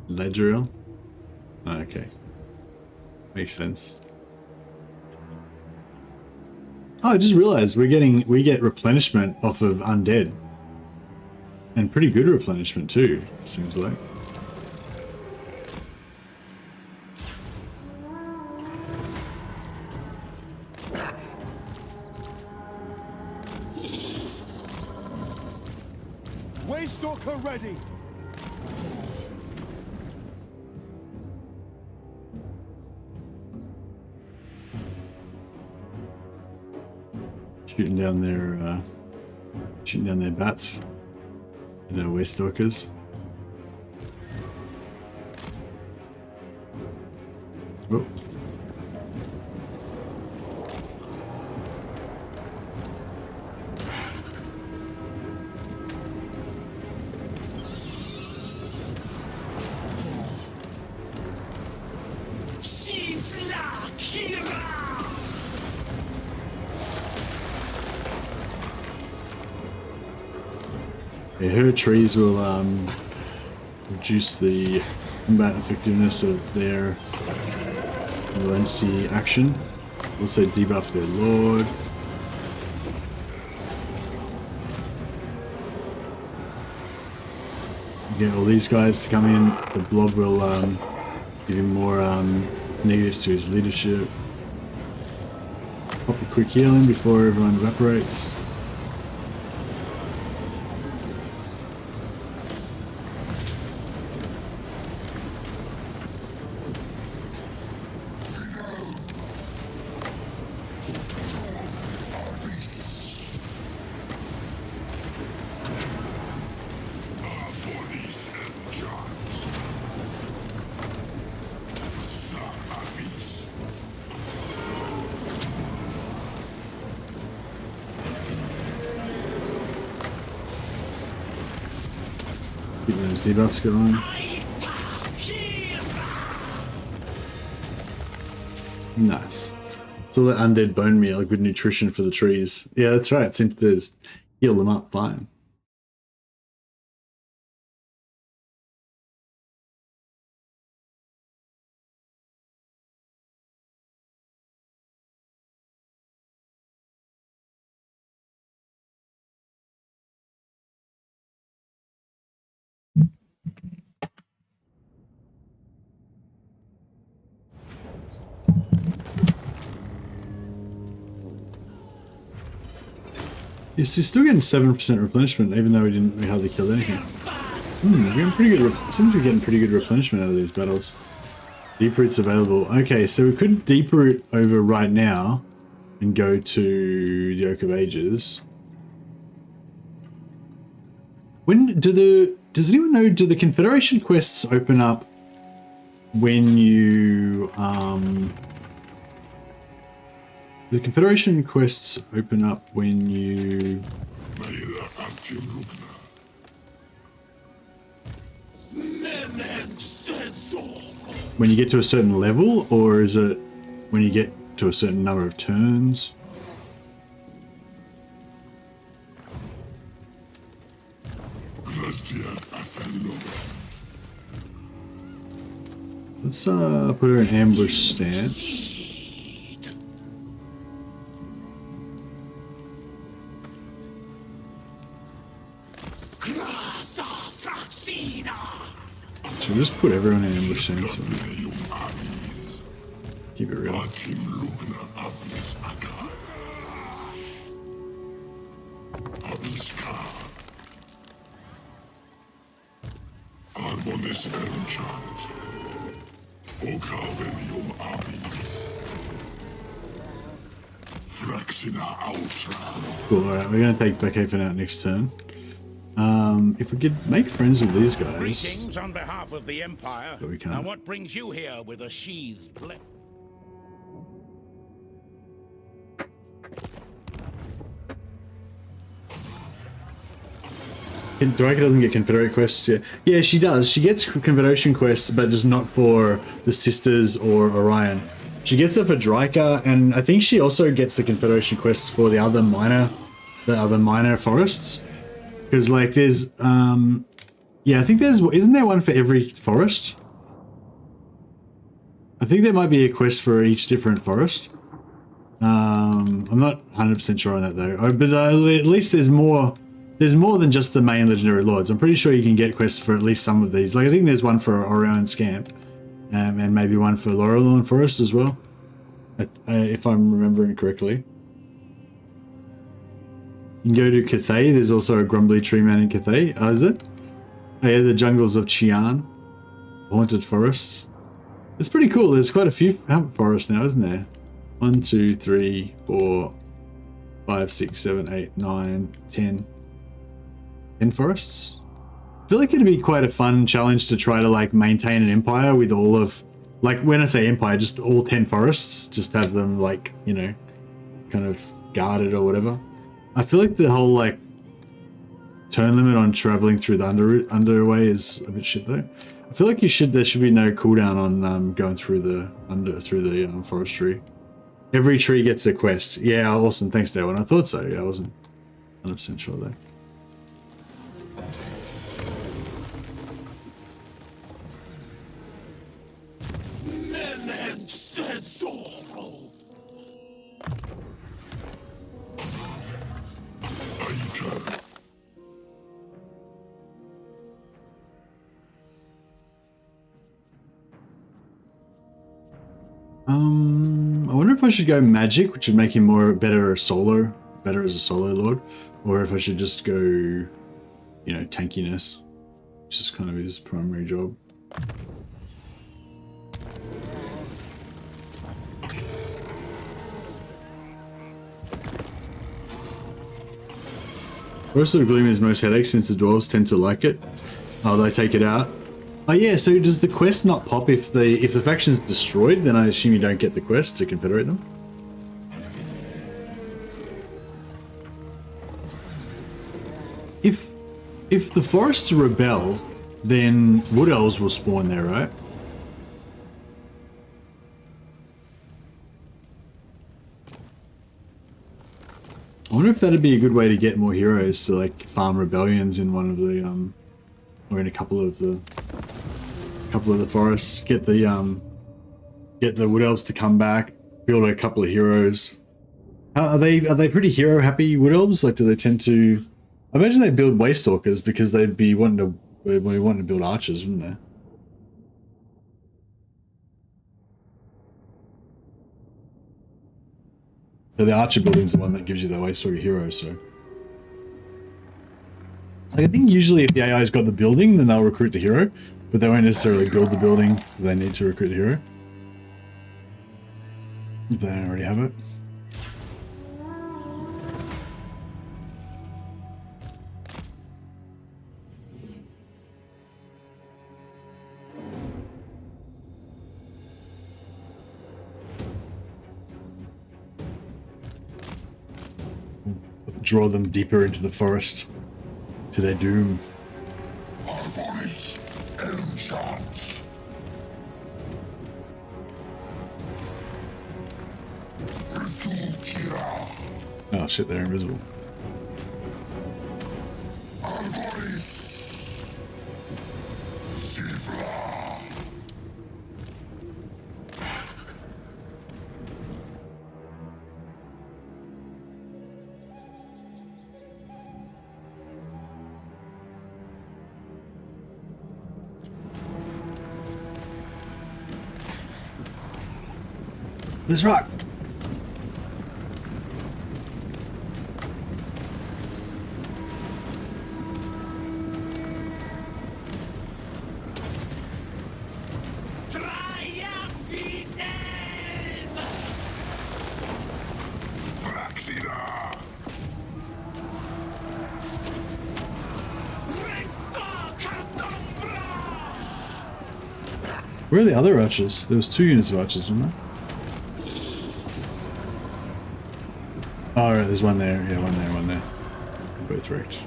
Ledgeril. Oh, okay. Makes sense. Oh, I just realized we get replenishment off of undead. And pretty good replenishment too, seems like. Waystalker ready. Shooting down their bats. The Waystalkers. Oh. Yeah, her trees will reduce the combat effectiveness of their entity action. Also debuff their lord. Get all these guys to come in. The blob will give him more negatives to his leadership. Pop a quick healing before everyone evaporates. Keep those debuffs going. Nice. So the undead bone meal, good nutrition for the trees. Yeah, that's right. It seems to just heal them up fine. Yes, he's still getting 7% replenishment, even though we hardly killed anything. We're getting pretty good. Seems to be getting pretty good replenishment out of these battles. Deep root's available. Okay, so we could deep root over right now and go to the Oak of Ages. Does anyone know, do the Confederation quests open up when you the Confederation quests open up when you get to a certain level, or is it when you get to a certain number of turns? Let's put her in ambush stance. So we'll just put everyone in ambush stance. Keep it real. Cool, alright, we're going to take Beckhaven out next turn. If we could make friends with these guys. Greetings on behalf of the Empire. But we can't. Now what brings you here with a sheathed blade? Drycha doesn't get Confederate quests yet. Yeah, she does. She gets Confederation quests, but just not for the Sisters or Orion. She gets it for Drycha, and I think she also gets the Confederation quests for the other minor forests. Because like there's yeah, I think isn't there one for every forest? I think there might be a quest for each different forest. I'm not 100% sure on that though. But at least there's more than just the main legendary lords. I'm pretty sure you can get quests for at least some of these. Like I think there's one for Orion Scamp, and maybe one for Laurelorn Forest as well, if I'm remembering correctly. You can go to Cathay. There's also a Grumbly Tree Man in Cathay. Oh, is it? Oh yeah, the jungles of Qian, haunted forests. It's pretty cool. There's quite a few forests now, isn't there? 1, 2, 3, 4, 5, 6, 7, 8, 9, 10. 10 forests? I feel like it'd be quite a fun challenge to try to like maintain an empire with all of, like when I say empire, just all 10 forests, just have them like, you know, kind of guarded or whatever. I feel like the whole like turn limit on traveling through the underway is a bit shit though. I feel like there should be no cooldown on going through the forestry. Every tree gets a quest. Yeah, awesome. Thanks, Darwin. I thought so. Yeah, I wasn't 100% sure though. I wonder if I should go magic, which would make him better as a solo lord, or if I should just go, you know, tankiness, which is kind of his primary job. Forest of Gloom is most headaches since the dwarves tend to like it. Oh, they take it out. Oh yeah, so does the quest not pop if the faction's destroyed? Then I assume you don't get the quest to confederate them. If the forests rebel, then wood elves will spawn there, right? I wonder if that'd be a good way to get more heroes to like farm rebellions in one of the or in a couple of the forests. Get the wood elves to come back, build a couple of heroes. Are they pretty hero happy wood elves? Like, do they tend to? I imagine they build waystalkers because they'd be wanting to build archers, wouldn't they? So the archer building's the one that gives you the waystalker hero. So, like, I think usually if the AI's got the building, then they'll recruit the hero, but they won't necessarily build the building if they need to recruit the hero. If they don't already have it. Draw them deeper into the forest to their doom. Arboris enchant. Oh shit, they're invisible. Arboris Sivla. This rock. Where are the other archers? There was 2 units of archers, wasn't there? Oh, right, there's one there. Yeah, one there. They're both wrecked.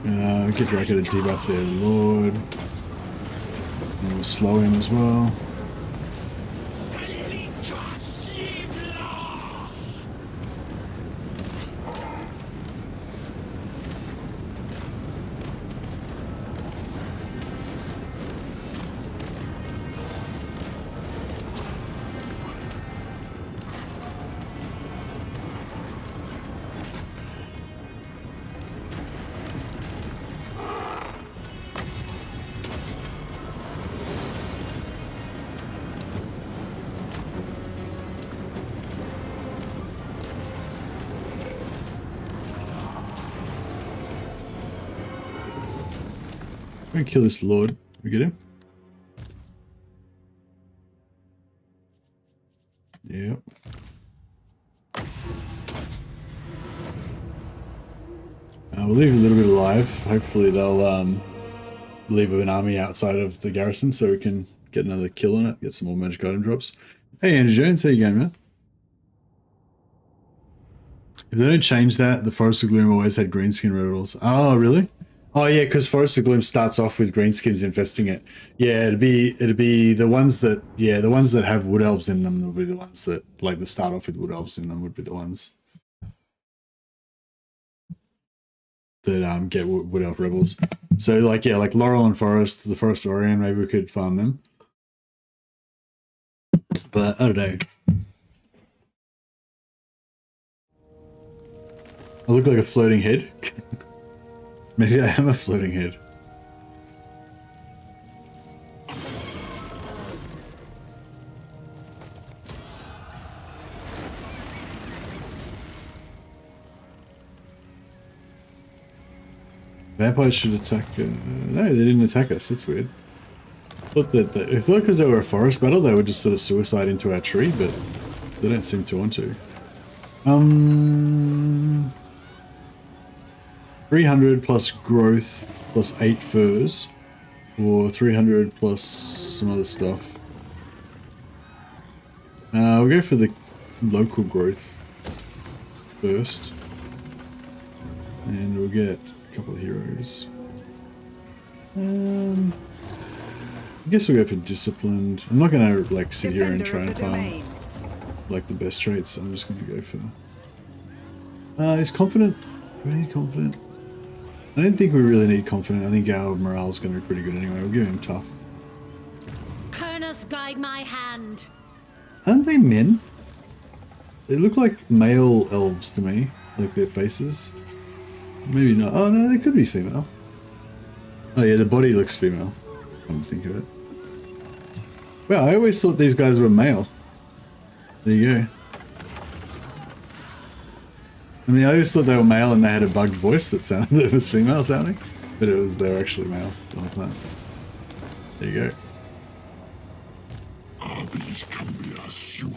Get Drycha to debuff their Lord. And we'll slow him as well. I'm gonna kill this Lord. We get him? Yep. We'll leave a little bit alive. Hopefully they'll leave an army outside of the garrison so we can get another kill on it, get some more magic item drops. Hey Andrew Jones, how you going, man? If they don't change that, the Forest of Gloom always had greenskin rerolls. Oh, really? Oh yeah, because Forest of Gloom starts off with greenskins infesting it. Yeah, it'd be the ones that have wood elves in them will be the ones that like the start off with wood elves in them would be the ones that get wood elf rebels. So like yeah, like Laurel and Forest, the Forest of Orion, maybe we could farm them. But I don't know. I look like a floating head. Maybe I am a floating head. Vampires should attack. No, they didn't attack us. That's weird. I thought that if thought because they were a forest battle, they would just sort of suicide into our tree, but they don't seem to want to. 300 plus growth plus 8 furs, or 300 plus some other stuff. We'll go for the local growth first, and we'll get a couple of heroes. I guess we'll go for disciplined. I'm not gonna like sit here and try and farm like the best traits. I'm just gonna go for. Is confident? Do we need confident? I don't think we really need confident. I think our morale is going to be pretty good anyway. We'll give him tough. Kernus, guide my hand. Aren't they men? They look like male elves to me, like their faces. Maybe not. Oh no, they could be female. Oh yeah, the body looks female. Come to think of it. Well, I always thought these guys were male. There you go. I mean, I always thought they were male and they had a bugged voice that sounded that was female sounding, but they were actually male the whole time. There you go. These can be a sewer.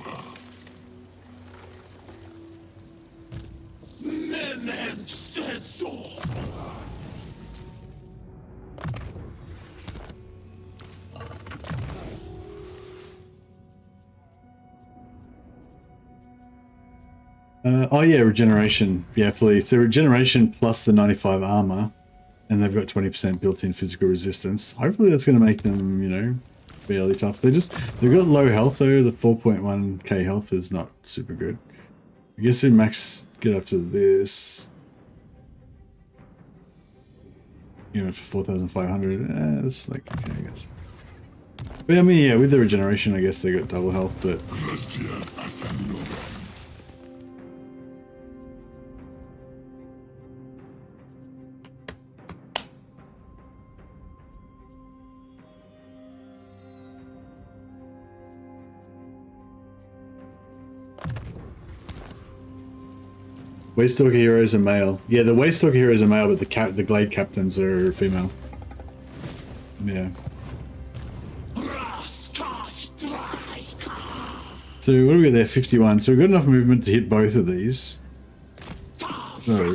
Oh yeah, regeneration. Yeah, please. So regeneration plus the 95 armor, and they've got 20% built-in physical resistance. Hopefully that's going to make them, you know, fairly tough. They've got low health though. The 4.1k health is not super good. I guess we max get up to this. You know, for 4,500. It's like okay, I guess. But I mean, yeah, with the regeneration, I guess they got double health, but. Waystalker heroes are male. Yeah, the Waystalker heroes are male, but the Glade captains are female. Yeah. So what do we got there? 51. So we've got enough movement to hit both of these. So.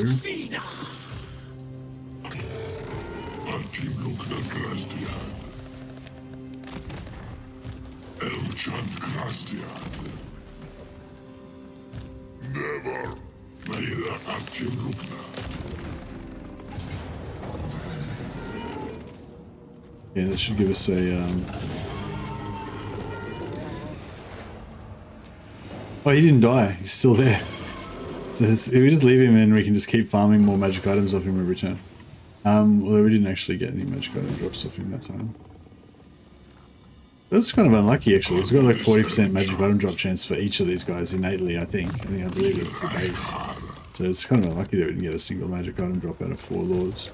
Yeah, that should give us a... Oh, he didn't die. He's still there. So if we just leave him in, we can just keep farming more magic items off him every turn. Although we didn't actually get any magic item drops off him that time. That's kind of unlucky, actually. He's got like 40% magic item drop chance for each of these guys innately, I think. I believe that's the base. So it's kind of unlucky that we didn't get a single magic item drop out of 4 lords.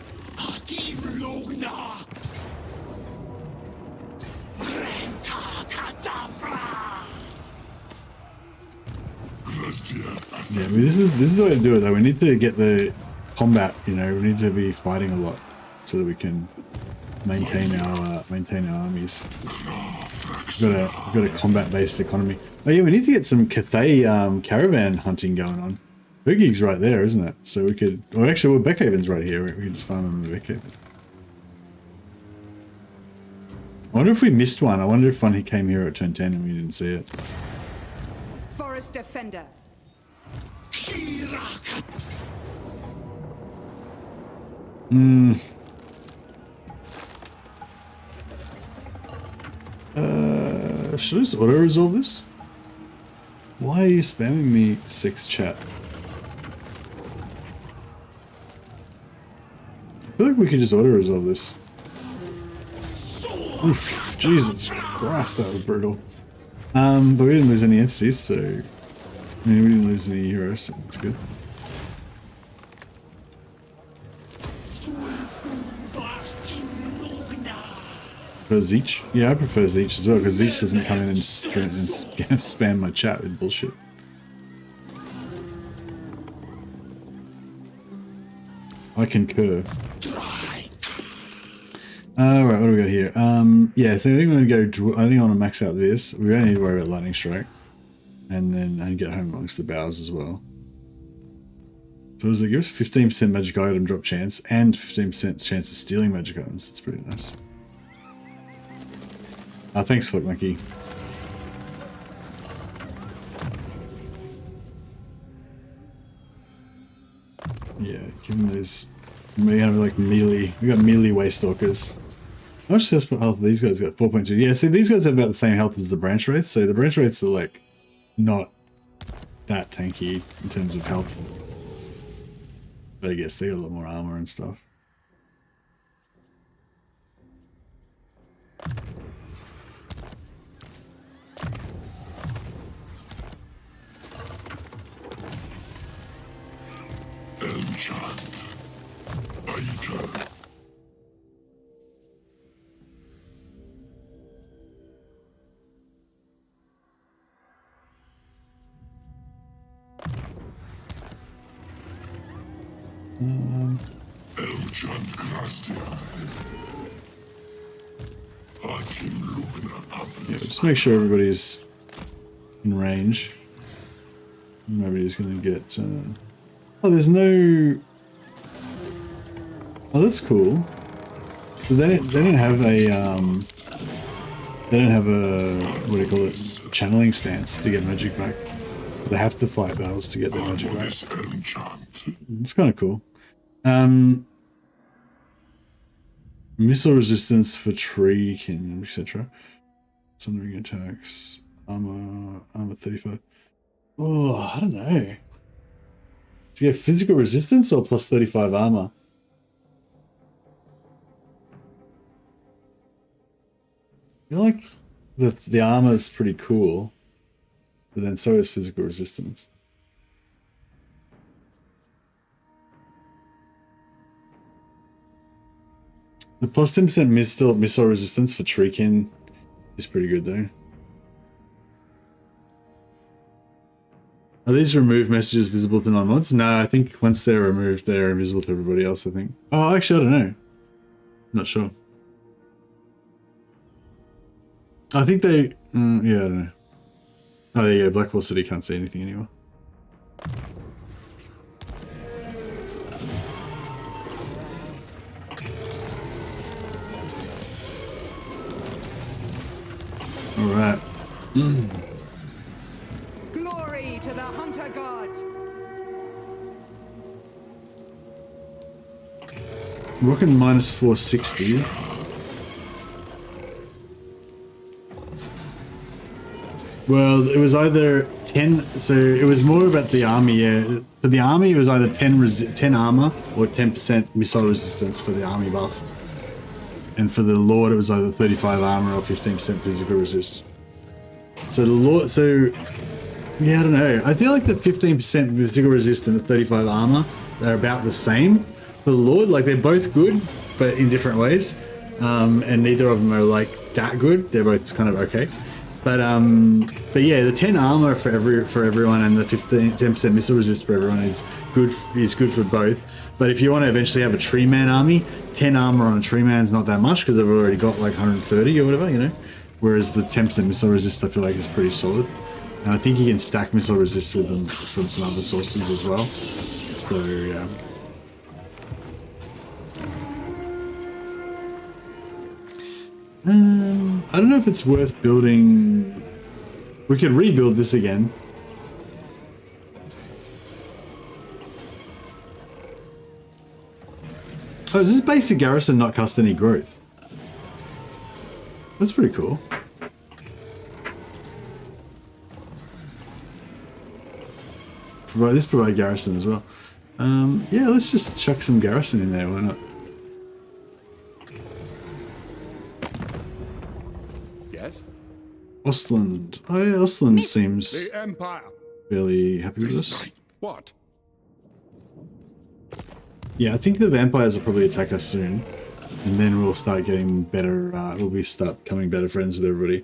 Yeah, I mean, this is the way to do it though. We need to get the combat, you know, we need to be fighting a lot so that we can maintain our armies. We've got a combat-based economy. Oh yeah, we need to get some Cathay caravan hunting going on. Boogie's right there, isn't it? So we could, or actually, well, Beckhaven's right here. We can just farm them in Beckhaven. I wonder if we missed one. I wonder if one he came here at turn 10 and we didn't see it. Forest Defender. Should I just auto-resolve this? Why are you spamming me 6 chat? I feel like we could just auto-resolve this. Oof, Jesus Christ, that was brutal. But we didn't lose any entities, so... I mean, we didn't lose any heroes, so that's good. Zeech? Yeah, I prefer Zeech as well, because Zeech doesn't come in and spam my chat with bullshit. I concur. Right, what do we got here? Yeah, so I think I'm going to go... I think I want to max out this. We don't need to worry about Lightning Strike. And then get home amongst the boughs as well. So does it give us 15% magic item drop chance and 15% chance of stealing magic items? That's pretty nice. Thanks, Flick Monkey. Yeah, give them those. We have like melee. We got melee Waystalkers. How much health these guys got? 4.2. Yeah, see, these guys have about the same health as the branch wraiths. So the branch wraiths are like not that tanky in terms of health. But I guess they got a lot more armor and stuff. Yeah, just make sure everybody's in range. Nobody's going to get... Oh, there's no... Oh, that's cool. So they don't have a... They don't have a... What do you call it? Channeling stance to get magic back. They have to fight battles to get their magic back. It's kind of cool. Missile resistance for tree kin, etc. Sundering attacks. Armor 35. Oh, I don't know. Do you get physical resistance or plus 35 armor? I feel like the armor is pretty cool, but then so is physical resistance. The plus 10% missile resistance for Treekin is pretty good though. Are these removed messages visible to non-mods? No, I think once they're removed, they're invisible to everybody else, I think. Oh, actually, I don't know. Not sure. I think they... yeah, I don't know. Oh, there you go. Blackwall City can't see anything anymore. Alright. Glory to the Hunter God. Rocking minus 460. Well, it was either 10, so it was more about the army, yeah. For the army, it was either 10 armor or 10% missile resistance for the army buff. And for the Lord, it was either 35 armor or 15% physical resist. So the Lord, yeah, I don't know. I feel like the 15% physical resist and the 35 armor, they're about the same. For the Lord, like they're both good, but in different ways. And neither of them are like that good. They're both kind of okay. But yeah, the 10 armor for everyone and the 10% missile resist for everyone is good for both. But if you want to eventually have a tree man army, 10 armor on a tree man's not that much because they've already got like 130 or whatever, you know. Whereas the 10% missile resist I feel like is pretty solid. And I think you can stack missile resist with them from some other sources as well. So yeah. I don't know if it's worth building. We could rebuild this again. Oh, does this basic garrison not cost any growth? That's pretty cool. Provide garrison as well. Yeah, let's just chuck some garrison in there. Why not? Yes? Ostland. Oh yeah, Ostland seems The Empire. fairly happy with us. What? Yeah, I think the vampires will probably attack us soon, and then we'll start getting better. Start becoming better friends with everybody.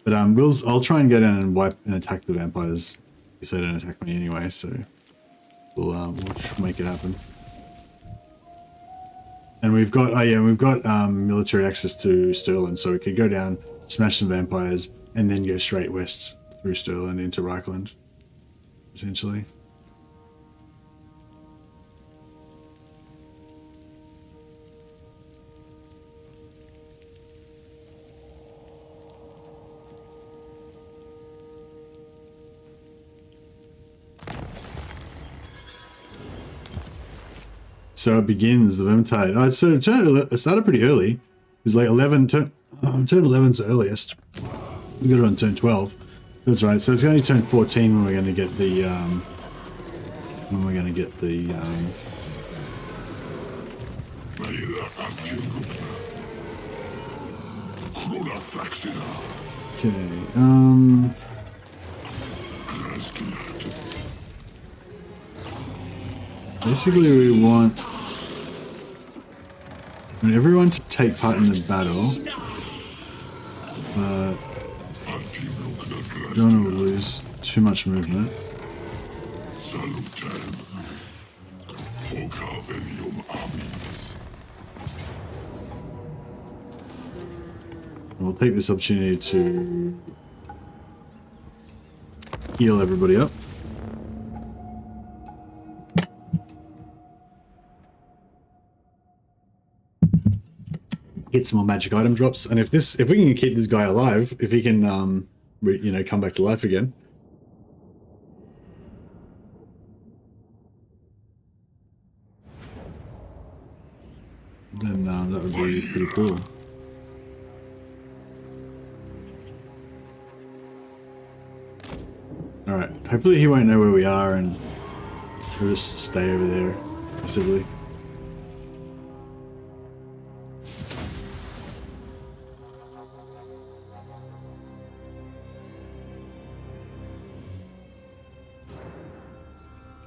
But I'll try and go down and wipe and attack the vampires if they don't attack me anyway. So we'll make it happen. And we've got military access to Stirland, so we could go down, smash some vampires, and then go straight west through Stirland into Reichland, potentially. So it begins the Vermintide. Oh, so it started pretty early. It's like 11. Turn 11's the earliest. We got it on turn 12. That's right. So it's going to turn 14 when we're going to get the Okay. Basically, we want everyone to take part in the battle, but don't want to lose too much movement. We'll take this opportunity to heal everybody up. Get some more magic item drops, and if we can keep this guy alive, if he can come back to life again, then that would be pretty cool. Alright, hopefully he won't know where we are and we'll just stay over there passively.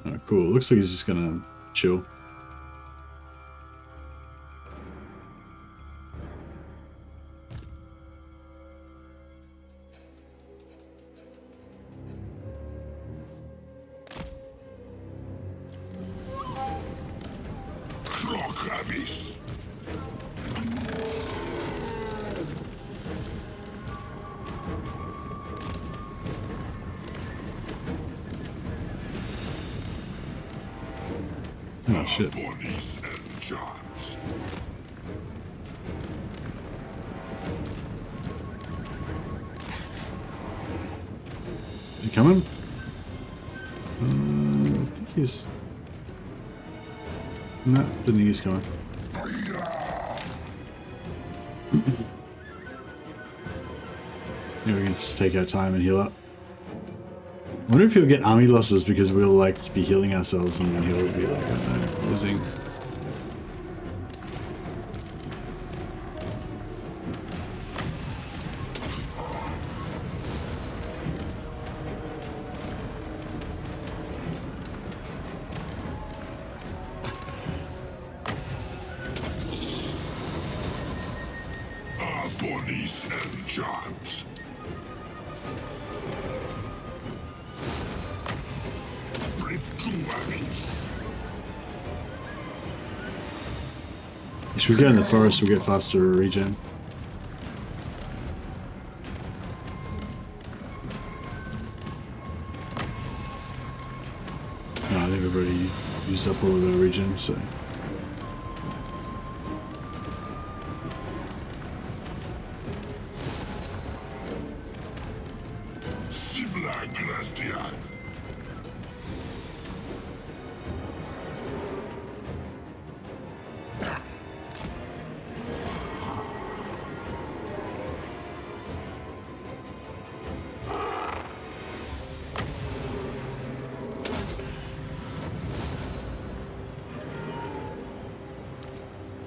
Oh, cool. Looks like he's just gonna chill. Oh shit. Is he coming? I think he's... No, didn't think he's coming. Yeah, we can just take our time and heal up. I wonder if he'll get army losses because we'll like be healing ourselves and then he'll be like, oh no, losing. Police and jobs. If we go in the forest, we'll get faster regen. No, I think we've already used up all of our regen, so.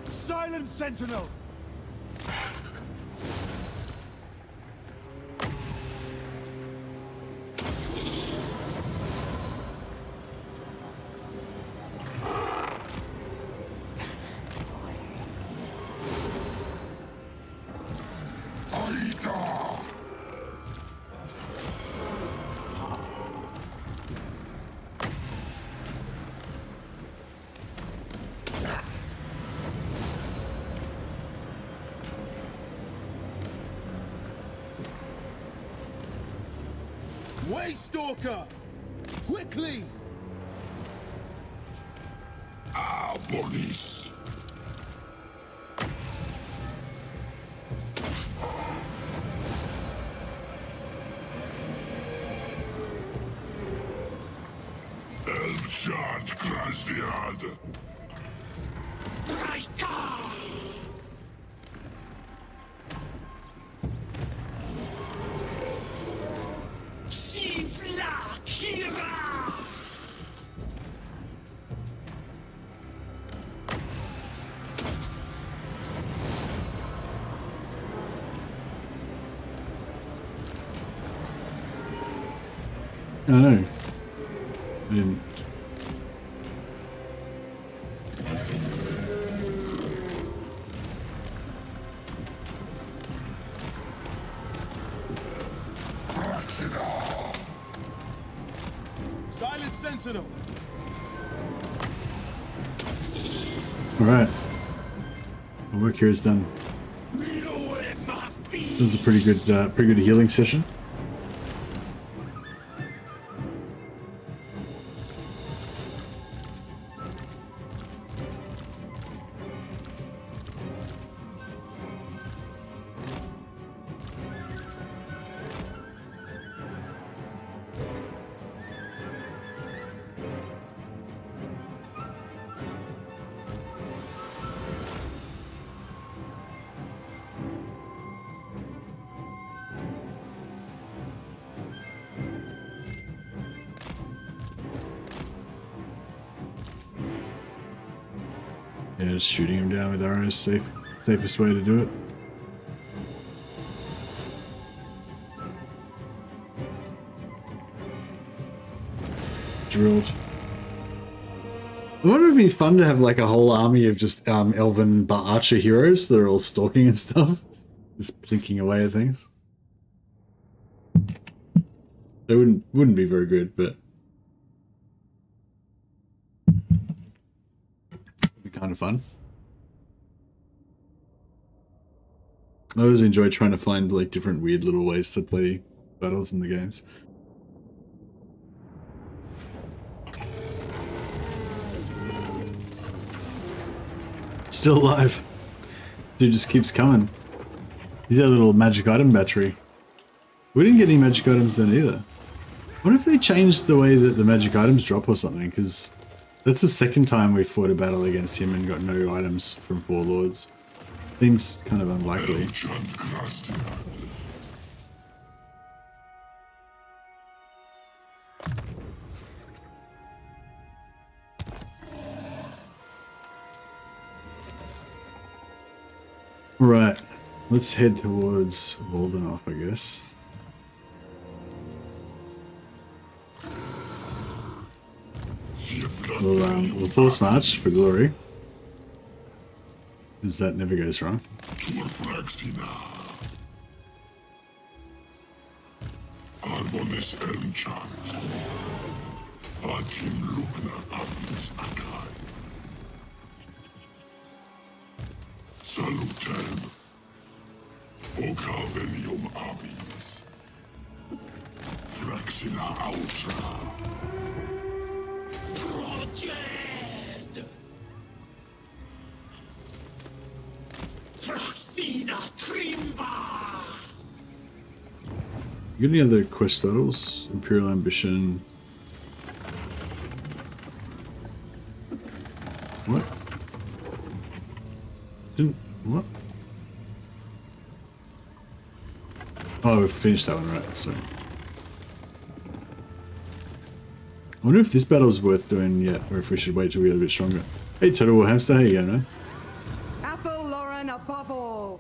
Silent Sentinel! Waystalker! Quickly! Our police. Elchard Krasdiad. Drycha! I know. I didn't. Silent Sentinel! Alright. Our work here is done. It was a pretty good healing session. Yeah, just shooting him down with arrows, safest way to do it. Drilled. I wonder if it'd be fun to have like a whole army of just elven archer heroes that are all stalking and stuff. Just plinking away at things. They wouldn't be very good, but it'd be kind of fun. I always enjoy trying to find like different weird little ways to play battles in the games. Still alive. Dude just keeps coming. He's got a little magic item battery. We didn't get any magic items then either. What if they changed the way that the magic items drop or something? Because that's the second time we fought a battle against him and got no items from Four Lords. Seems kind of unlikely. Let's head towards Waldenhof, I guess. We'll force march for glory. Because that never goes wrong. Arbonis enchant. Hakim lukna abis akai. Salutem. Ocavelium abis. Fraxina outra. Project! Fraxina Trimba! You got any other quest titles? Imperial Ambition. What? Didn't what? Oh, we've finished that one, right? Sorry. I wonder if this battle's worth doing yet, or if we should wait till we get a bit stronger. Hey, Total War Hamster, how you going, man? Athel Lauren above all.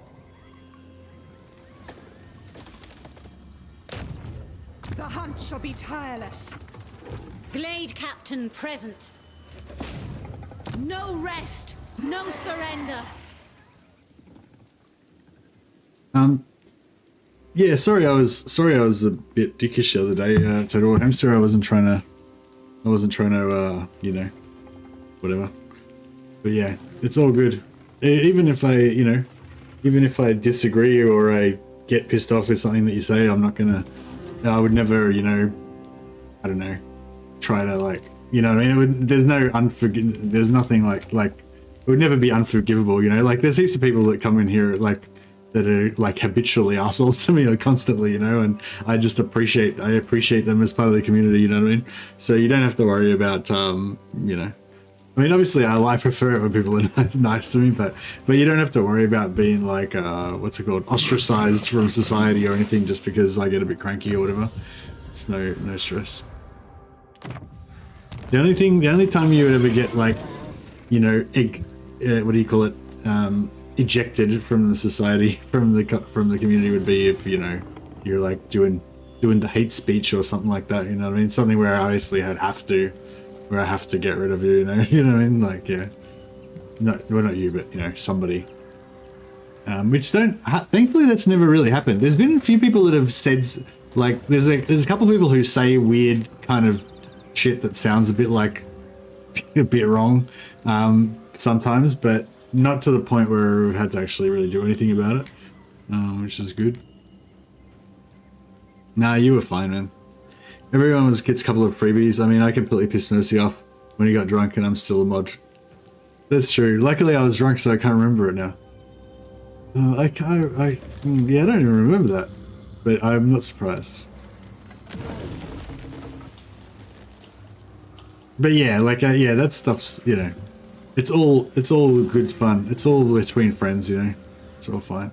The hunt shall be tireless. Glade Captain present. No rest, no surrender. Yeah, sorry I was a bit dickish the other day, Total War Hamster. I wasn't trying to, you know, whatever. But yeah, it's all good. Even if I, you know, even if I disagree or I get pissed off with something that you say, I'm not gonna, I would never, you know, I don't know, try to like, you know what I mean? There's no there's nothing like, it would never be unforgivable, you know? Like, there's heaps of people that come in here, like, that are like habitually assholes to me or constantly, you know, and I just appreciate them as part of the community, you know what I mean? So you don't have to worry about, you know, I mean, obviously I prefer it when people are nice to me, but you don't have to worry about being like, what's it called, ostracized from society or anything just because I get a bit cranky or whatever. It's no stress. The only time you would ever get like, you know, what do you call it, ejected from the society, from the community would be if, you know, you're like doing the hate speech or something like that, you know what I mean? Something where I obviously have to get rid of you, you know what I mean? Like, yeah, no, well, not you, but you know, somebody. Which thankfully that's never really happened. There's been a few people that have said, like, there's a couple of people who say weird kind of shit that sounds a bit like a bit wrong sometimes, but not to the point where we've had to actually really do anything about it, which is good. Nah, you were fine, man. Everyone gets a couple of freebies. I mean, I completely pissed Mercy off when he got drunk and I'm still a mod. That's true. Luckily I was drunk so I can't remember it now. Yeah, I don't even remember that, but I'm not surprised. But yeah, like, yeah, that stuff's, you know, it's all good fun. It's all between friends, you know. It's all fine.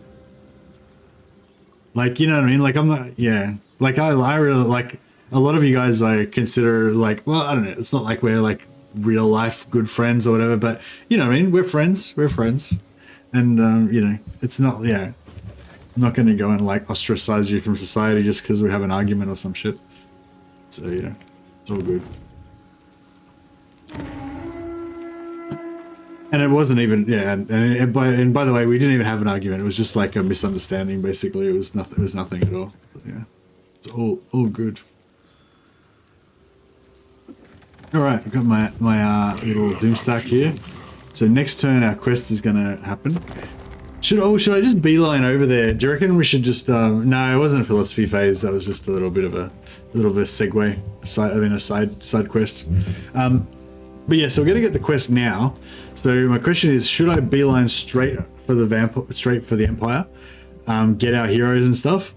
Like, you know what I mean? Like, I'm not, yeah. Like, I really, like, a lot of you guys I consider, like, well, I don't know. It's not like we're, like, real life good friends or whatever, but, you know what I mean? We're friends. And, you know, it's not, yeah. I'm not going to go and, like, ostracize you from society just because we have an argument or some shit. So, you know, it's all good. And it wasn't even, yeah, and by the way, we didn't even have an argument. It was just like a misunderstanding, basically. It was nothing at all. So, yeah, it's all good. All right, I've got my little doom stack here. So next turn, our quest is gonna happen. Should I just beeline over there? Do you reckon we should just? No, it wasn't a philosophy phase. That was just a little bit of a segue. A side quest. But yeah, so we're gonna get the quest now. So my question is, should I beeline straight for the Empire, get our heroes and stuff,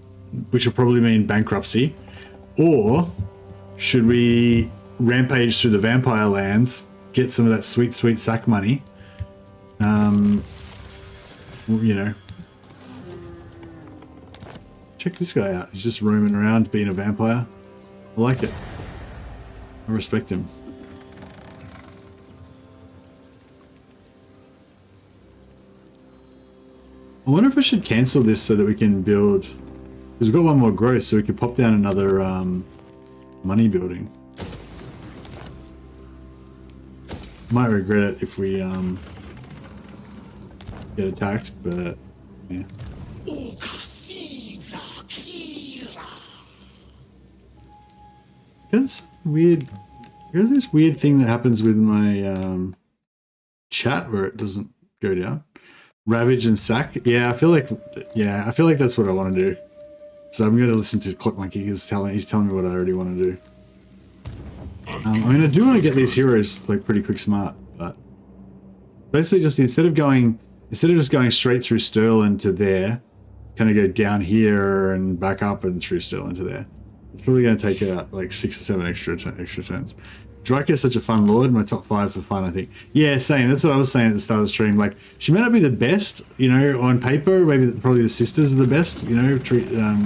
which will probably mean bankruptcy, or should we rampage through the vampire lands, get some of that sweet sack money, you know? Check this guy out. He's just roaming around being a vampire. I like it. I respect him. I wonder if I should cancel this so that we can build, because we've got one more growth, so we could pop down another money building. Might regret it if we get attacked, but yeah. There's this weird thing that happens with my chat where it doesn't go down. Ravage and sack. Yeah, I feel like that's what I want to do. So I'm going to listen to Clock Monkey because he's telling me what I already want to do. I mean, I do want to get these heroes like pretty quick smart, but basically just instead of just going straight through Sterling to there, kind of go down here and back up and through Sterling to there. It's probably going to take out like 6 or 7 extra turns. Drycha is such a fun lord, my top 5 for fun, I think. Yeah, same. That's what I was saying at the start of the stream. Like, she may not be the best, you know, on paper. Maybe probably the sisters are the best, you know,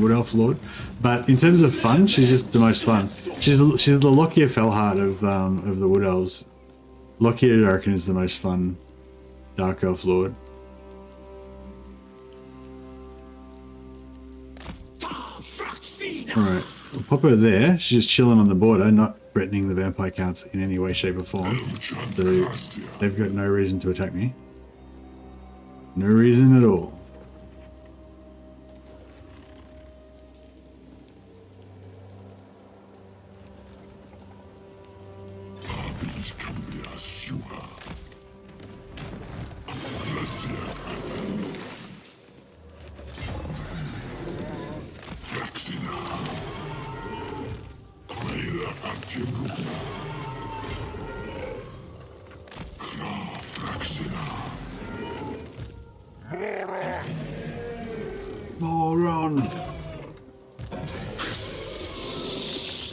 Wood Elf lord. But in terms of fun, she's just the most fun. She's the Lockyer Fellheart of the Wood Elves. Lockyer, I reckon, is the most fun Dark Elf lord. Alright, we'll pop her there. She's just chilling on the border, not threatening the vampire counts in any way, shape or form. So they've got no reason to attack me. No reason at all.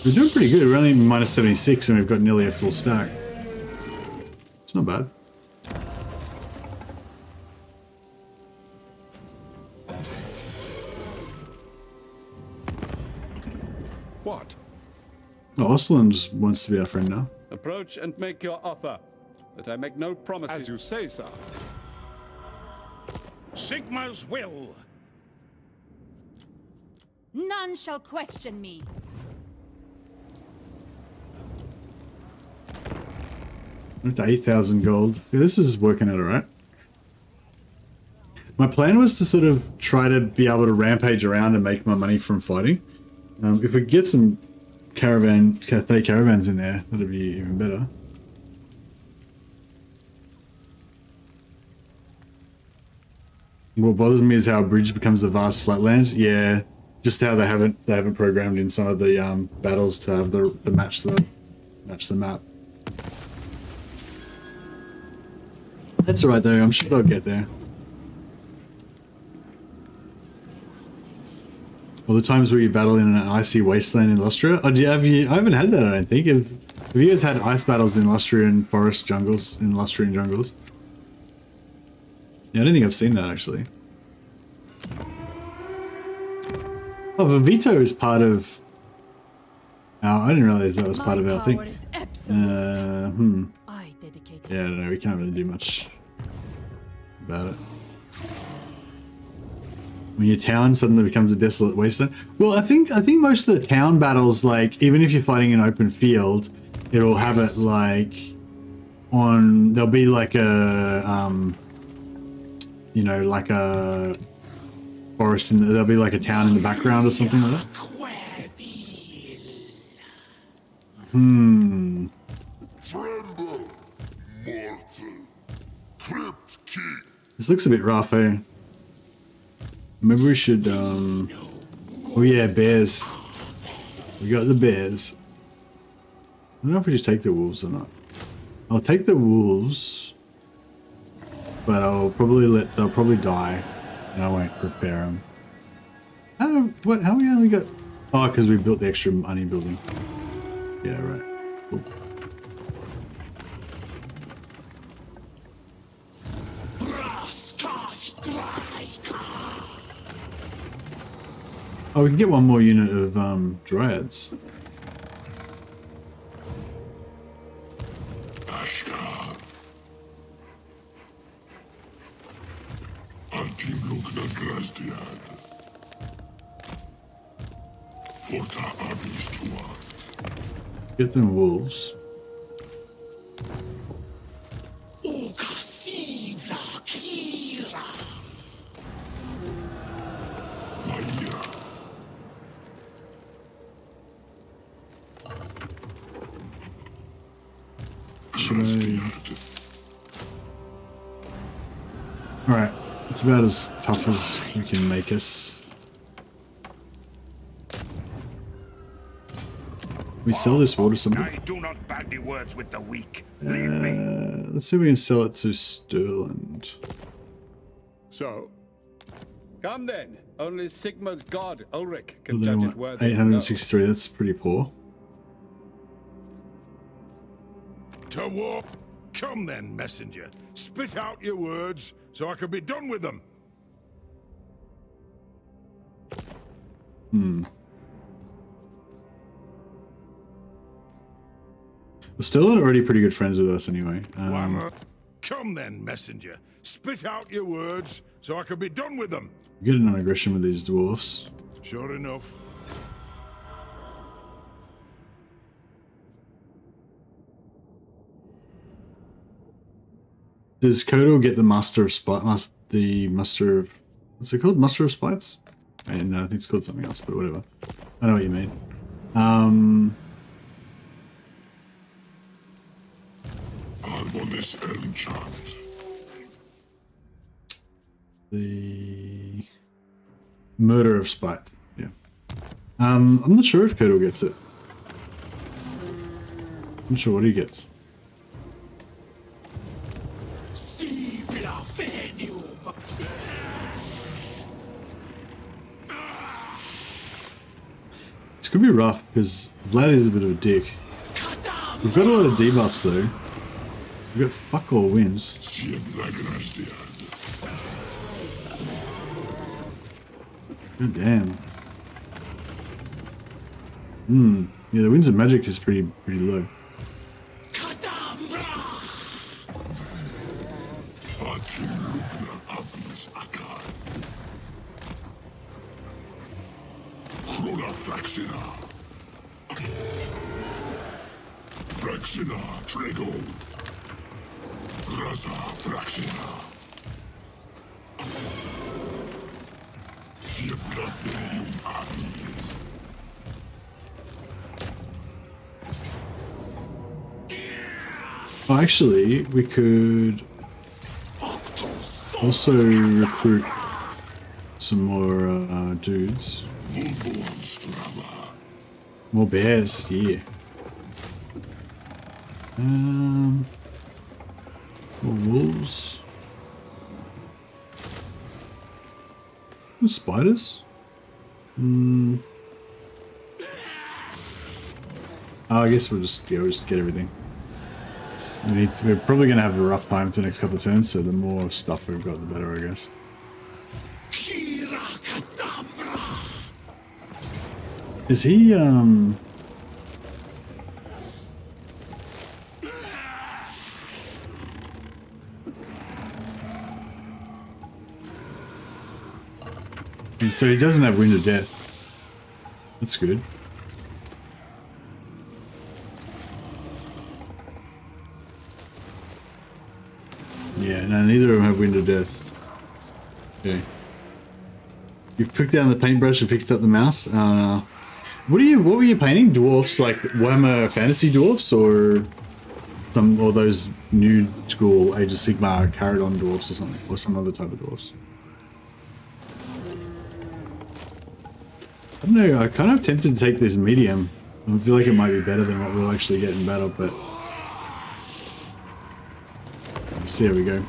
We're doing pretty good. We're only minus 76 and we've got nearly a full stack. It's not bad. What? Oh, Osland wants to be our friend now. Approach and make your offer, but I make no promises. As you say, sir. Sigma's will. None shall question me. Up to 8,000 gold. See, this is working out alright. My plan was to sort of try to be able to rampage around and make my money from fighting. If we get some Cathay caravans in there, that'd be even better. What bothers me is how a bridge becomes a vast flatland. Yeah, just how they haven't programmed in some of the battles to have the match the map. That's alright though, I'm sure they'll get there. All the times where you battle in an icy wasteland in Lustria? Oh, I haven't had that, I don't think. Have you guys had ice battles in Lustrian forest jungles, in Lustrian jungles? Yeah, I don't think I've seen that actually. Oh, Vivito is part of... Oh, I didn't realize that was part of our thing. Yeah, I don't know, we can't really do much about it. When your town suddenly becomes a desolate wasteland. Well, I think most of the town battles, like, even if you're fighting an open field, it'll have it like on, there'll be like a, you know, like a forest, and there'll be like a town in the background or something like that. This looks a bit rough, eh? Maybe we should, oh yeah, bears. We got the bears. I don't know if we should take the wolves or not. I'll take the wolves, but they'll probably die, and I won't repair them. How we only got, oh, because we built the extra money building. Yeah, right. Cool. Oh, we can get one more unit of dryads. Forta Abis Tua. Get them wolves. Maia. Alright, it's about as tough as we can make us. We sell this water something. I do not bandy words with the weak. Leave me. Let's see if we can sell it to Sterland. So, come then. Only Sigma's god, Ulrich, can They judge want it worthy. 863, that's pretty poor. To war. Come then, messenger. Spit out your words so I can be done with them. Well, Sterland are already pretty good friends with us anyway. Come then, messenger. Spit out your words so I can be done with them. Get an aggression with these dwarfs. Sure enough. Does Kodal get the Master of Spite? The Muster of... What's it called? Muster of Spites? No, I think it's called something else, but whatever. I know what you mean. Albonis Enchant. The... Murder of Spite. Yeah. I'm not sure if Kodal gets it. I'm not sure what he gets. This could be rough because Vlad is a bit of a dick. We've got a lot of debuffs though. We've got fuck all wins. God damn. Yeah, the winds of magic is pretty low. Fraxina, Trego. Raza, Fraxina. Sieflaferium Abis. Oh, actually, we could also recruit some more dudes. More bears, yeah. More wolves. Spiders? Oh, I guess we'll just get everything. We're probably going to have a rough time for the next couple of turns, so the more stuff we've got, the better, I guess. Is he, so he doesn't have Wind of Death. That's good. Yeah, no, neither of them have Wind of Death. Okay. You've picked down the paintbrush and picked up the mouse. What were you painting? Dwarfs, like Warhammer fantasy dwarfs, or those new school Age of Sigmar Caradon dwarfs or something, or some other type of dwarfs? I don't know, I'm kind of tempted to take this medium. I feel like it might be better than what we'll actually get in battle, but we'll see how we go.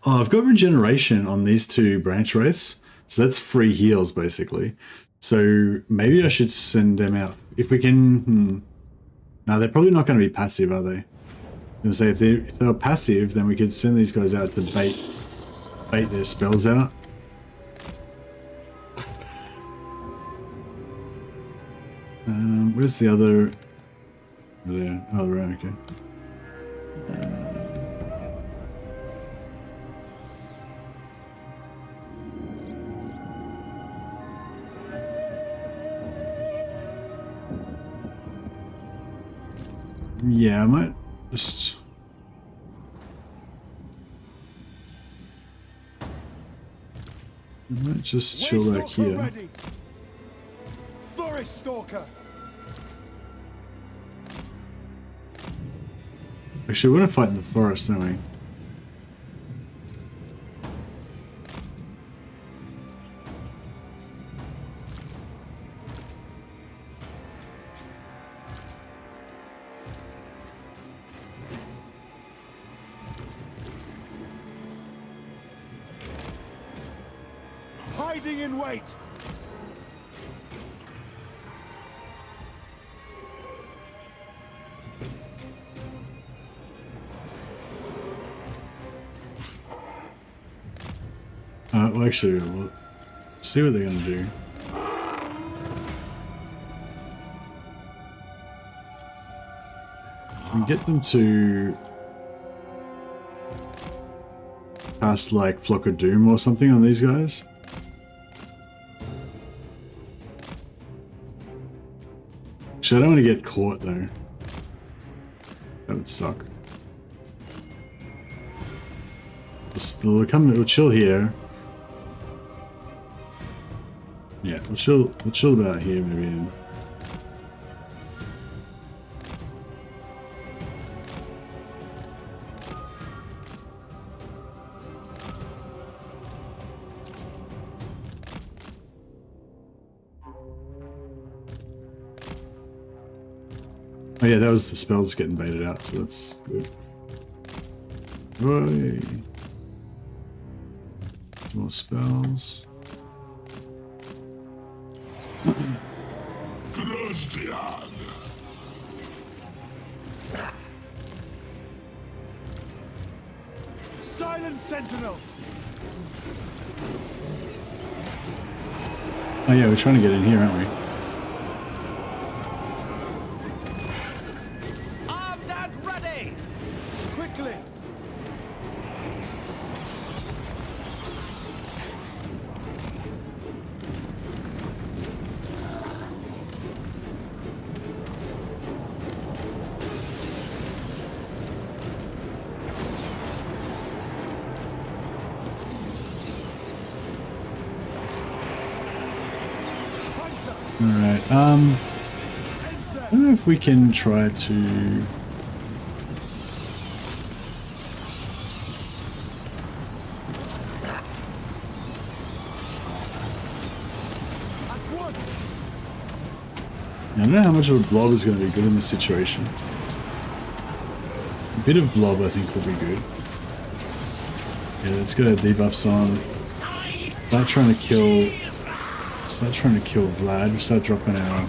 Oh, I've got regeneration on these two branch wraiths, so that's free heals basically. So maybe I should send them out if we can. No, they're probably not going to be passive, are they? I was gonna say if they're passive, then we could send these guys out to bait their spells out. Where's the other? Over there. Oh, right. Okay. Yeah, I might just... I might just chill back here. Ready. Forest Stalker. Actually, we're gonna fight in the forest, don't we? Hiding in wait. Well, actually, we'll see what they're gonna do. We can get them to cast like Flock of Doom or something on these guys. Actually, I don't want to get caught though. That would suck. We'll chill here. Yeah, we'll chill about here maybe. Oh yeah, that was the spells getting baited out, so that's good. Right. Some more spells. Silent Sentinel. Oh yeah, we're trying to get in here, aren't we? Armed and ready. Quickly. Alright, I don't know if we can try to... I don't know how much of a blob is going to be good in this situation. A bit of blob I think will be good. Yeah, let's get our debuffs on. Start trying to kill Vlad. We start dropping our...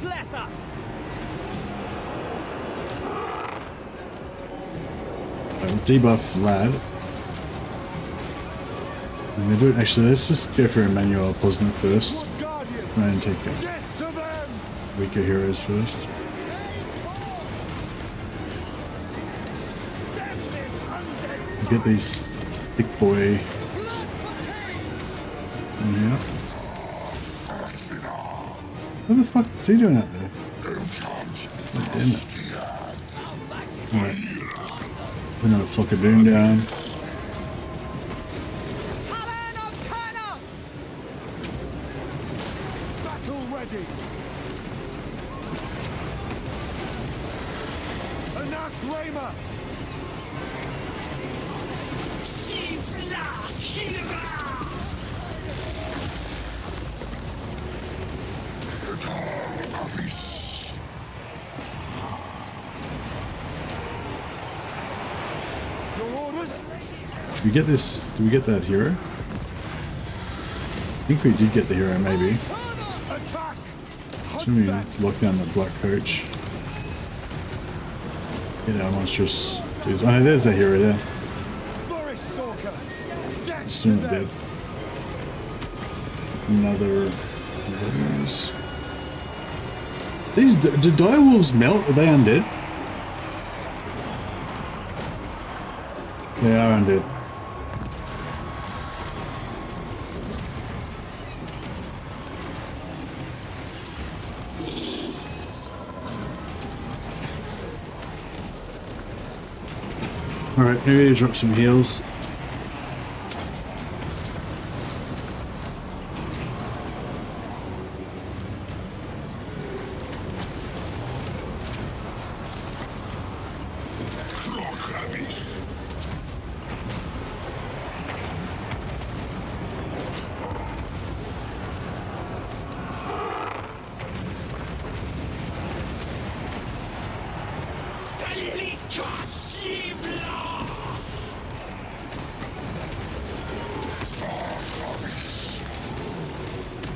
Bless us. Debuff Vlad. Actually, let's just go for Emmanuel Posner first. Try and take weaker heroes first. Get these thick boy. Yeah. What the fuck is he doing out there? Oh, damn it. Alright. Put another Flock of Doom down. Battle ready. Anathema. Your orders? Did we get this? Did we get that hero? I think we did get the hero, maybe. Attack! Let me lock down the black coach. Get our monstrous dudes. Oh no, there's a hero there. Forest Stalker. Death Still to not them. dead. Another. These do direwolves melt? Are they undead? They are undead. Alright, maybe drop some heals.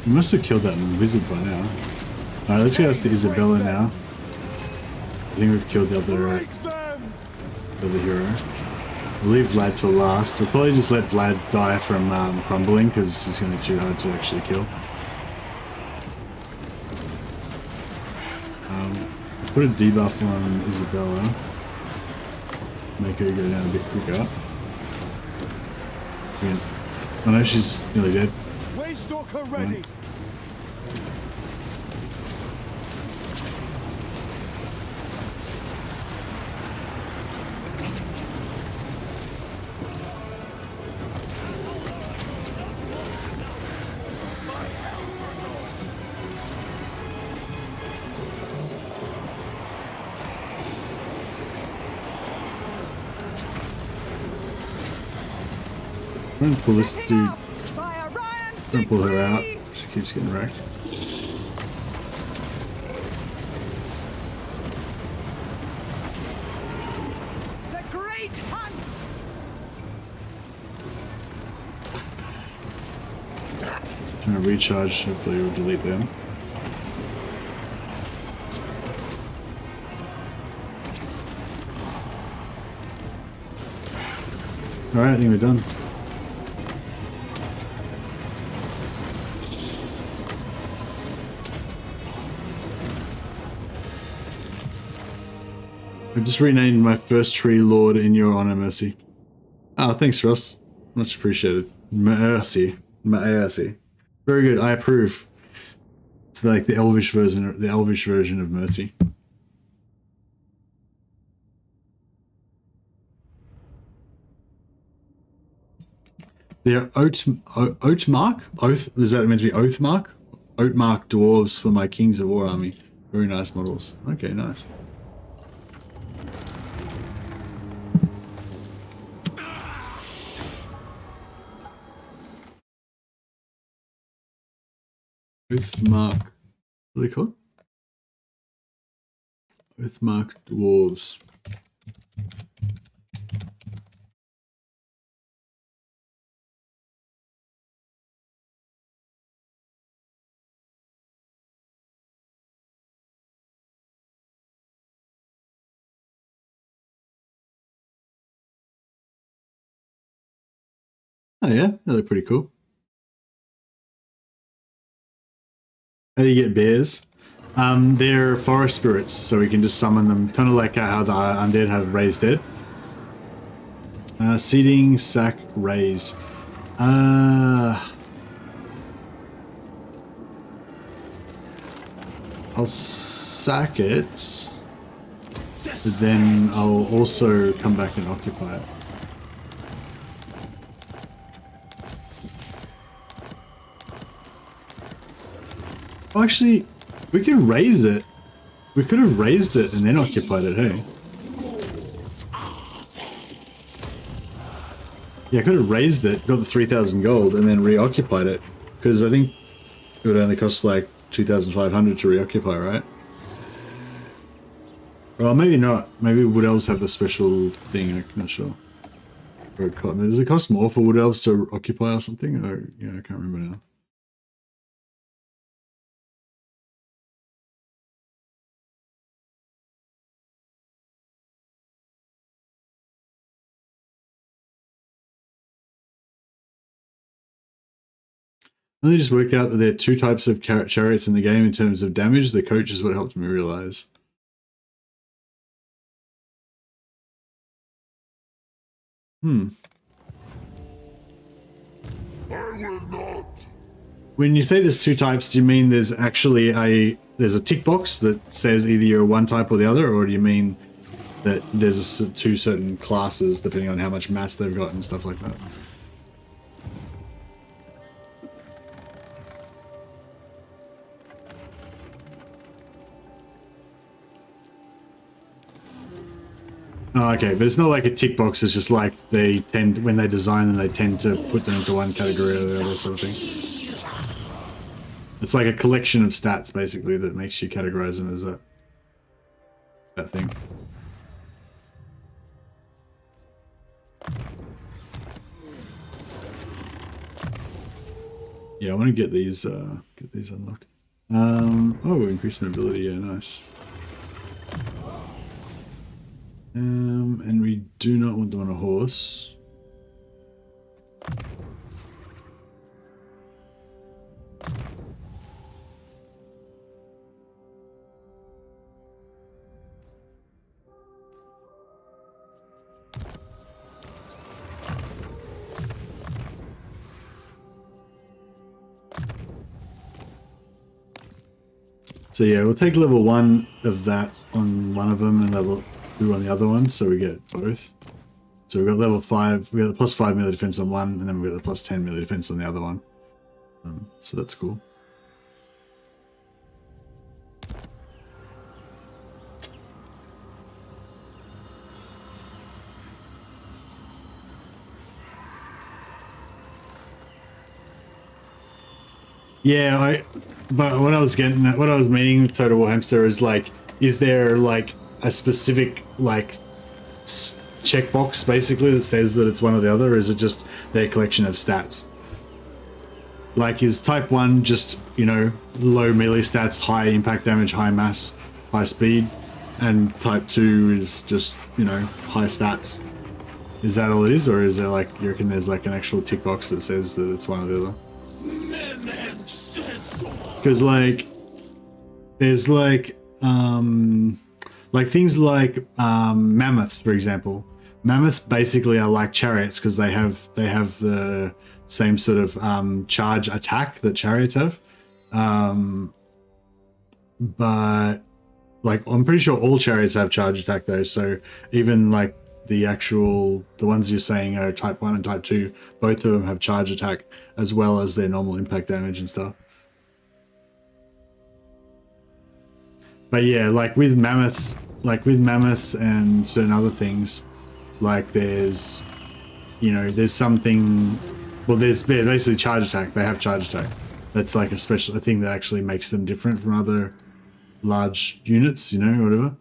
We must have killed that wizard by now. Alright, let's get us to Isabella now. I think we've killed the other hero. We'll leave Vlad till last. We'll probably just let Vlad die from crumbling because he's going to be too hard to actually kill. Put a debuff on Isabella. Make her go down a bit quicker. Yeah. I know she's nearly dead. Waystalker ready. I'm gonna pull this dude. By Orion's Don't pull her out. decree. She keeps getting wrecked. The Great Hunt. Trying to recharge. Hopefully, we'll delete them. Alright, I think we're done. I just renamed my first tree lord in your honor, Mercy. Oh, thanks, Ross. Much appreciated. Mercy. Mercy. Very good. I approve. It's like the Elvish version of Mercy. They're Oathmark? Oath? Is that meant to be Oathmark? Oathmark dwarves for my Kings of War army. Very nice models. Okay, nice. Oathmark. What are they called? Oathmark dwarves. Oh yeah, they look pretty cool. How do you get bears? They're forest spirits, so we can just summon them, kind of like how the undead have raised dead. Seeding, sack, raise. I'll sack it, but then I'll also come back and occupy it. Oh, actually, we could raise it. We could have raised it and then occupied it, hey? Yeah, I could have raised it, got the 3,000 gold, and then reoccupied it. Because I think it would only cost like 2,500 to reoccupy, right? Well, maybe not. Maybe Wood Elves have a special thing, I'm not sure. Or does it cost more for Wood Elves to occupy or something? Or, yeah, I can't remember now. I just worked out that there are 2 types of chariots in the game in terms of damage. The coach is what helped me realize. I will not. When you say there's 2 types, do you mean there's actually a tick box that says either you're one type or the other, or do you mean that there's 2 certain classes depending on how much mass they've got and stuff like that? Oh, okay, but it's not like a tick box. It's just like they tend, when they design them, they tend to put them into one category or the other sort of thing. It's like a collection of stats, basically, that makes you categorize them as that thing. Yeah, I want to get these unlocked. Oh, increased mobility. Yeah, nice. And we do not want them on a horse. So yeah, we'll take level 1 of that on one of them and level 2 on the other one, so we get both. So we've got level 5, we got the plus 5 melee defense on one, and then we got the plus 10 melee defense on the other one. So that's cool. Yeah, but what I was getting at, what I was meaning with Total War Hamster is like, is there like a specific like checkbox basically that says that it's one or the other, or is it just their collection of stats? Like, is type 1 just, you know, low melee stats, high impact damage, high mass, high speed, and type 2 is just, you know, high stats? Is that all it is, or is there like, you reckon there's like an actual tick box that says that it's one or the other? Because like there's like things like mammoths, for example. Mammoths basically are like chariots because they have the same sort of charge attack that chariots have, but like I'm pretty sure all chariots have charge attack though, so even like the ones you're saying are type 1 and type 2, both of them have charge attack as well as their normal impact damage and stuff. But yeah, like with mammoths and certain other things, like there's, you know, there's something, well, there's basically charge attack. They have charge attack. That's like a thing that actually makes them different from other large units, you know, or whatever.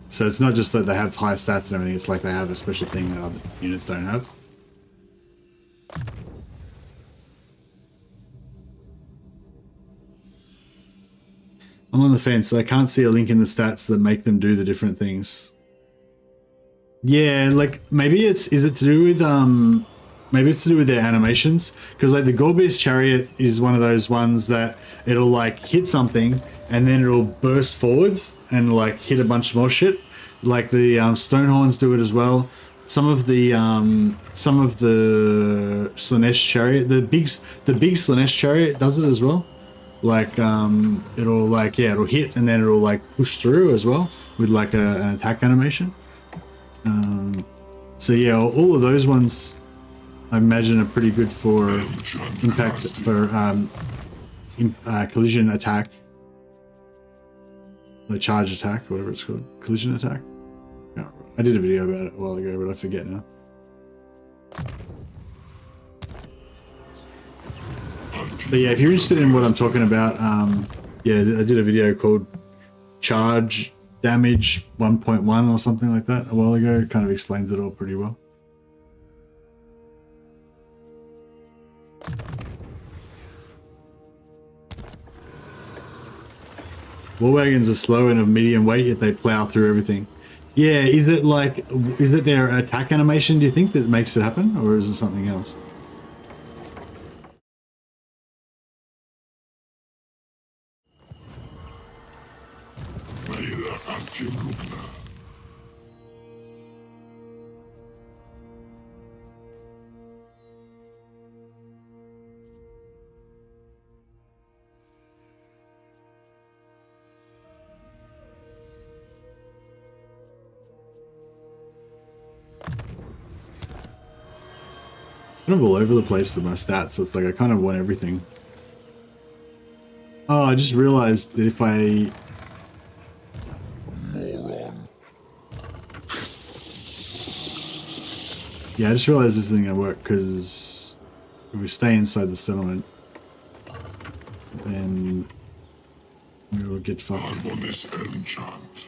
So it's not just that they have high stats and everything, it's like they have a special thing that other units don't have. I'm on the fence. I can't see a link in the stats that make them do the different things. Yeah, like maybe is it to do with maybe it's to do with their animations, because like the Gorbeast chariot is one of those ones that it'll like hit something and then it'll burst forwards and like hit a bunch more shit. Like the Stonehorns do it as well. Some of the Slanesh chariot, the big Slanesh chariot does it as well. Like it'll like, yeah, it'll hit and then it'll like push through as well with like an attack animation. So yeah, all of those ones I imagine are pretty good for impact, for collision attack, the charge attack, whatever it's called, collision attack. Yeah, I did a video about it a while ago, but I forget now. But yeah, if you're interested in what I'm talking about, yeah, I did a video called Charge Damage 1.1 or something like that a while ago. It kind of explains it all pretty well. War wagons are slow and of medium weight, yet they plow through everything. Yeah, is it like, is it their attack animation, do you think, that makes it happen? Or is it something else? Kind of all over the place with my stats, so it's like I kind of want everything. Oh, I just realized that if I... Yeah, I just realized this isn't going to work, because if we stay inside the settlement, then we will get fucked. On this enchant.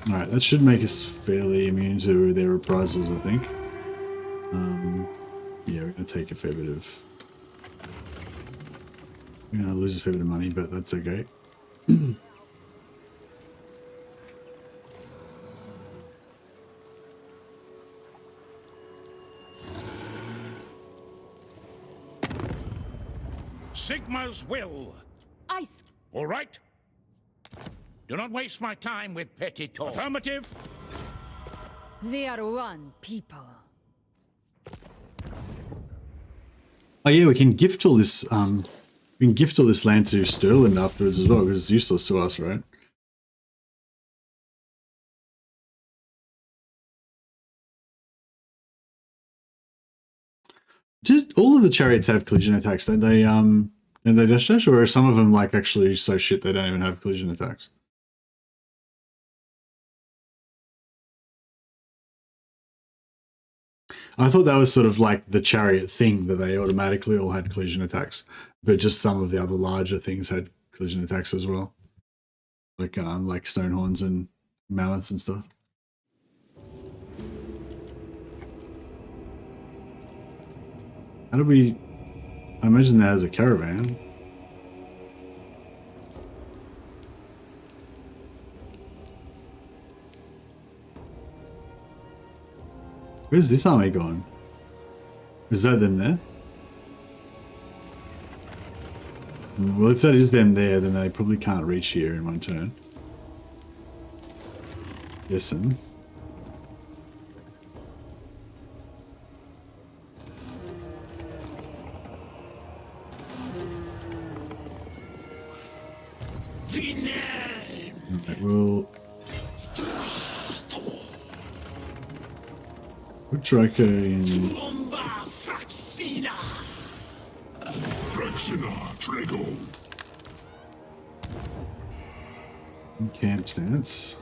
Alright, that should make us fairly immune to their reprisals, I think. Yeah, we're going to take a fair bit of... We're going to lose a fair bit of money, but that's okay. Sigma's will. Ice. All right. Do not waste my time with petty talk. Affirmative. They are one people. Oh yeah, we can gift all this. We can gift all this land to Sterling afterwards as well, because it's useless to us, right? Did all of the chariots have collision attacks? Don't they? And they dash, or are some of them like actually so shit they don't even have collision attacks? I thought that was sort of like the chariot thing, that they automatically all had collision attacks, but just some of the other larger things had collision attacks as well, like stonehorns and mammoths and stuff. How do we? I imagine that as a caravan. Where's this army gone? Is that them there? Well, if that is them there, then they probably can't reach here in one turn. Guessing. Alright, we'll put Drycha in. Camp stance.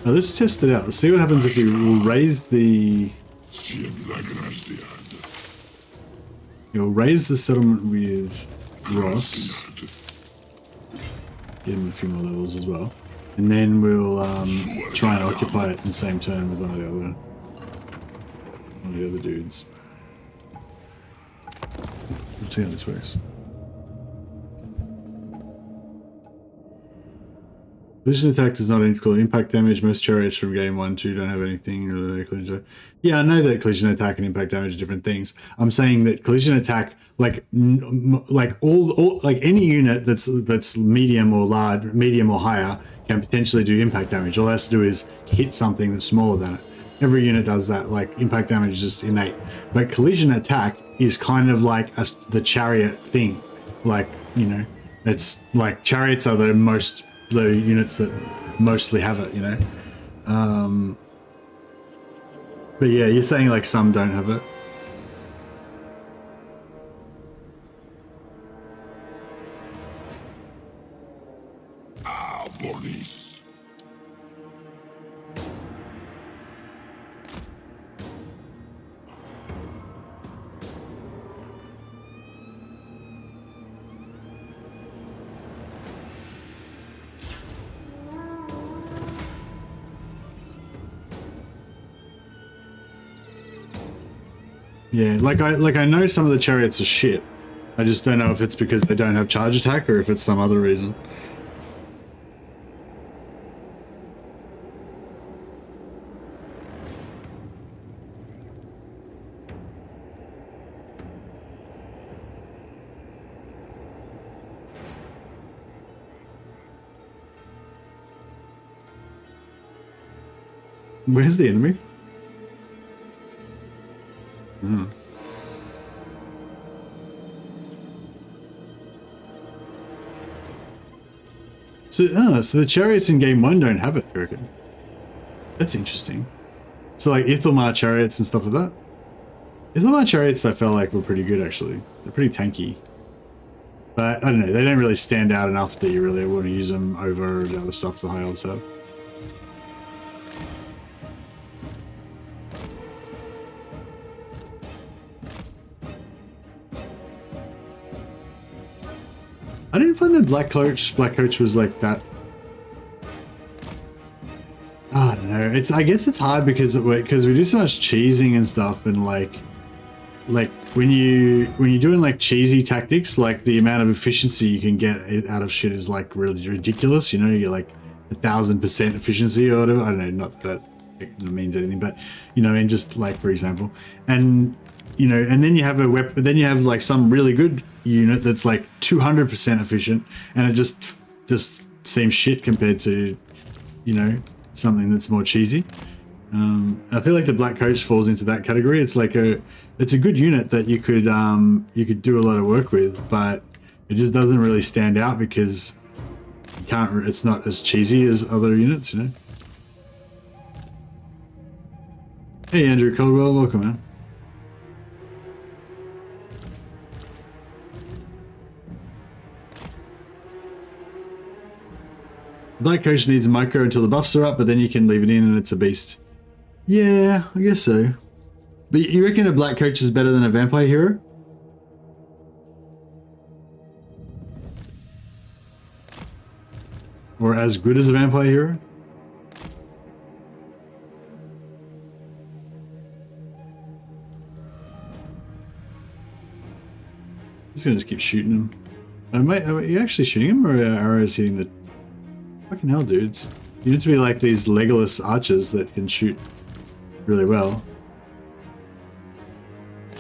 Now let's test it out. Let's see what happens if we raise the... You'll raise the settlement with Ross. Give him a few more levels as well. And then we'll try and occupy it in the same turn with one of the other dudes. We'll see how this works. Collision attack does not equal impact damage. Most chariots from game 1-2 don't have anything. Yeah, I know that collision attack and impact damage are different things. I'm saying that collision attack, like any unit that's medium or large, medium or higher, can potentially do impact damage. All it has to do is hit something that's smaller than it. Every unit does that. Like impact damage is just innate, but collision attack is kind of like the chariot thing. Like, you know, it's like chariots are the units that mostly have it, you know. But yeah, you're saying like some don't have it. Our police. Yeah, like I know some of the chariots are shit. I just don't know if it's because they don't have charge attack or if it's some other reason. Where's the enemy? Hmm. So the chariots in game 1 don't have it, I reckon. That's interesting. So like Ithalmar chariots and stuff like that. Ithalmar chariots I felt like were pretty good actually. They're pretty tanky. But I don't know, they don't really stand out enough that you really want to use them over the other stuff the high elves have. I didn't find the black coach was like that. I don't know. I guess it's hard because we do so much cheesing and stuff, and like when you're doing like cheesy tactics, like the amount of efficiency you can get out of shit is like really ridiculous. You know, you get like 1,000% efficiency or whatever. I don't know, not that it means anything, but you know, and just like for example, and you know, and then you have a weapon, then you have like some really good unit that's like 200% efficient, and it just seems shit compared to, you know, something that's more cheesy. I feel like the black coach falls into that category. It's like it's a good unit that you could do a lot of work with, but it just doesn't really stand out because you can't. It's not as cheesy as other units, you know. Hey Andrew Caldwell, welcome man. Black coach needs micro until the buffs are up, but then you can leave it in and it's a beast. Yeah, I guess so. But you reckon a black coach is better than a vampire hero? Or as good as a vampire hero? I'm just gonna keep shooting him. Are you actually shooting him, or are arrows hitting the... Fucking hell, dudes. You need to be like these Legolas archers that can shoot really well.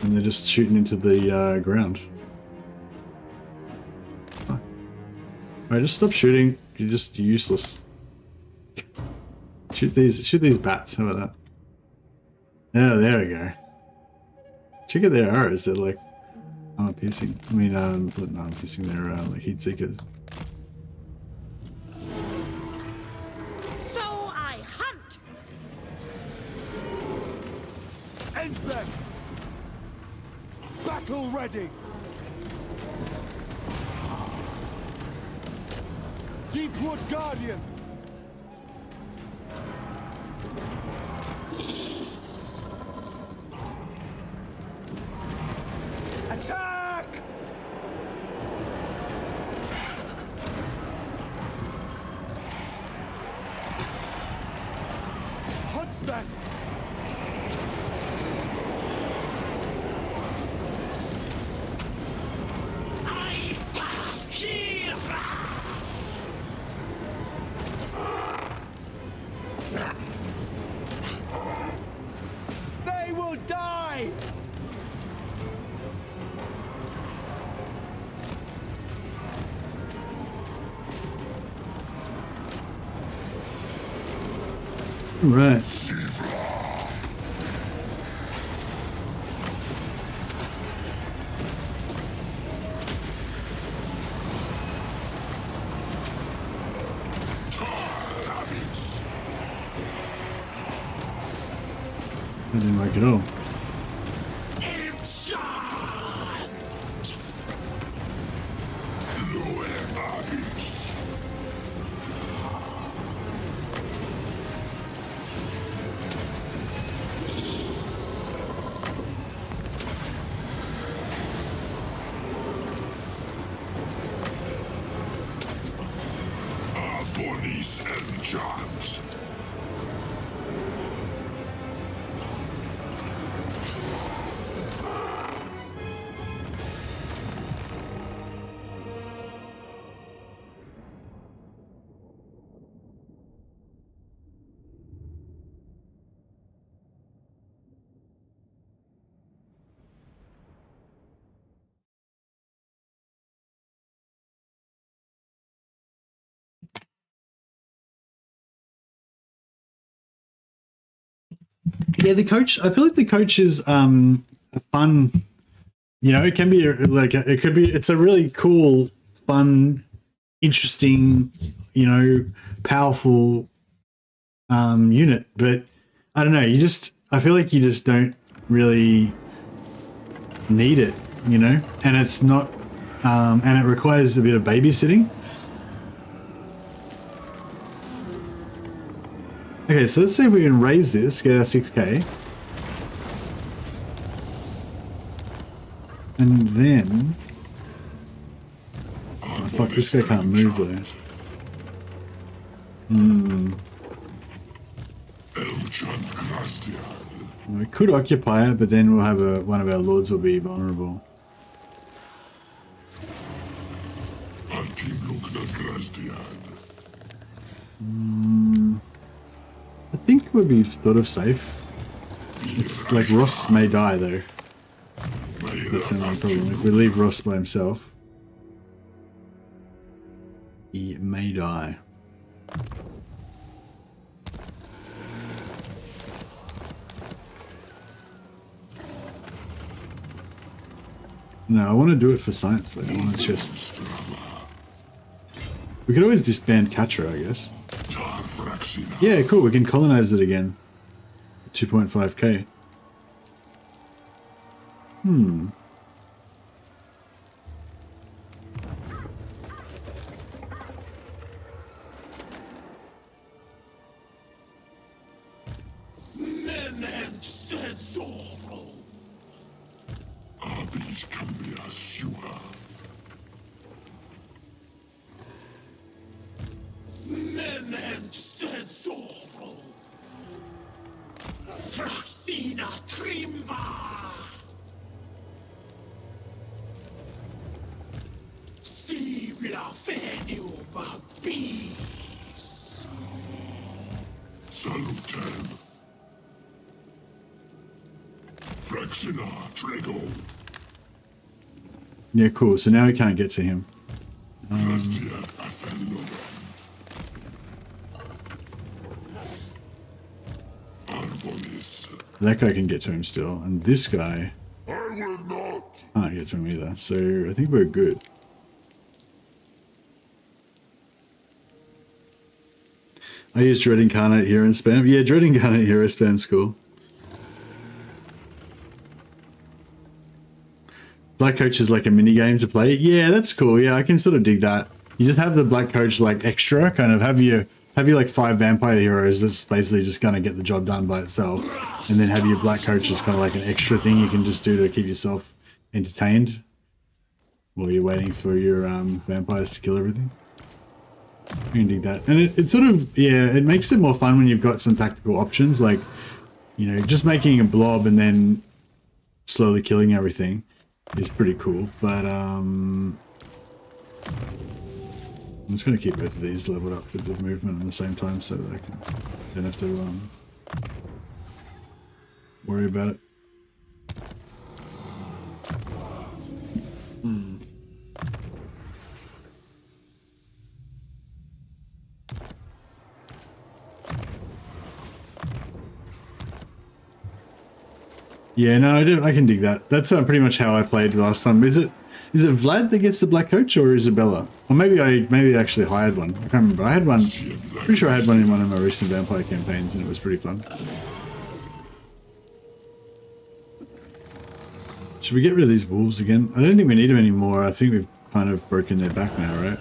And they're just shooting into the ground. Huh. Alright, just stop shooting. You're just useless. Shoot these bats. How about that? Oh, there we go. Check out their arrows. They're like armor piercing. I mean, not armor piercing. They're like heat seekers. End them! Battle ready! Deepwood Guardian! Attack! Hunt them! They will die! Right. didn't work at all. Police and charms. Yeah, the coach. I feel like the coach is a fun. You know, it can be like it could be. It's a really cool, fun, interesting, you know, powerful unit. But I don't know. I feel like you just don't really need it. You know, and it's not, and it requires a bit of babysitting. Okay, so let's see if we can raise this, get our 6k. And then... Oh, fuck, this guy can't move though. We could occupy it, but then we'll have one of our lords will be vulnerable. I think it would be sort of safe. It's like Ross may die though. That's the only problem. If we leave Ross by himself, he may die. No, I want to do it for science though. I want to just... We could always disband Katra, I guess. Yeah, cool. We can colonize it again. 2.5k. Yeah, cool. So now we can't get to him. That guy can get to him still, and this guy can't get to him either. So I think we're good. I use Dread Incarnate Hero and spam. Yeah, Dread Incarnate Hero spam's cool. Black Coach is like a mini game to play. Yeah, that's cool. Yeah, I can sort of dig that. You just have the Black Coach like extra, kind of have you like 5 vampire heroes that's basically just gonna get the job done by itself, and then have your Black Coach as kind of like an extra thing you can just do to keep yourself entertained while you're waiting for your vampires to kill everything. You can dig that, and it sort of, yeah, it makes it more fun when you've got some tactical options, like, you know, just making a blob and then slowly killing everything is pretty cool. But I'm just going to keep both of these leveled up with the movement at the same time so that I don't have to worry about it. Yeah, no, I can dig that. That's pretty much how I played last time. Is it Vlad that gets the Black Coach, or Isabella? Or maybe I actually hired one. I can't remember. I had one. Pretty sure I had one in one of my recent vampire campaigns, and it was pretty fun. Should we get rid of these wolves again? I don't think we need them anymore. I think we've kind of broken their back now, right?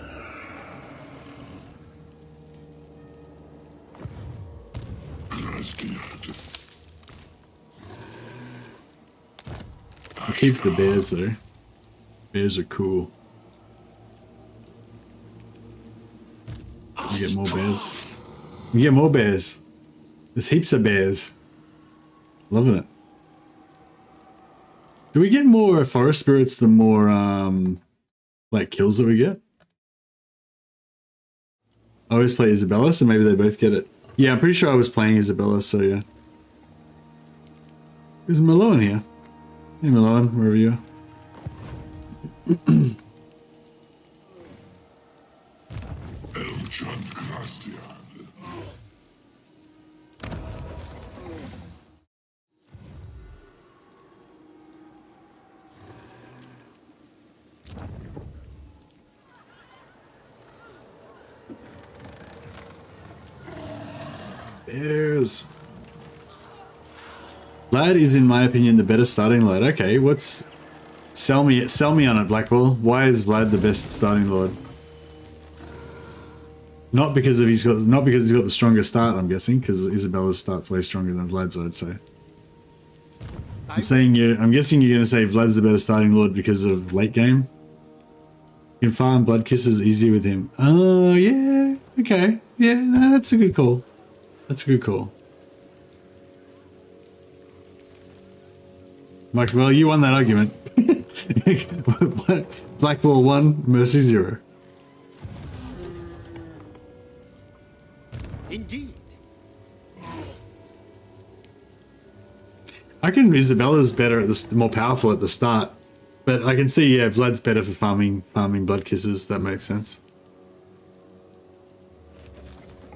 I'll keep the bears though. Bears are cool. You get more bears. You get more bears. There's heaps of bears. Loving it. Do we get more forest spirits the more like kills that we get? I always play Isabella, so maybe they both get it. Yeah, I'm pretty sure I was playing Isabella, so yeah. Is Malone here? Hey Malone, wherever you are. Bears. Lad is, in my opinion, the better starting lord. Okay, what's sell me on it, Blackwall. Why is Vlad the best starting lord? Not because he's got the strongest start, I'm guessing, because Isabella's start's way stronger than Vlad's, I'd say. I'm guessing you're gonna say Vlad's the better starting lord because of late game. You can farm blood kisses easy with him. Oh yeah, okay. Yeah, no, that's a good call. That's a good call. Mike, well, you won that argument. Blackwall 1, Mercy 0. Indeed. I reckon Isabella's better at the more powerful at the start, but I can see Vlad's better for farming blood kisses. That makes sense.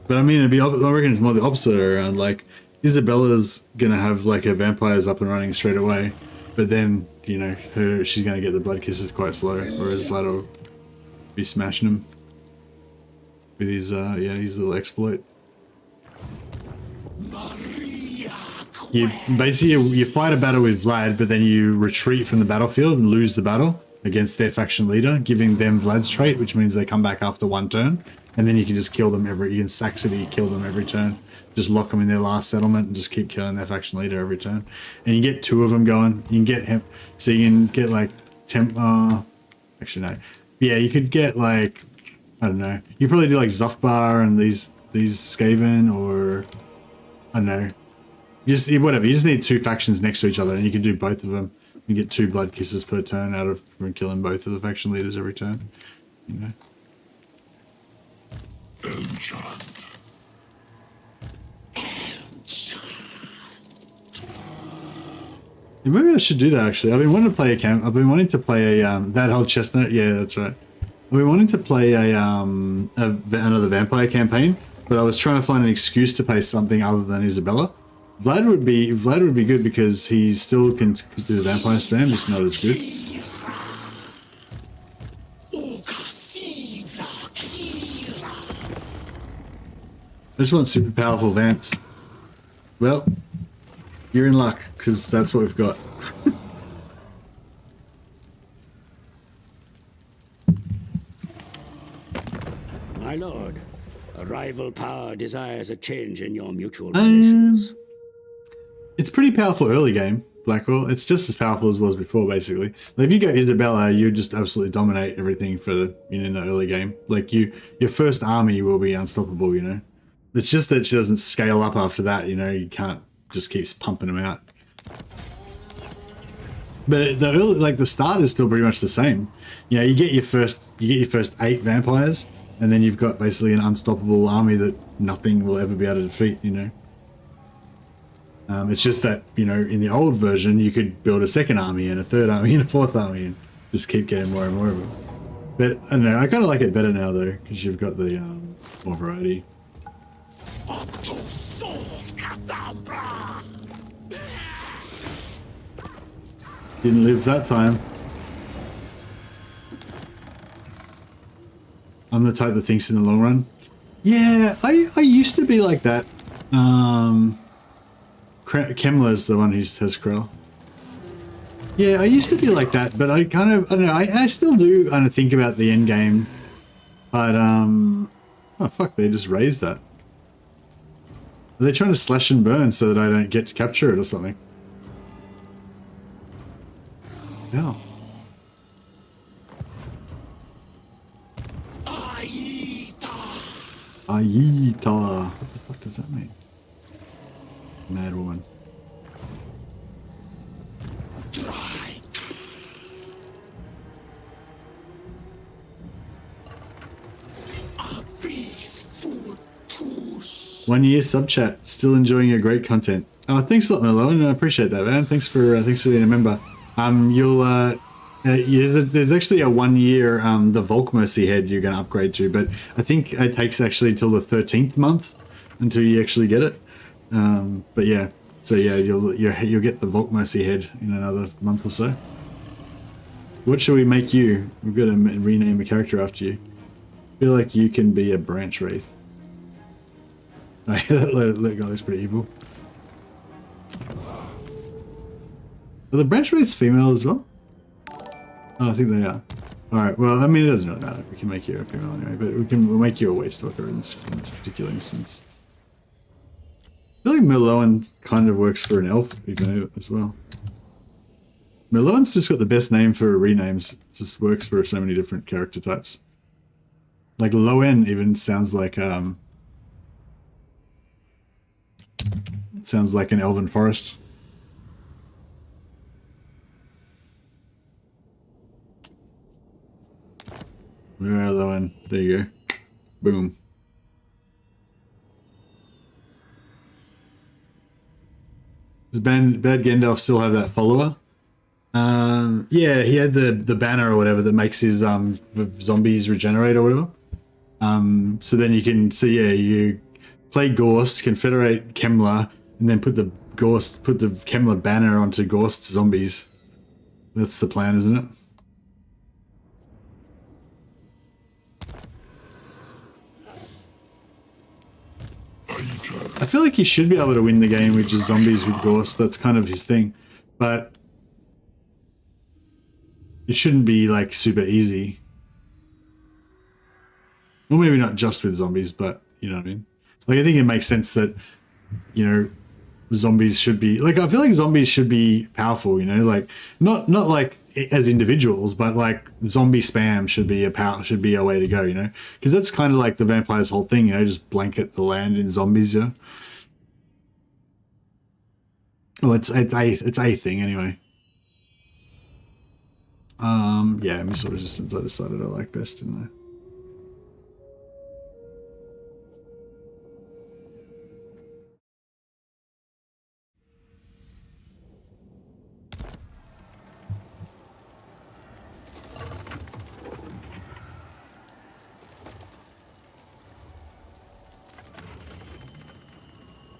But I mean, I reckon it's more the opposite around. Like Isabella's gonna have like her vampires up and running straight away, but then she's gonna get the blood kisses quite slow, whereas Vlad will be smashing them with his his little exploit. You fight a battle with Vlad, but then you retreat from the battlefield and lose the battle against their faction leader, giving them Vlad's trait, which means they come back after one turn, and then you can just kill them you can Saxony kill them every turn. Just lock them in their last settlement and just keep killing their faction leader every turn. And you get 2 of them going. You can get him, so you can get like actually no. Yeah, you could get like, I don't know. You probably do like Zufbar and these Skaven, or I don't know. Whatever. You just need 2 factions next to each other, and you can do both of them. You get 2 blood kisses per turn out of from killing both of the faction leaders every turn. Yeah, maybe I should do that actually. I've been wanting to play I've been wanting to play a that whole chestnut. Yeah, that's right. I've been wanting to play another vampire campaign, but I was trying to find an excuse to play something other than Isabella. Vlad would be good because he still can do the vampire spam, just not as good. I just want super powerful vamps. Well, you're in luck, because that's what we've got. My lord, a rival power desires a change in your mutual relations. It's pretty powerful early game, Blackwall. It's just as powerful as it was before, basically. Like, if you go Isabella, you just absolutely dominate everything for the early game. Like, your first army will be unstoppable, It's just that she doesn't scale up after that, you can't just keep pumping them out. But the start is still pretty much the same. You get your first 8 vampires, and then you've got basically an unstoppable army that nothing will ever be able to defeat, It's just that, in the old version, you could build a second army and a third army and a fourth army and just keep getting more and more of them. But I don't know, I kind of like it better now though, because you've got the more variety. Didn't live that time. I'm the type that thinks in the long run. Yeah, I used to be like that. Kemler's the one who has Krell. Yeah, I used to be like that, but I don't know, I still do kind of think about the end game. But, oh fuck, they just raised that. Are they trying to slash and burn so that I don't get to capture it or something? Yeah. Aita. What the fuck does that mean? Mad woman. One year sub chat. Still enjoying your great content. Oh, thanks a lot, Malone. I appreciate that, man. Thanks for being a member. There's actually a 1 year the Volk Mercy head you're going to upgrade to, but I think it takes actually till the 13th month until you actually get it. But yeah, so yeah, you'll get the Volk Mercy head in another month or so. What should we make you? We've got to rename a character after you. I feel like you can be a branch wraith. That guy looks pretty evil. Are the branch wraiths female as well? Oh, I think they are. Alright, well, I mean, it doesn't really matter. We can make you a female anyway, but we'll make you a waystalker in this particular instance. I feel like Merloin kind of works for an elf even as well. Merloin's just got the best name for renames. It just works for so many different character types. Like Loen even sounds like an elven forest. Where are Loen? There you go. Boom. Does Bad Gandalf still have that follower? Yeah, he had the banner or whatever that makes his zombies regenerate or whatever. So then you play Gorst, confederate Kemler, and then put the Kemler banner onto Gorst's zombies. That's the plan, isn't it? I feel like he should be able to win the game with just zombies with Gorst. That's kind of his thing. But it shouldn't be like super easy. Well, maybe not just with zombies, but you know what I mean? Like, I think it makes sense that, you know, zombies should be like, I feel like zombies should be powerful, you know, like not like as individuals, but like zombie spam should be a way to go, you know, because that's kind of like the vampire's whole thing, you know, just blanket the land in zombies, you know. Well, it's a thing anyway. Yeah, missile resistance I decided I like best, didn't I?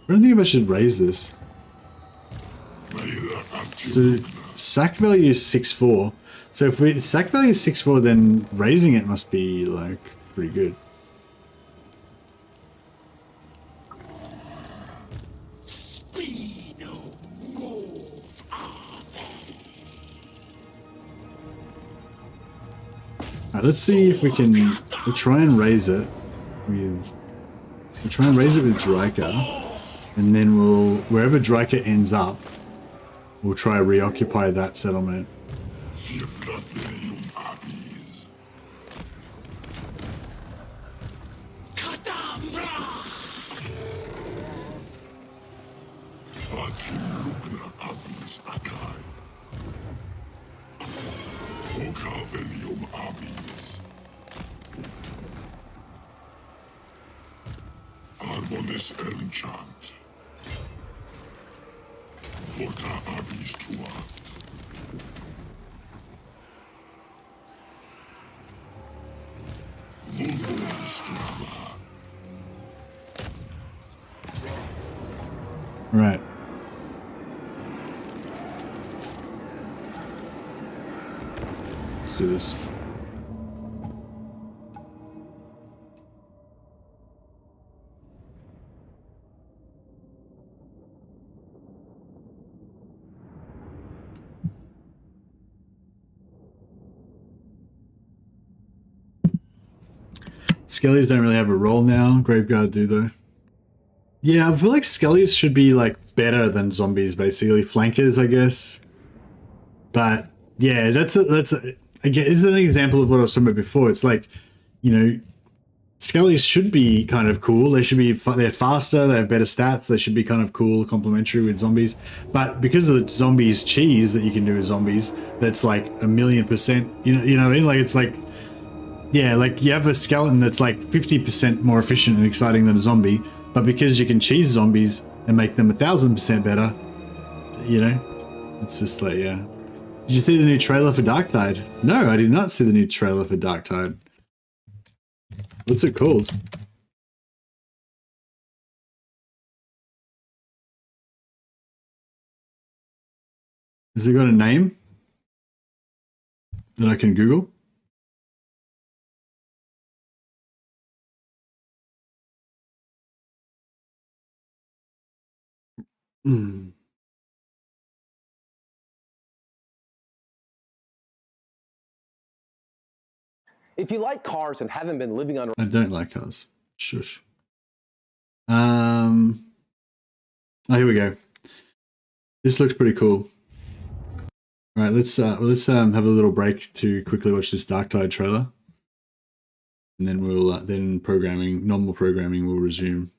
I don't think if I should raise this. So sack value is 6/4. So if sack value is 6/4, then raising it must be like pretty good. Alright, let's see if we can. We'll try and raise it with. We'll try and raise it with Drycha. And then wherever Drycha ends up, we'll try to reoccupy that settlement. Right. Let's do this. Skellies don't really have a role now. Graveguard do though. Yeah, I feel like Skellies should be like better than zombies, basically flankers, I guess. But yeah, that's again, is an example of what I was talking about before. It's like, you know, Skellies should be kind of cool. They should be, they're faster, they have better stats, they should be kind of cool, complementary with zombies. But because of the zombies cheese that you can do with zombies, that's like 1,000,000%, you know what I mean? Like, it's like, yeah, like you have a skeleton that's like 50% more efficient and exciting than a zombie, but because you can cheese zombies and make them 1,000% better, you know, it's just like, yeah. Did you see the new trailer for Darktide? No, I did not see the new trailer for Darktide. What's it called? Has it got a name that I can Google? If you like cars and haven't been living under... I don't like cars. Shush. Oh, here we go. This looks pretty cool. All right, let's have a little break to quickly watch this Darktide trailer, and then we'll then normal programming will resume.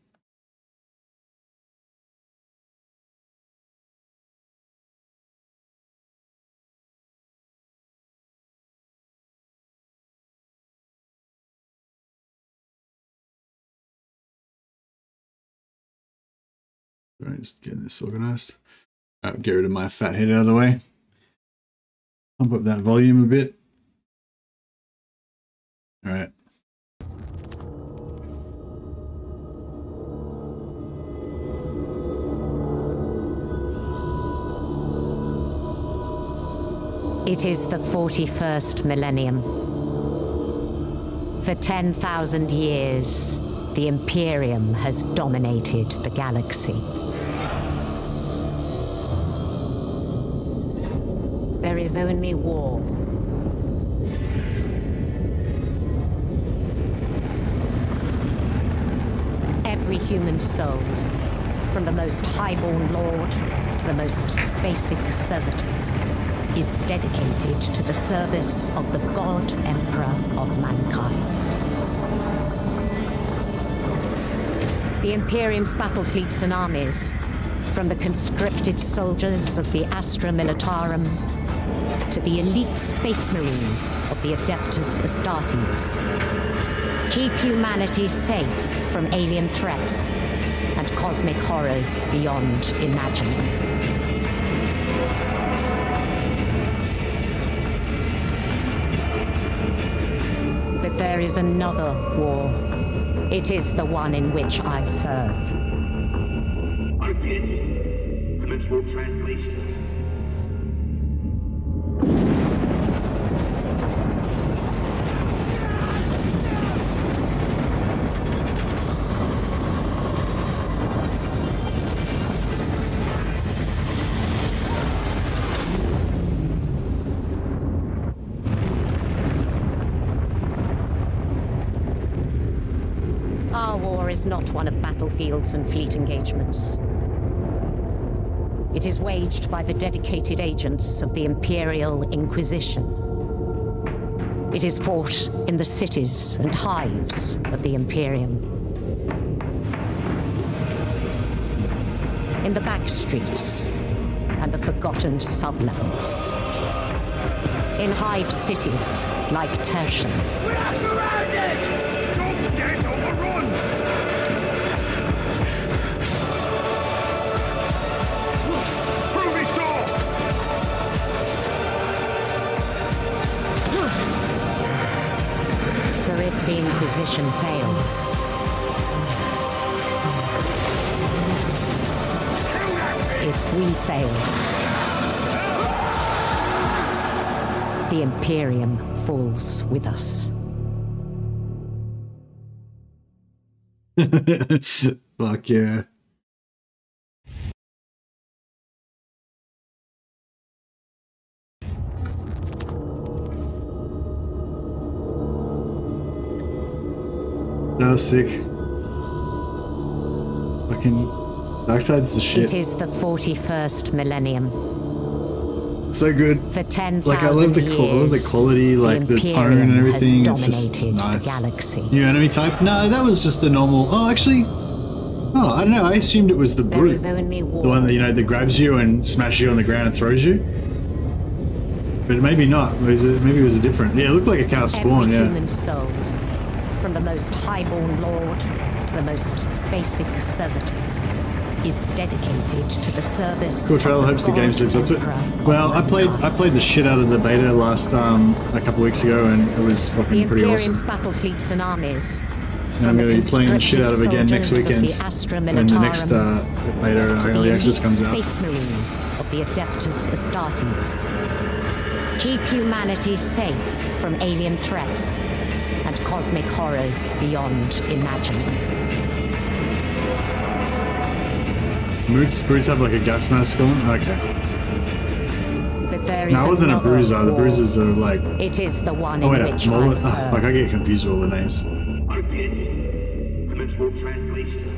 All right, just getting this organized. All right, get rid of my fat head out of the way. Pump up that volume a bit. All right. It is the 41st millennium. For 10,000 years, the Imperium has dominated the galaxy. There is only war. Every human soul, from the most highborn lord to the most basic servitor, is dedicated to the service of the God Emperor of mankind. The Imperium's battle fleets and armies, from the conscripted soldiers of the Astra Militarum to the elite space marines of the Adeptus Astartes, keep humanity safe from alien threats and cosmic horrors beyond imagining. But there is another war. It is the one in which I serve. Commensurable translation. Our war is not one of battlefields and fleet engagements. It is waged by the dedicated agents of the Imperial Inquisition. It is fought in the cities and hives of the Imperium. In the back streets and the forgotten sublevels. In hive cities like Tertian. We are surrounded! Don't get overrun! Prove it so! For if the Inquisition fails, if we fail, the Imperium falls with us. Fuck yeah. That was sick. Fucking Darktide's the shit. It is the 41st millennium. So good. For 10,000 like I love the quality, like the tone and everything. It's just nice. Galaxy. New enemy type? No, that was just the normal. Oh, actually, oh, I don't know. I assumed it was the brute, the one that that grabs you and smashes you on the ground and throws you. But maybe not. Maybe it was a different. Yeah, it looked like a cow spawn. Every Yeah. human soul, from the most highborn lord to the most basic servitor, is dedicated to the service. Cool trailer. Hopes the game's lived up to it. Well, I played the shit out of the beta last a couple weeks ago, and it was fucking pretty awesome. The Imperium's battle fleets and armies. And I'm going to be playing the shit out of it again next weekend when the next beta early access comes out. Space Marines of the Adeptus Astartes. Keep humanity safe from alien threats and cosmic horrors beyond imagining. Brutes have like a gas mask on? Okay. But there is no, it wasn't a bruiser. The bruisers are like... It is the one in which I serve. Like I get confused with all the names. Commensurable translation.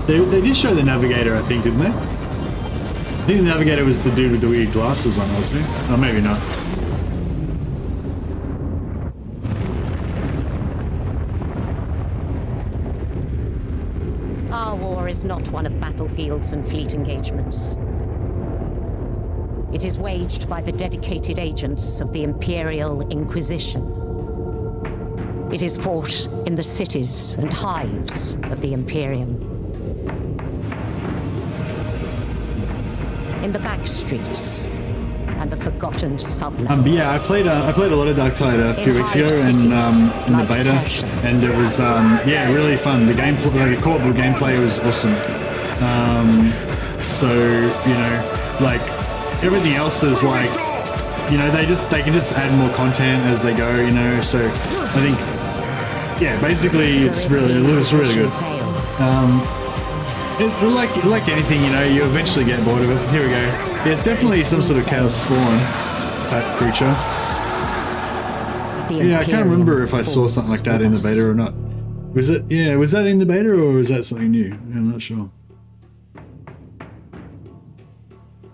They did show the Navigator, I think, didn't they? I think the Navigator was the dude with the weird glasses on, wasn't he? Oh, maybe not. Our war is not one of battlefields and fleet engagements. It is waged by the dedicated agents of the Imperial Inquisition. It is fought in the cities and hives of the Imperium. In the back streets and the forgotten sublevels. Yeah, I played a lot of Darktide a few weeks ago, and in the beta, and it was yeah, really fun. The gameplay, the co-op gameplay was awesome. So like everything else is like, they can just add more content as they go, So I think, yeah, basically it looks really good. Like anything, you eventually get bored of it. Here we go. Yeah, it's definitely some sort of chaos spawn type creature. Yeah, I can't remember if I saw something like that in the beta or not. Was it? Yeah, was that in the beta or was that something new? I'm not sure.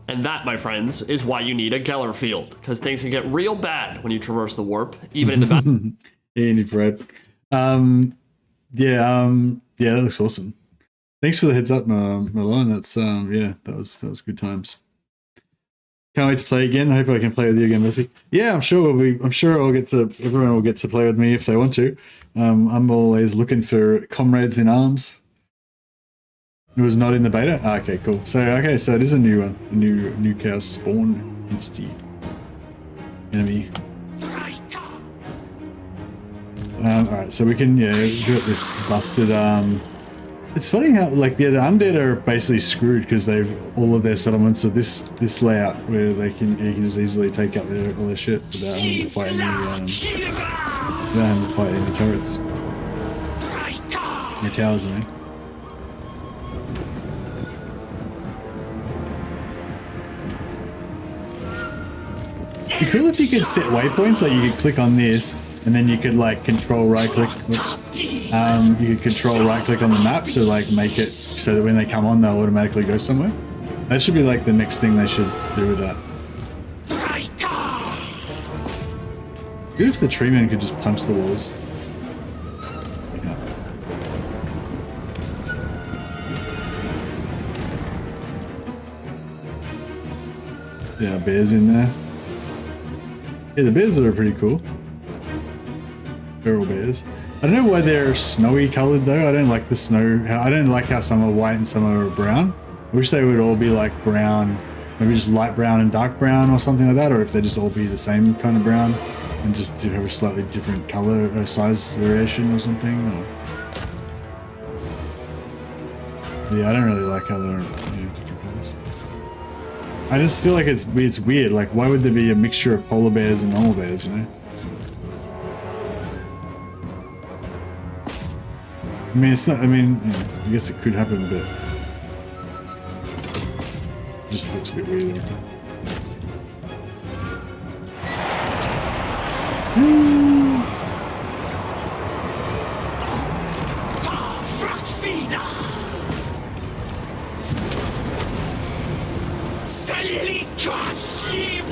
And that, my friends, is why you need a Geller field, because things can get real bad when you traverse the warp, even in the battle. Yeah, you need bread. Yeah, that looks awesome. Thanks for the heads up, Malone. That's yeah, that was good times. Can't wait to play again. I hope I can play with you again, Bessie. Yeah, I'm sure everyone will get to play with me if they want to. I'm always looking for comrades in arms. It was not in the beta? Ah, okay, cool. So it is a new one. A new chaos spawn entity. Enemy. Alright, so we can get this busted it's funny how the undead are basically screwed because they've all of their settlements of this layout where you can just easily take out all their shit without having to fight any turrets. Your towers, I mean. It'd be cool if you could set waypoints, like you could click on this and then you could control right click. You could control right click on the map to make it so that when they come on they'll automatically go somewhere. That should be the next thing they should do with that. Good if the tree man could just punch the walls. Yeah, bears in there. Yeah, the bears are pretty cool. Feral bears. I don't know why they're snowy colored though. I don't like the snow. I don't like how some are white and some are brown. I wish they would all be brown, maybe just light brown and dark brown or something like that, or if they just all be the same kind of brown and just have a slightly different color or size variation or something. Yeah, I don't really like how they're different colors. I just feel like it's weird. Why would there be a mixture of polar bears and normal bears, I mean, it's not. I mean, I guess it could happen, but just looks a bit weird.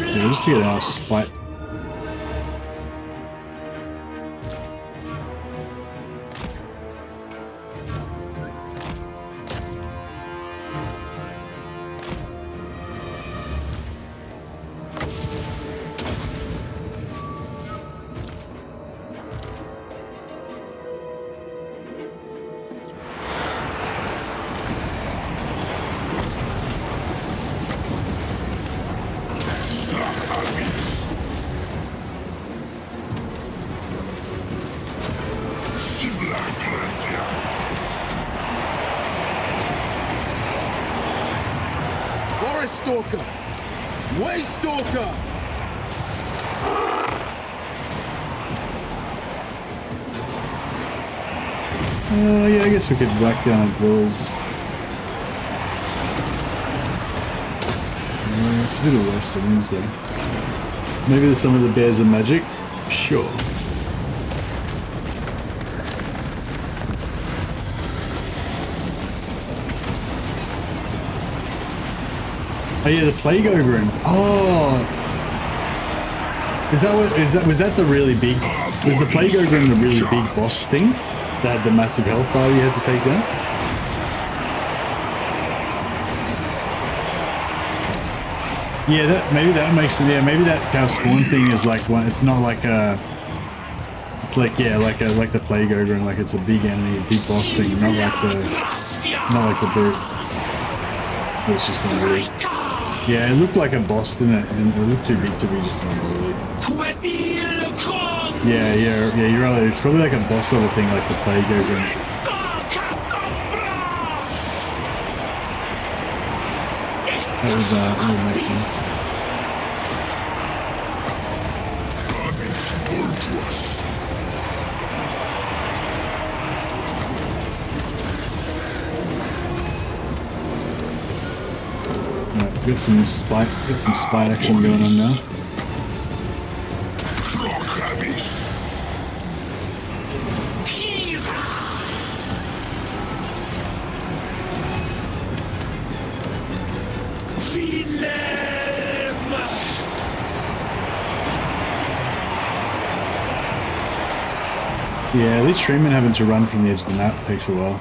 Yeah, just to get our spite. Stalker! Way Stalker! Yeah, I guess we could whack down at Will's. It's a bit of a waste of wins there. Maybe there's some of the bears are magic? Sure. Oh yeah, the plague ogre. Oh, was that the really big? Was the plague ogre the really big boss thing that had the massive health bar you had to take down? Yeah, maybe that makes it. Yeah, maybe that cow spawn thing is like one. It's not like a. It's like like the plague ogre and like it's a big enemy, a big boss thing, not like the brute. It's just unruly. Yeah, it looked like a boss, didn't it? And it looked too big to be just unruly. Yeah, you're right. It's probably like a boss level thing, like the plague ogre. That would make sense. Alright, get some spite action going on now. Yeah, at least Treeman having to run from the edge of the map takes a while.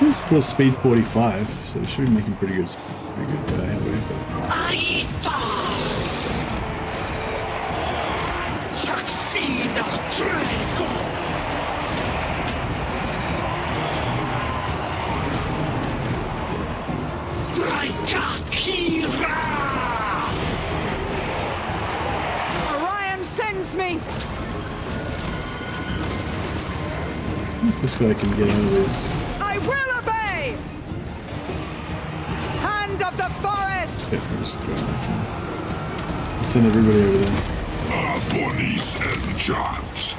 This was speed 45, so it should be making pretty good headway. Me. If this guy can get out of this. I will obey! Hand of the forest! Yeah, I'll send everybody over there. Bodies and jobs.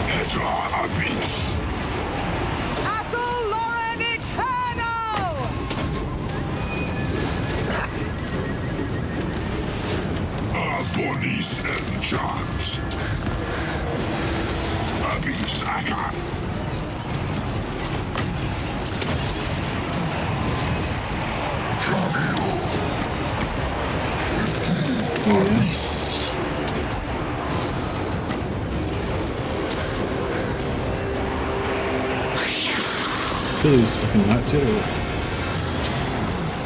Eta Abyss. Athel Lauren Eternal! Bodies and jobs. Abyss Aka. Kill these fucking nuts here, or what?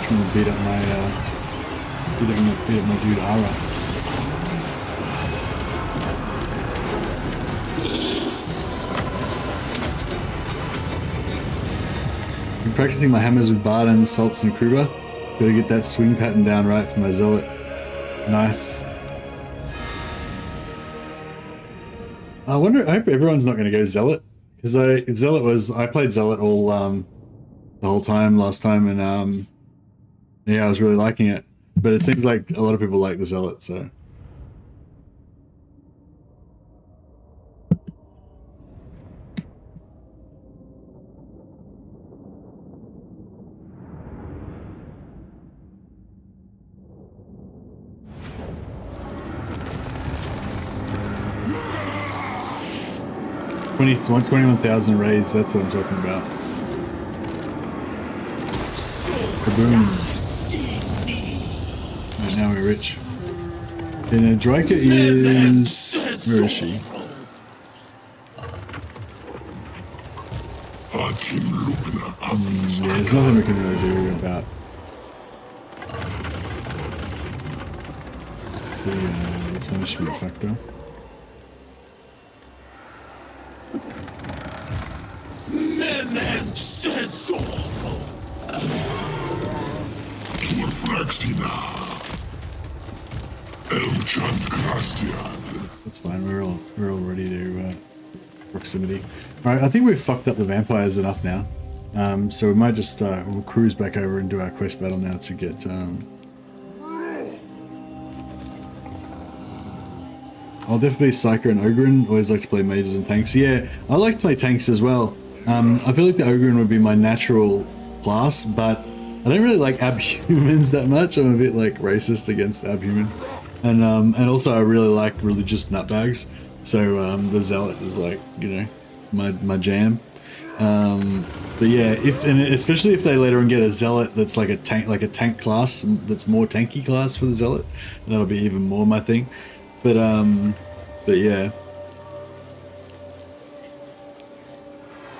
Trying to beat up my dude Ara. I'm practicing my hammers with Barden, Salts, and Kruber. Gotta get that swing pattern down right for my Zealot. Nice. I hope everyone's not gonna go Zealot. Because I played Zealot all the whole time last time, and yeah, I was really liking it. But it seems like a lot of people like the Zealot, so. 21,000 raised, that's what I'm talking about. Kaboom. Right, now we're rich. And Drycha is... Where is she? Yeah, there's nothing we can really do about the replenishment factor. That's fine. We're all ready to proximity. All right, I think we've fucked up the vampires enough now. So we might just we'll cruise back over and do our quest battle now to get. I'll definitely Psyker and Ogren. Always like to play mages and tanks. Yeah, I like to play tanks as well. I feel like the Ogren would be my natural class, but I don't really like abhumans that much. I'm a bit like racist against abhumans, and also I really like religious nutbags. So the zealot is like, you know, my jam. But yeah, especially if they later on get a zealot that's like a tank class, that's more tanky class for the zealot, that'll be even more my thing. But yeah.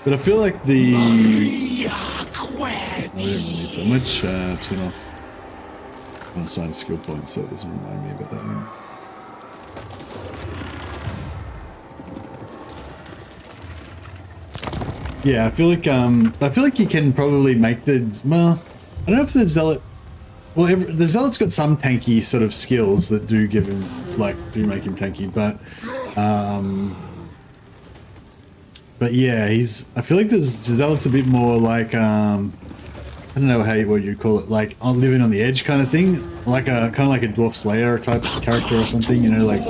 But I feel like the... Oh, we don't really need so much. Turn off unsigned skill points, so it doesn't remind me about that one. Yeah, I feel like you can probably make the... Well, I don't know if the zealot... Well, the zealot's got some tanky sort of skills that do give him, like, do make him tanky, but yeah, I feel like the zealot's a bit more like, I don't know what you call it, like living on the edge kind of thing, like kind of like a dwarf slayer type character or something, you know, like,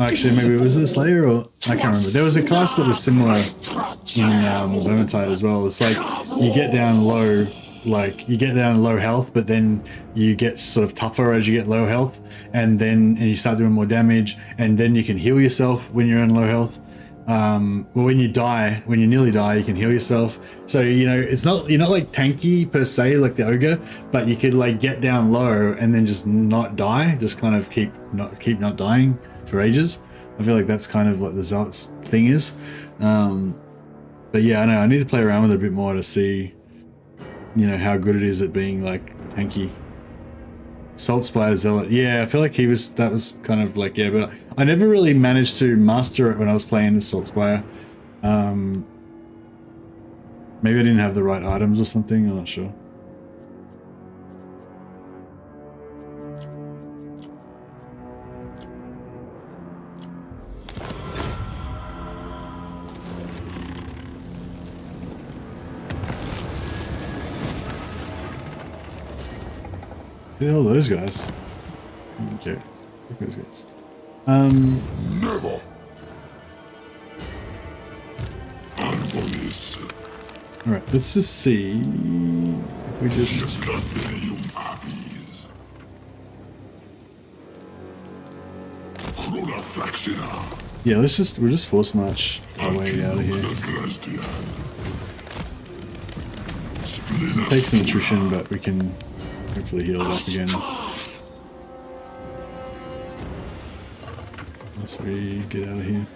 actually maybe it was a slayer or, I can't remember. There was a class that was similar in Vermintide as well. It's like, you get down low, health, but then you get sort of tougher as you get low health, and you start doing more damage, and then you can heal yourself when you're in low health. Well, when you nearly die, you can heal yourself. So, you know, you're not like tanky per se, like the ogre, but you could like get down low and then just not die, just kind of keep not dying for ages. I feel like that's kind of what the zealot's thing is. But yeah, I know I need to play around with it a bit more to see, you know, how good it is at being like tanky. Salt Spire Zealot. Yeah, I feel like that was kind of like, yeah, but I never really managed to master it when I was playing the Salt Spire. Maybe I didn't have the right items or something, I'm not sure. Who the hell are those guys? Okay, look at those guys. Never. Alright, let's just see if we just... Yeah, we'll just force march our way out of here. Take some attrition, but we can hopefully heal it up again once we get out of here.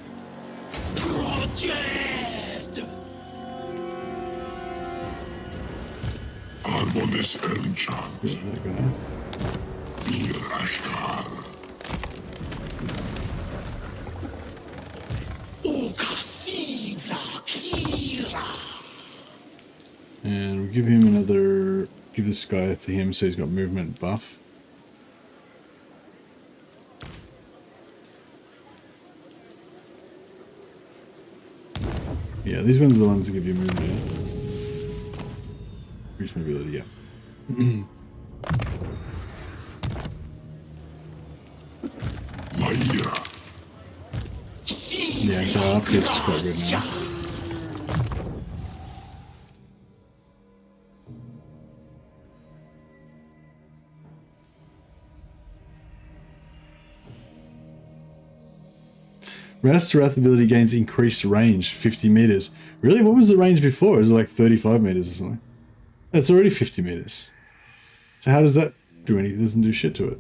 And we'll give him another, give this guy to him so he's got movement buff. Yeah, these ones are the ones that give you movement. Increase mobility, yeah. Yeah, so our upkeep's quite good now. Wrath to Wrath ability gains increased range, 50 meters. Really? What was the range before? Was it like 35 meters or something? It's already 50 meters. So how does that do anything? It doesn't do shit to it.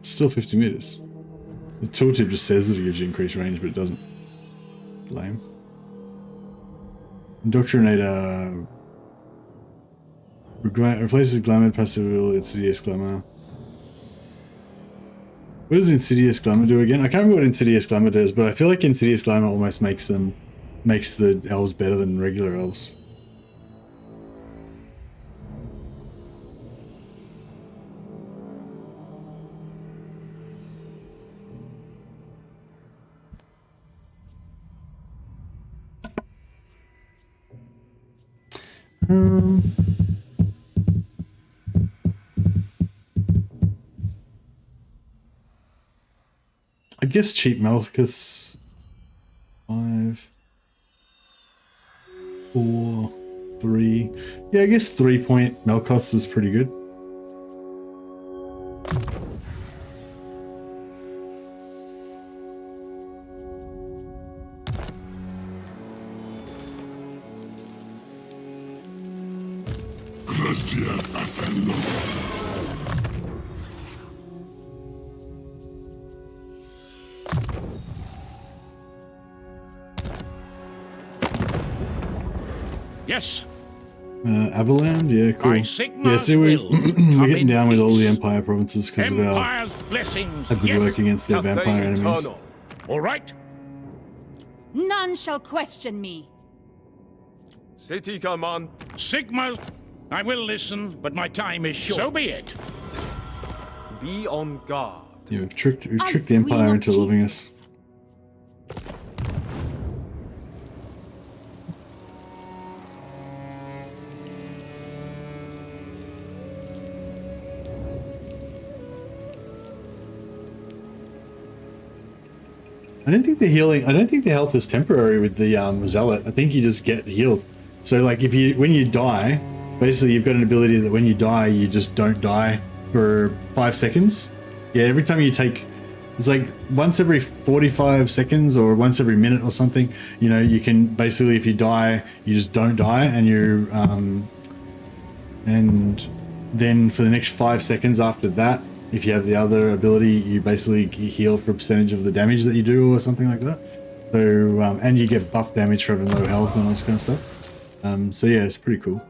Still 50 meters. The tooltip just says that it gives you increased range, but it doesn't. Lame. Indoctrinator replaces Glamour passive ability, Insidious Glamour. What does Insidious Glamour do again? I can't remember what Insidious Glamour does, but I feel like Insidious Glamour almost makes the elves better than regular elves. I guess cheap Malkuths 5, 4, 3. Yeah, I guess 3-point Malkuths is pretty good. Yes. Avaland, yeah, cool. Yeah, see, we're getting down with all the Empire provinces because of our good work against their vampire enemies. All right. None shall question me. City command. Sigma, I will listen, but my time is short. So be it. Be on guard. Yeah, we've tricked the Empire into loving us. I don't think the health is temporary with the Zealot. I think you just get healed. So like when you die, basically you've got an ability that when you die, you just don't die for 5 seconds. Yeah, every time you take, it's like once every 45 seconds or once every minute or something, you know, you can basically, if you die, you just don't die, and you and then for the next 5 seconds after that, if you have the other ability, you basically heal for a percentage of the damage that you do or something like that. So, and you get buff damage for having low health and all this kind of stuff. So yeah, it's pretty cool.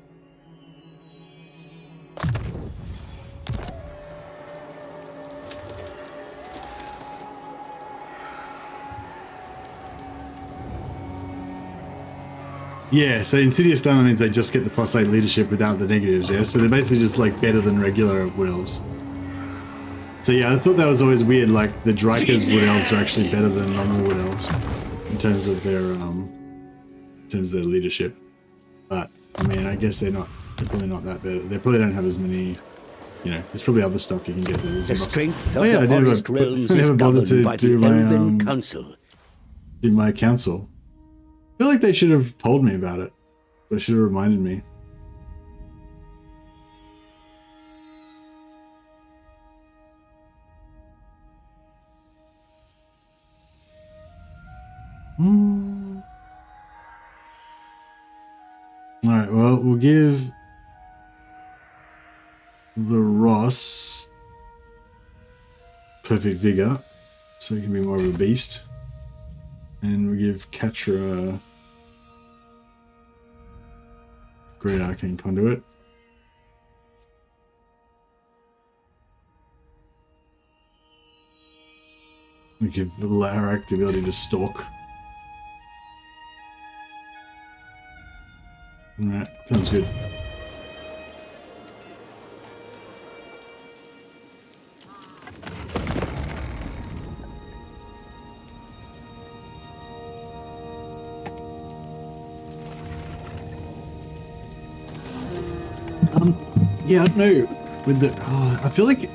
Yeah, so Insidious Glamour means they just get the +8 leadership without the negatives, yeah? So they're basically just like better than regular Wood Elves. So yeah, I thought that was always weird, like the Drycha's Wood Elves are actually better than normal Wood Elves in terms of their leadership. But I mean, I guess they're probably not that better. They probably don't have as many, you know, there's probably other stuff you can get there. The strength of the forest realms is governed by the Elven Council. Do my council. I feel like they should have told me about it. They should have reminded me. Alright, well, we'll give the Ross perfect vigor, so he can be more of a beast. And we give Katra Great Arcane Conduit. We give Larak the ability to stalk. Alright, sounds good. Yeah, I don't know. With the, I feel like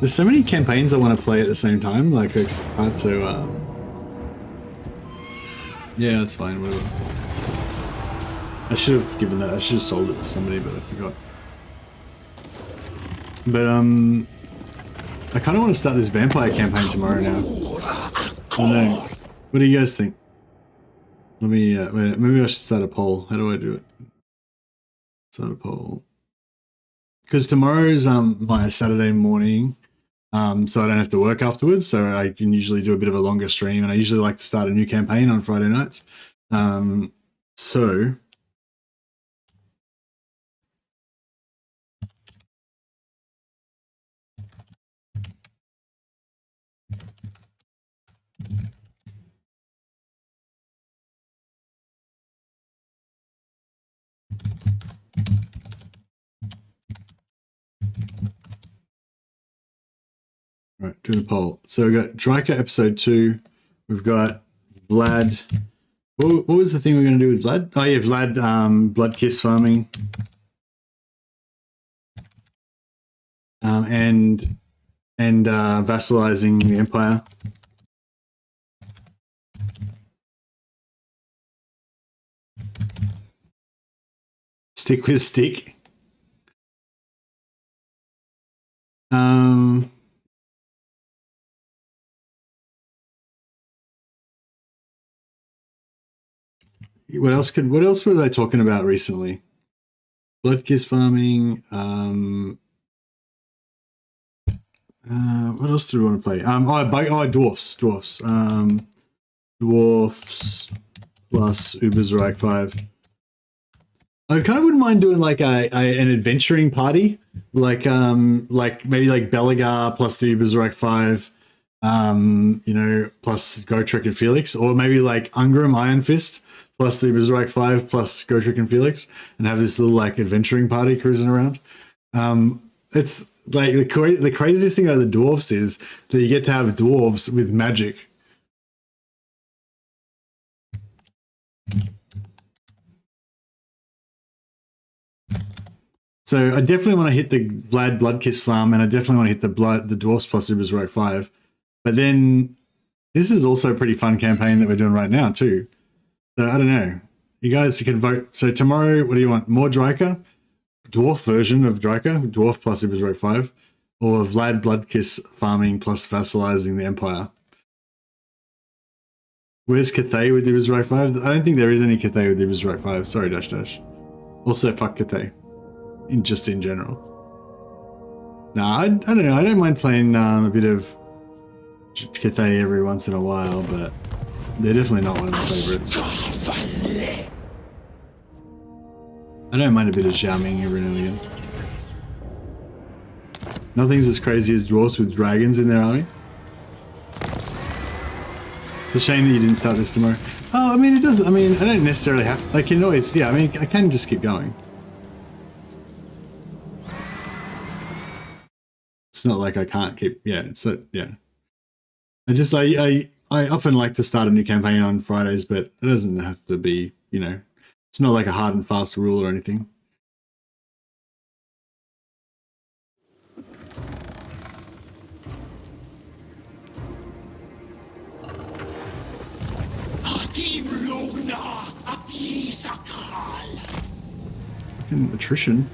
there's so many campaigns I want to play at the same time. Like, it's hard to. Yeah, that's fine. Whatever. I should have given that. I should have sold it to somebody, but I forgot. But I kind of want to start this vampire campaign tomorrow now. I don't know. What do you guys think? Let me, wait, maybe I should start a poll. How do I do it? Start a poll. Because tomorrow's my Saturday morning, so I don't have to work afterwards, so I can usually do a bit of a longer stream, and I usually like to start a new campaign on Friday nights. So... Right, doing a poll. So we've got Drycha episode 2. We've got Vlad. What was the thing we're going to do with Vlad? Oh yeah, Vlad, blood kiss farming. And vassalizing the Empire. Stick with stick. What else were they talking about recently? Blood kiss farming. What else do we want to play? Dwarfs. Dwarfs plus Ubersreich 5. I kind of wouldn't mind doing like an adventuring party, like maybe like Belagar plus the Ubersreich 5, you know, plus Gotrek and Felix, or maybe like Ungram Iron Fist plus the Ubersreich 5 plus Gotrek and Felix, and have this little like adventuring party cruising around. It's like the craziest thing about the dwarves is that you get to have dwarves with magic. So I definitely want to hit the Vlad Bloodkiss farm, and I definitely want to hit the Dwarfs plus Ubersreich 5. But then this is also a pretty fun campaign that we're doing right now too. So I don't know. You guys can vote. So tomorrow, what do you want? More Drycha? Dwarf version of Drycha, Dwarf plus Ubersreich 5, or Vlad Bloodkiss farming plus vassalizing the Empire? Where's Cathay with Ubersreich 5? I don't think there is any Cathay with Ubersreich 5. Sorry, Dash Dash. Also, fuck Cathay. Just in general. Nah, I don't know. I don't mind playing a bit of Cathay every once in a while, but they're definitely not one of my favorites. I don't mind a bit of Xiaoming every now and again. Nothing's as crazy as dwarves with dragons in their army. It's a shame that you didn't start this tomorrow. Oh, I mean, it does. I mean, I don't necessarily have to. I can always, yeah, I mean, I can just keep going. It's not like I can't keep, yeah, so, yeah. I often like to start a new campaign on Fridays, but it doesn't have to be, you know, it's not like a hard and fast rule or anything. Fucking attrition.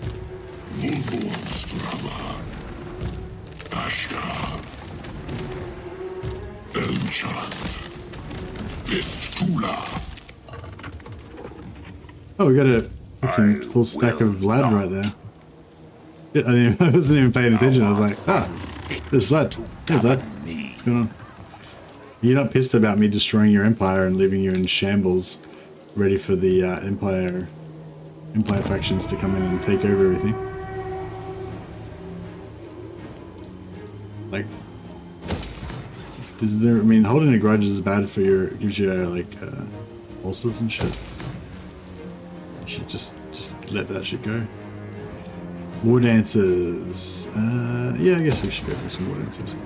Oh, we got a fucking full stack of Vlad right there. I wasn't even paying attention. I was like, ah, there's Vlad. Hey Vlad, what's going on? You're not pissed about me destroying your empire and leaving you in shambles, ready for the empire factions to come in and take over everything? Like, I mean, holding a grudge is bad for your, gives you like ulcers and shit. You should just let that shit go. War dances. Yeah, I guess we should go for some war dances.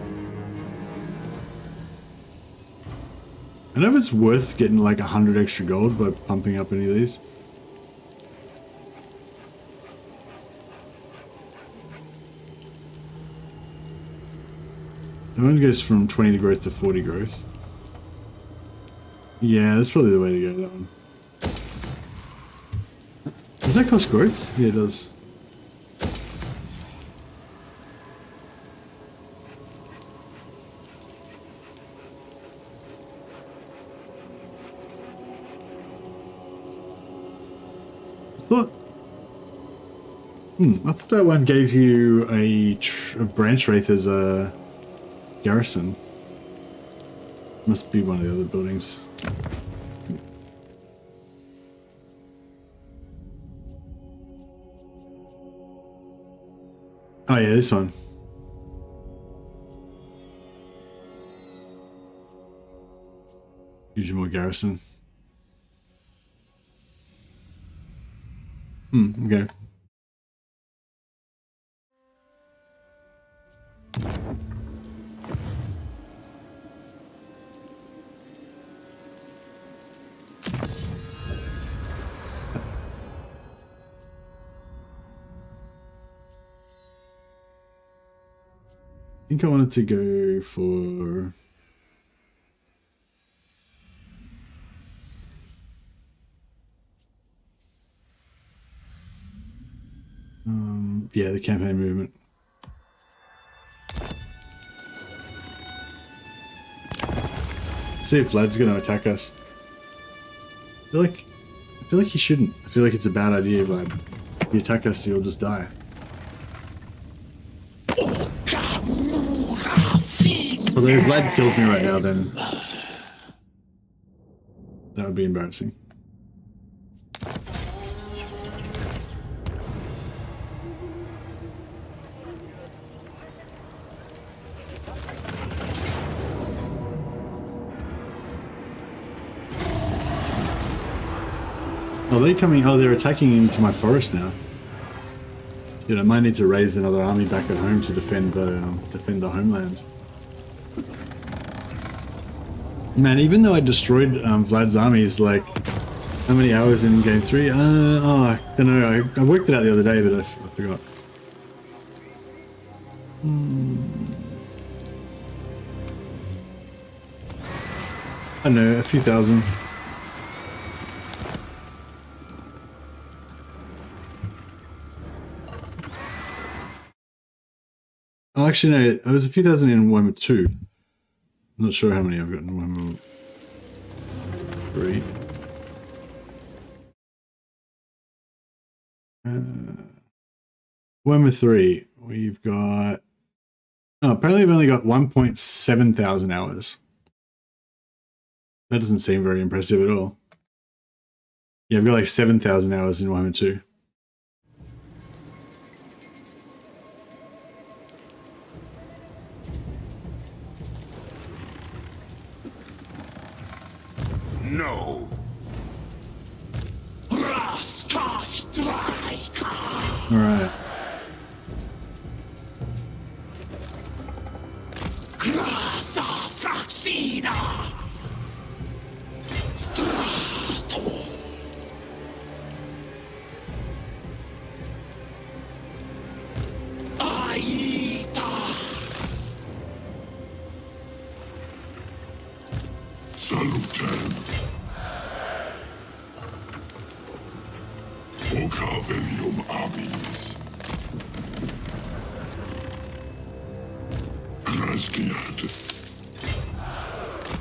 I don't know if it's worth getting like 100 extra gold by pumping up any of these. The one goes from 20 growth to 40 growth. Yeah, that's probably the way to go, that one. Does that cost growth? Yeah, it does. thought that one gave you a branch wraith as a garrison. Must be one of the other buildings. Oh yeah, this one. Use more garrison. Okay. I think I wanted to go for yeah, the campaign movement. See if Vlad's gonna attack us. I feel like he shouldn't. I feel like it's a bad idea, Vlad. If you attack us, you'll just die. Although if Vlad kills me right now, then that would be embarrassing. Are they coming? Oh, they're attacking into my forest now. You know, I might need to raise another army back at home to defend the homeland. Man, even though I destroyed Vlad's armies, like, how many hours in game 3? I don't know. I worked it out the other day, but I forgot. I don't know, a few thousand. Oh, actually, no, it was a few thousand in Warhammer 2. I'm not sure how many I've got in Warhammer 3. Warhammer 3, we've got... Oh, apparently I've only got 1.7 thousand hours. That doesn't seem very impressive at all. Yeah, I've got like 7,000 hours in Warhammer 2. No. All right. Salutem. Vocavelium amis. Grasgiad.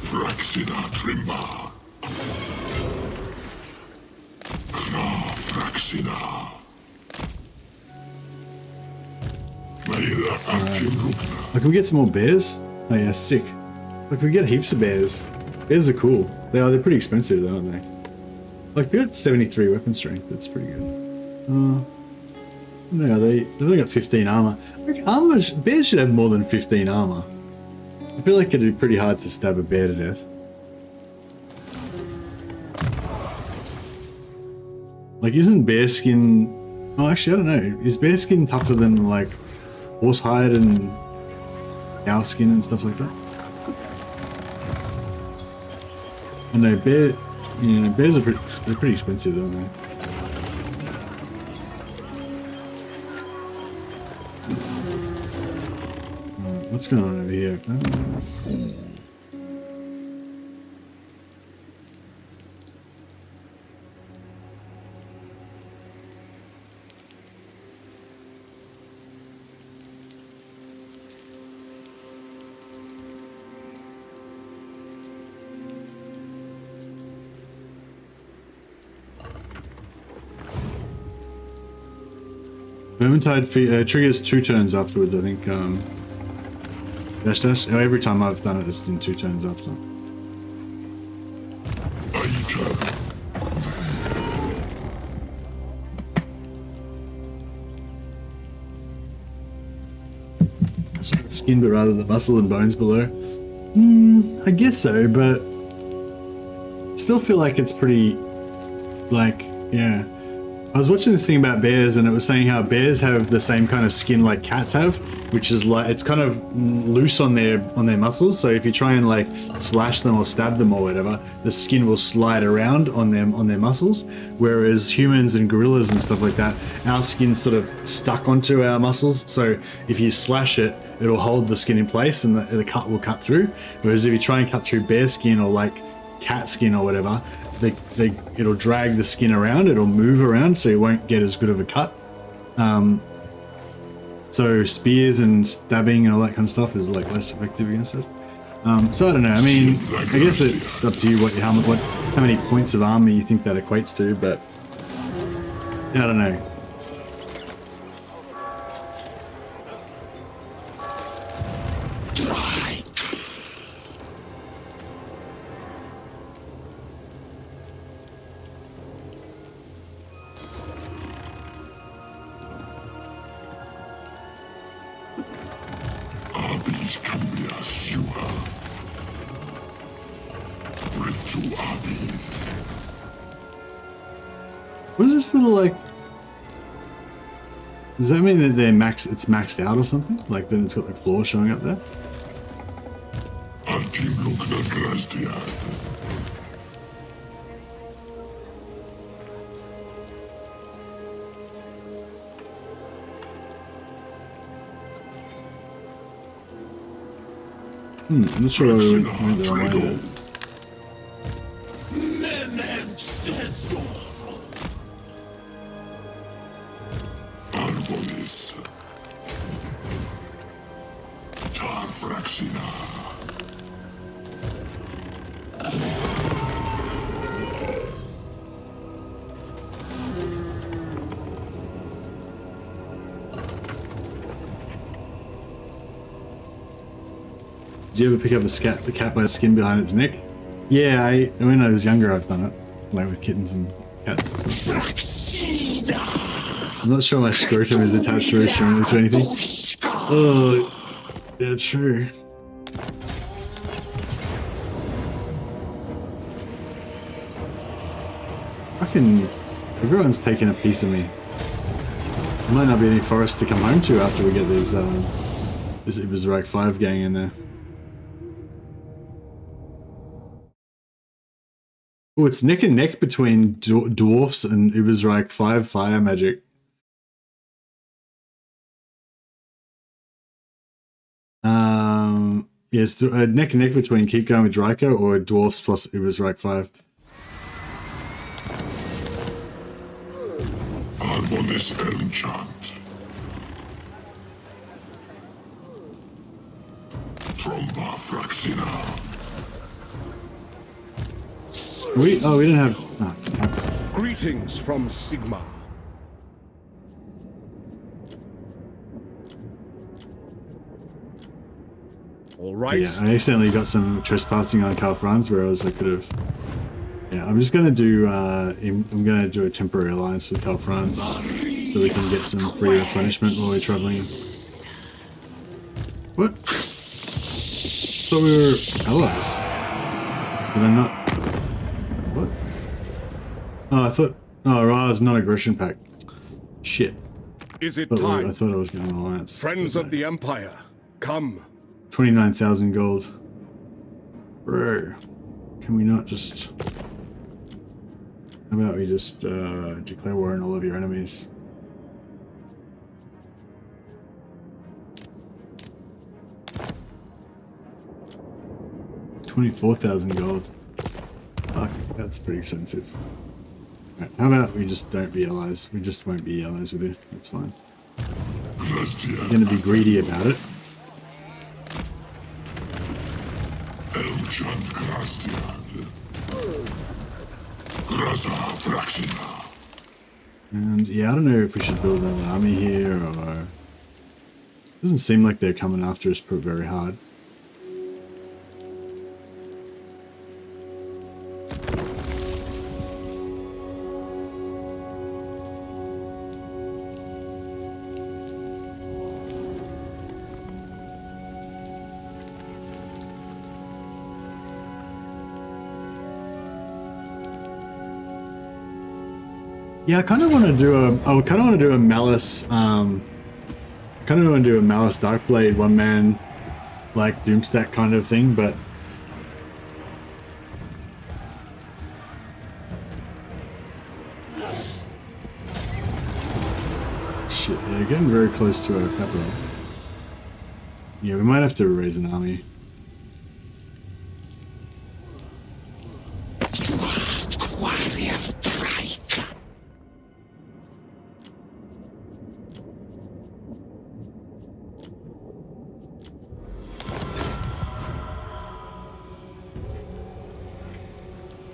Fraxina trimba. Gra Fraxina. Can we get some more bears? Oh yeah, sick. Like, we get heaps of bears. Bears are cool. They're pretty expensive though, aren't they? Like, they got 73 weapon strength. That's pretty good. No, they've only got 15 armor. Like, bears should have more than 15 armor. I feel like it'd be pretty hard to stab a bear to death. Like, isn't bear skin... Oh, actually, I don't know. Is bear skin tougher than, like, horse hide and cow skin and stuff like that? I know, bears are pretty expensive, though, man. What's going on over here? Vermintide triggers 2 turns afterwards, I think. Dash dash. Oh, every time I've done it, it's in 2 turns after. Skin, but rather the muscle and bones below. I guess so, but still feel like it's pretty, like, yeah. I was watching this thing about bears, and it was saying how bears have the same kind of skin like cats have, which is like, it's kind of loose on their muscles. So if you try and like slash them or stab them or whatever, the skin will slide around on them, on their muscles. Whereas humans and gorillas and stuff like that, our skin's sort of stuck onto our muscles. So if you slash it, it'll hold the skin in place and the cut will cut through. Whereas if you try and cut through bear skin or like cat skin or whatever, it'll drag the skin around, it'll move around, so you won't get as good of a cut. So spears and stabbing and all that kind of stuff is like less effective against it. So I don't know. I mean, I guess it's up to you how many points of armor you think that equates to, but I don't know. What is this little, like, does that mean that it's maxed out or something? Like, then it's got the claw showing up there? I'm not sure why we went the wrong way there. Did you ever pick up the cat by the skin behind its neck? Yeah, when I was younger I've done it. Like with kittens and cats and stuff. I'm not sure my scrotum is attached very strongly to anything. Oh, yeah, true. Fucking, everyone's taking a piece of me. There might not be any forest to come home to after we get these, this Ubersreich 5 gang in there. Oh, it's neck and neck between dwarfs and Ubersreich 5 fire magic. Yes, neck and neck between Keep Going with Drycha or dwarfs plus Ubersreich 5. Arbonis enchant. Tromba Fraxina. We didn't have. Oh. Greetings from Sigma. All right. Yeah, I accidentally got some trespassing on Karl Franz, whereas I could have. Yeah, I'm just gonna do. I'm gonna do a temporary alliance with Karl Franz, so we can get some free replenishment while we're traveling. What? I thought we were allies. Did I not? What? Oh, I thought. Oh, Ra's non-aggression pact. Shit. Is it time? I thought I was getting an alliance. Friends of the Empire, come. 29,000 gold. Bro, can we not just... How about we just declare war on all of your enemies? $24,000 gold. Fuck, that's pretty expensive. Right, how about we just don't be allies? We just won't be allies with you. That's fine. We're gonna be greedy about it. And yeah, I don't know if we should build an army here or... Doesn't seem like they're coming after us very hard. Yeah, I kind of want to do a. I kind of want to do a Malice. Kind of want to do a Malice Darkblade one man, like Doomstack kind of thing, but. Shit, yeah, getting very close to our capital. Yeah, we might have to raise an army.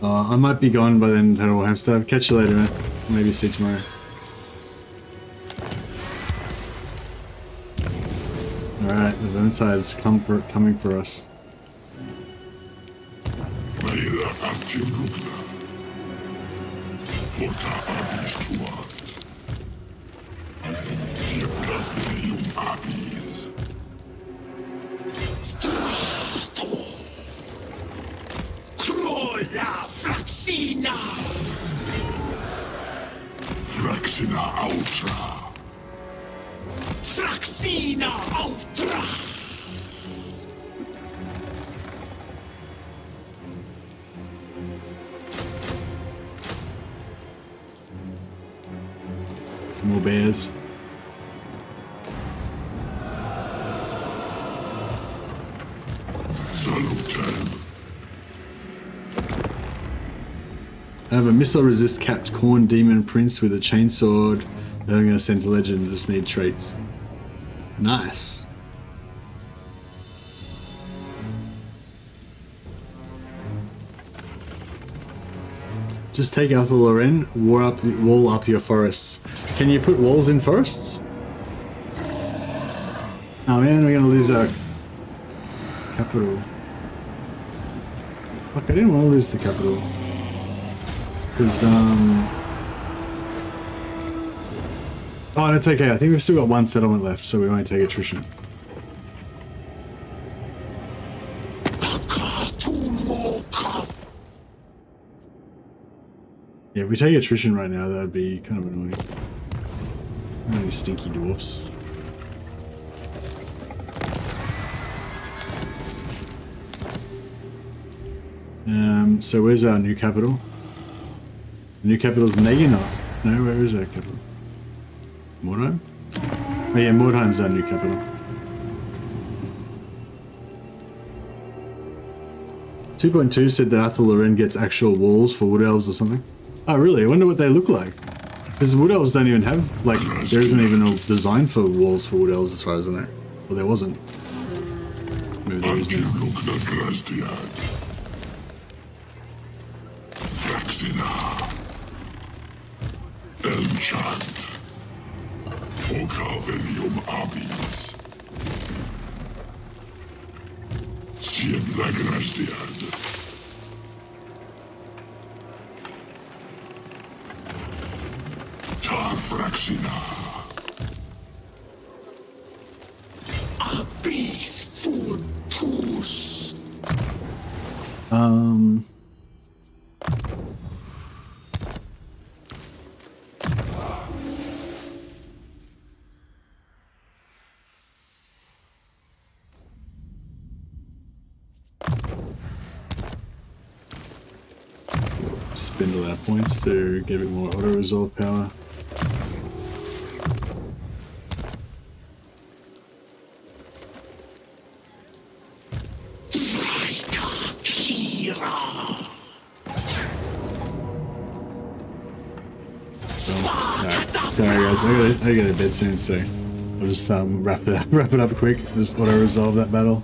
I might be gone by then, Total Hamster. Catch you later, man. Maybe see you tomorrow. Alright, the Vermintide's coming for us. Fraxina Ultra. Fraxina Ultra. More bears. I have a missile resist capped corn demon prince with a chainsword that I'm going to send to legend. Just need traits. Nice. Just take Arthur Loren, wall up your forests. Can you put walls in forests? Oh man, we're going to lose our capital. Fuck, I didn't want to lose the capital. Because, oh, that's okay. I think we've still got one settlement left, so we won't take attrition. Yeah, if we take attrition right now, that'd be kind of annoying. Really stinky dwarfs. So where's our new capital? The new capital's Negenov. No, where is our capital? Mordheim? Oh yeah, Mordheim's our new capital. 2.2 said that Arthur Loren gets actual walls for wood elves or something. Oh really? I wonder what they look like. Because wood elves don't even have, like, there isn't even a design for walls for wood elves as far as I know. Well, there wasn't. Maybe there is now. Enchant. Vocavelium Abis. Siem Lagrastiad. Tar Fraxina. Abis Furtus. Spend all our points to get a bit more auto-resolve power. Sorry guys, I gotta go to bed soon, so I'll just wrap it up quick. Just auto-resolve that battle.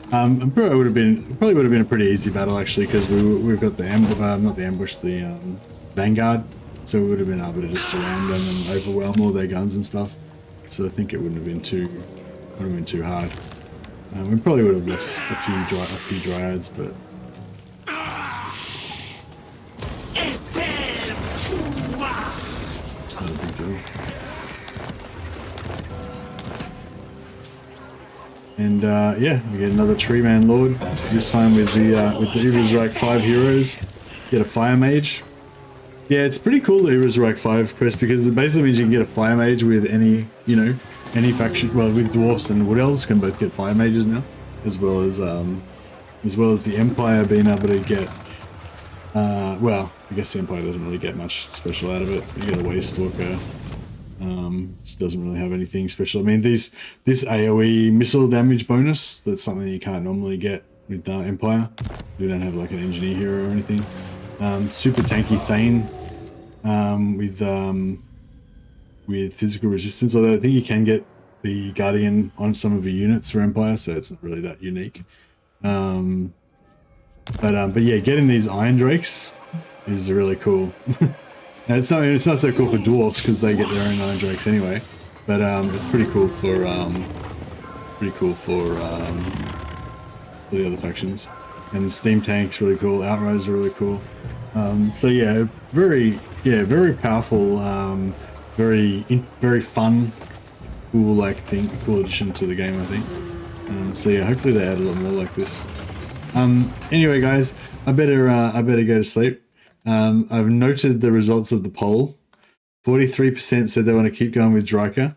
Probably would have been a pretty easy battle actually, because we've got the not the ambush, the Vanguard. so we would have been able to just surround them and overwhelm all their guns and stuff. So I think it wouldn't have been too hard. We probably would have lost a few dryads, but not a big deal. And yeah, we get another Tree Man Lord. This time with the Ubersreich 5 heroes. Get a Fire Mage. Yeah, it's pretty cool, the Ubersreich 5 quest, because it basically means you can get a Fire Mage with any, you know, any faction. Well, with Dwarfs and Wood Elves can both get Fire Mages now, as well as the Empire being able to get. Well, I guess the Empire doesn't really get much special out of it. You get a Waste Walker. It doesn't really have anything special. I mean, this AoE missile damage bonus, that's something you can't normally get with Empire. You don't have like an engineer hero or anything. Super tanky Thane with physical resistance, although I think you can get the Guardian on some of the units for Empire, so it's not really that unique. But yeah, getting these Iron Drakes is really cool. And it's not so cool for dwarves because they get their own Iron Drakes anyway, but it's pretty cool for the other factions. And Steam Tank's really cool. Outriders are really cool. So yeah, very powerful, very fun, cool cool addition to the game, I think. So yeah, hopefully they add a lot more like this. Anyway, guys, I better go to sleep. I've noted the results of the poll. 43% said they want to keep going with Drycha.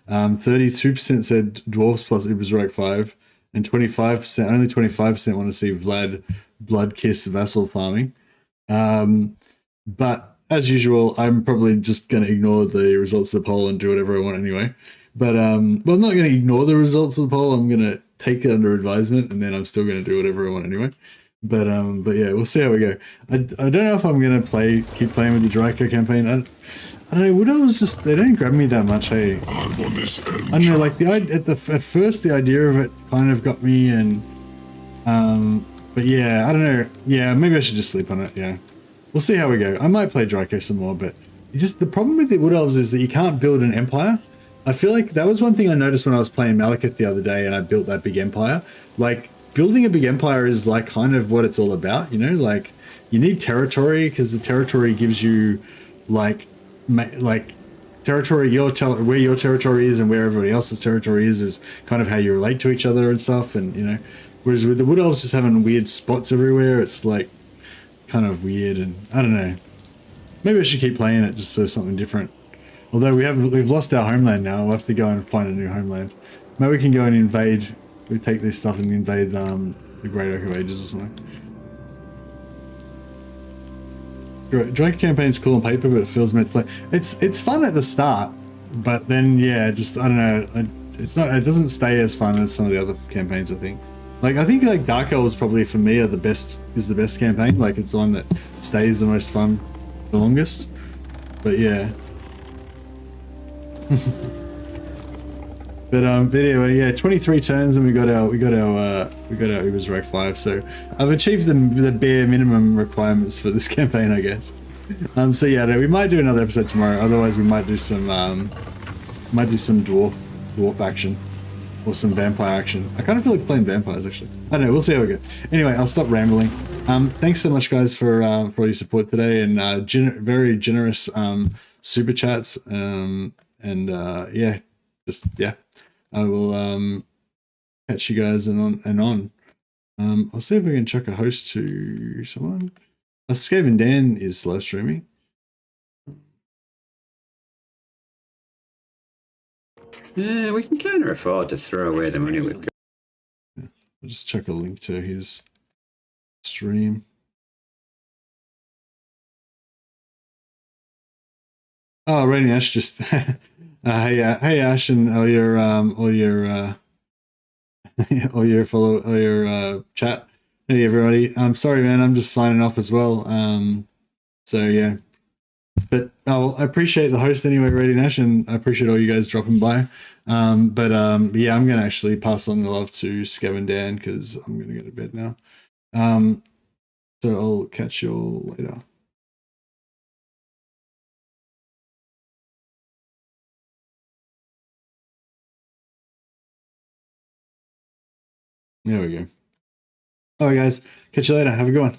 32% said Dwarfs plus Ubersreich 5. And only 25% want to see Vlad Bloodkiss vassal farming. But as usual, I'm probably just going to ignore the results of the poll and do whatever I want anyway. But well, I'm not going to ignore the results of the poll. I'm going to take it under advisement, and then I'm still going to do whatever I want anyway. But yeah, we'll see how we go. I don't know if I'm going to keep playing with the Drycha campaign. I don't know, Wood Elves just, they don't grab me that much, hey. I don't know, like at first the idea of it kind of got me, and but yeah, I don't know. Yeah, maybe I should just sleep on it, yeah. We'll see how we go. I might play Drycha some more, but the problem with the Wood Elves is that you can't build an empire. I feel like that was one thing I noticed when I was playing Malekith the other day and I built that big empire. Like, building a big empire is like kind of what it's all about, you know? Like, you need territory because the territory gives you like territory, where your territory is and where everybody else's territory is kind of how you relate to each other and stuff, and you know, whereas with the Wood Elves just having weird spots everywhere, it's like kind of weird, and I don't know. Maybe I should keep playing it just so something different. Although we've lost our homeland now, we'll have to go and find a new homeland. Maybe we can go and invade. We take this stuff and invade the Great Oak of Ages or something. Drake campaign's cool on paper, but it feels meant to play. It's fun at the start, but then yeah, just I don't know. It doesn't stay as fun as some of the other campaigns. I think like Dark Elves probably for me is the best campaign. Like it's the one that stays the most fun, the longest. But yeah. But anyway, yeah, 23 turns and we got our Ubersreich 5. So I've achieved the bare minimum requirements for this campaign, I guess. So yeah, no, we might do another episode tomorrow. Otherwise, we might do some dwarf action or some vampire action. I kind of feel like playing vampires actually. I don't know. We'll see how we go. Anyway, I'll stop rambling. Thanks so much, guys, for all your support today and very generous super chats. Yeah, just yeah. I will catch you guys and on. I'll see if we can chuck a host to someone. Skaven Dan is live streaming. Yeah, we can kind of afford to throw away the money we've got. Yeah, I'll just check a link to his stream. Oh, Rainy Ash just hey Ash and all your chat. Hey everybody. I'm sorry, man. I'm just signing off as well. So yeah, but I appreciate the host anyway, Rainy Ash, and I appreciate all you guys dropping by. Yeah, I'm gonna actually pass on the love to Skev and Dan because I'm gonna go to bed now. So I'll catch you all later. There we go. All right, guys. Catch you later. Have a good one.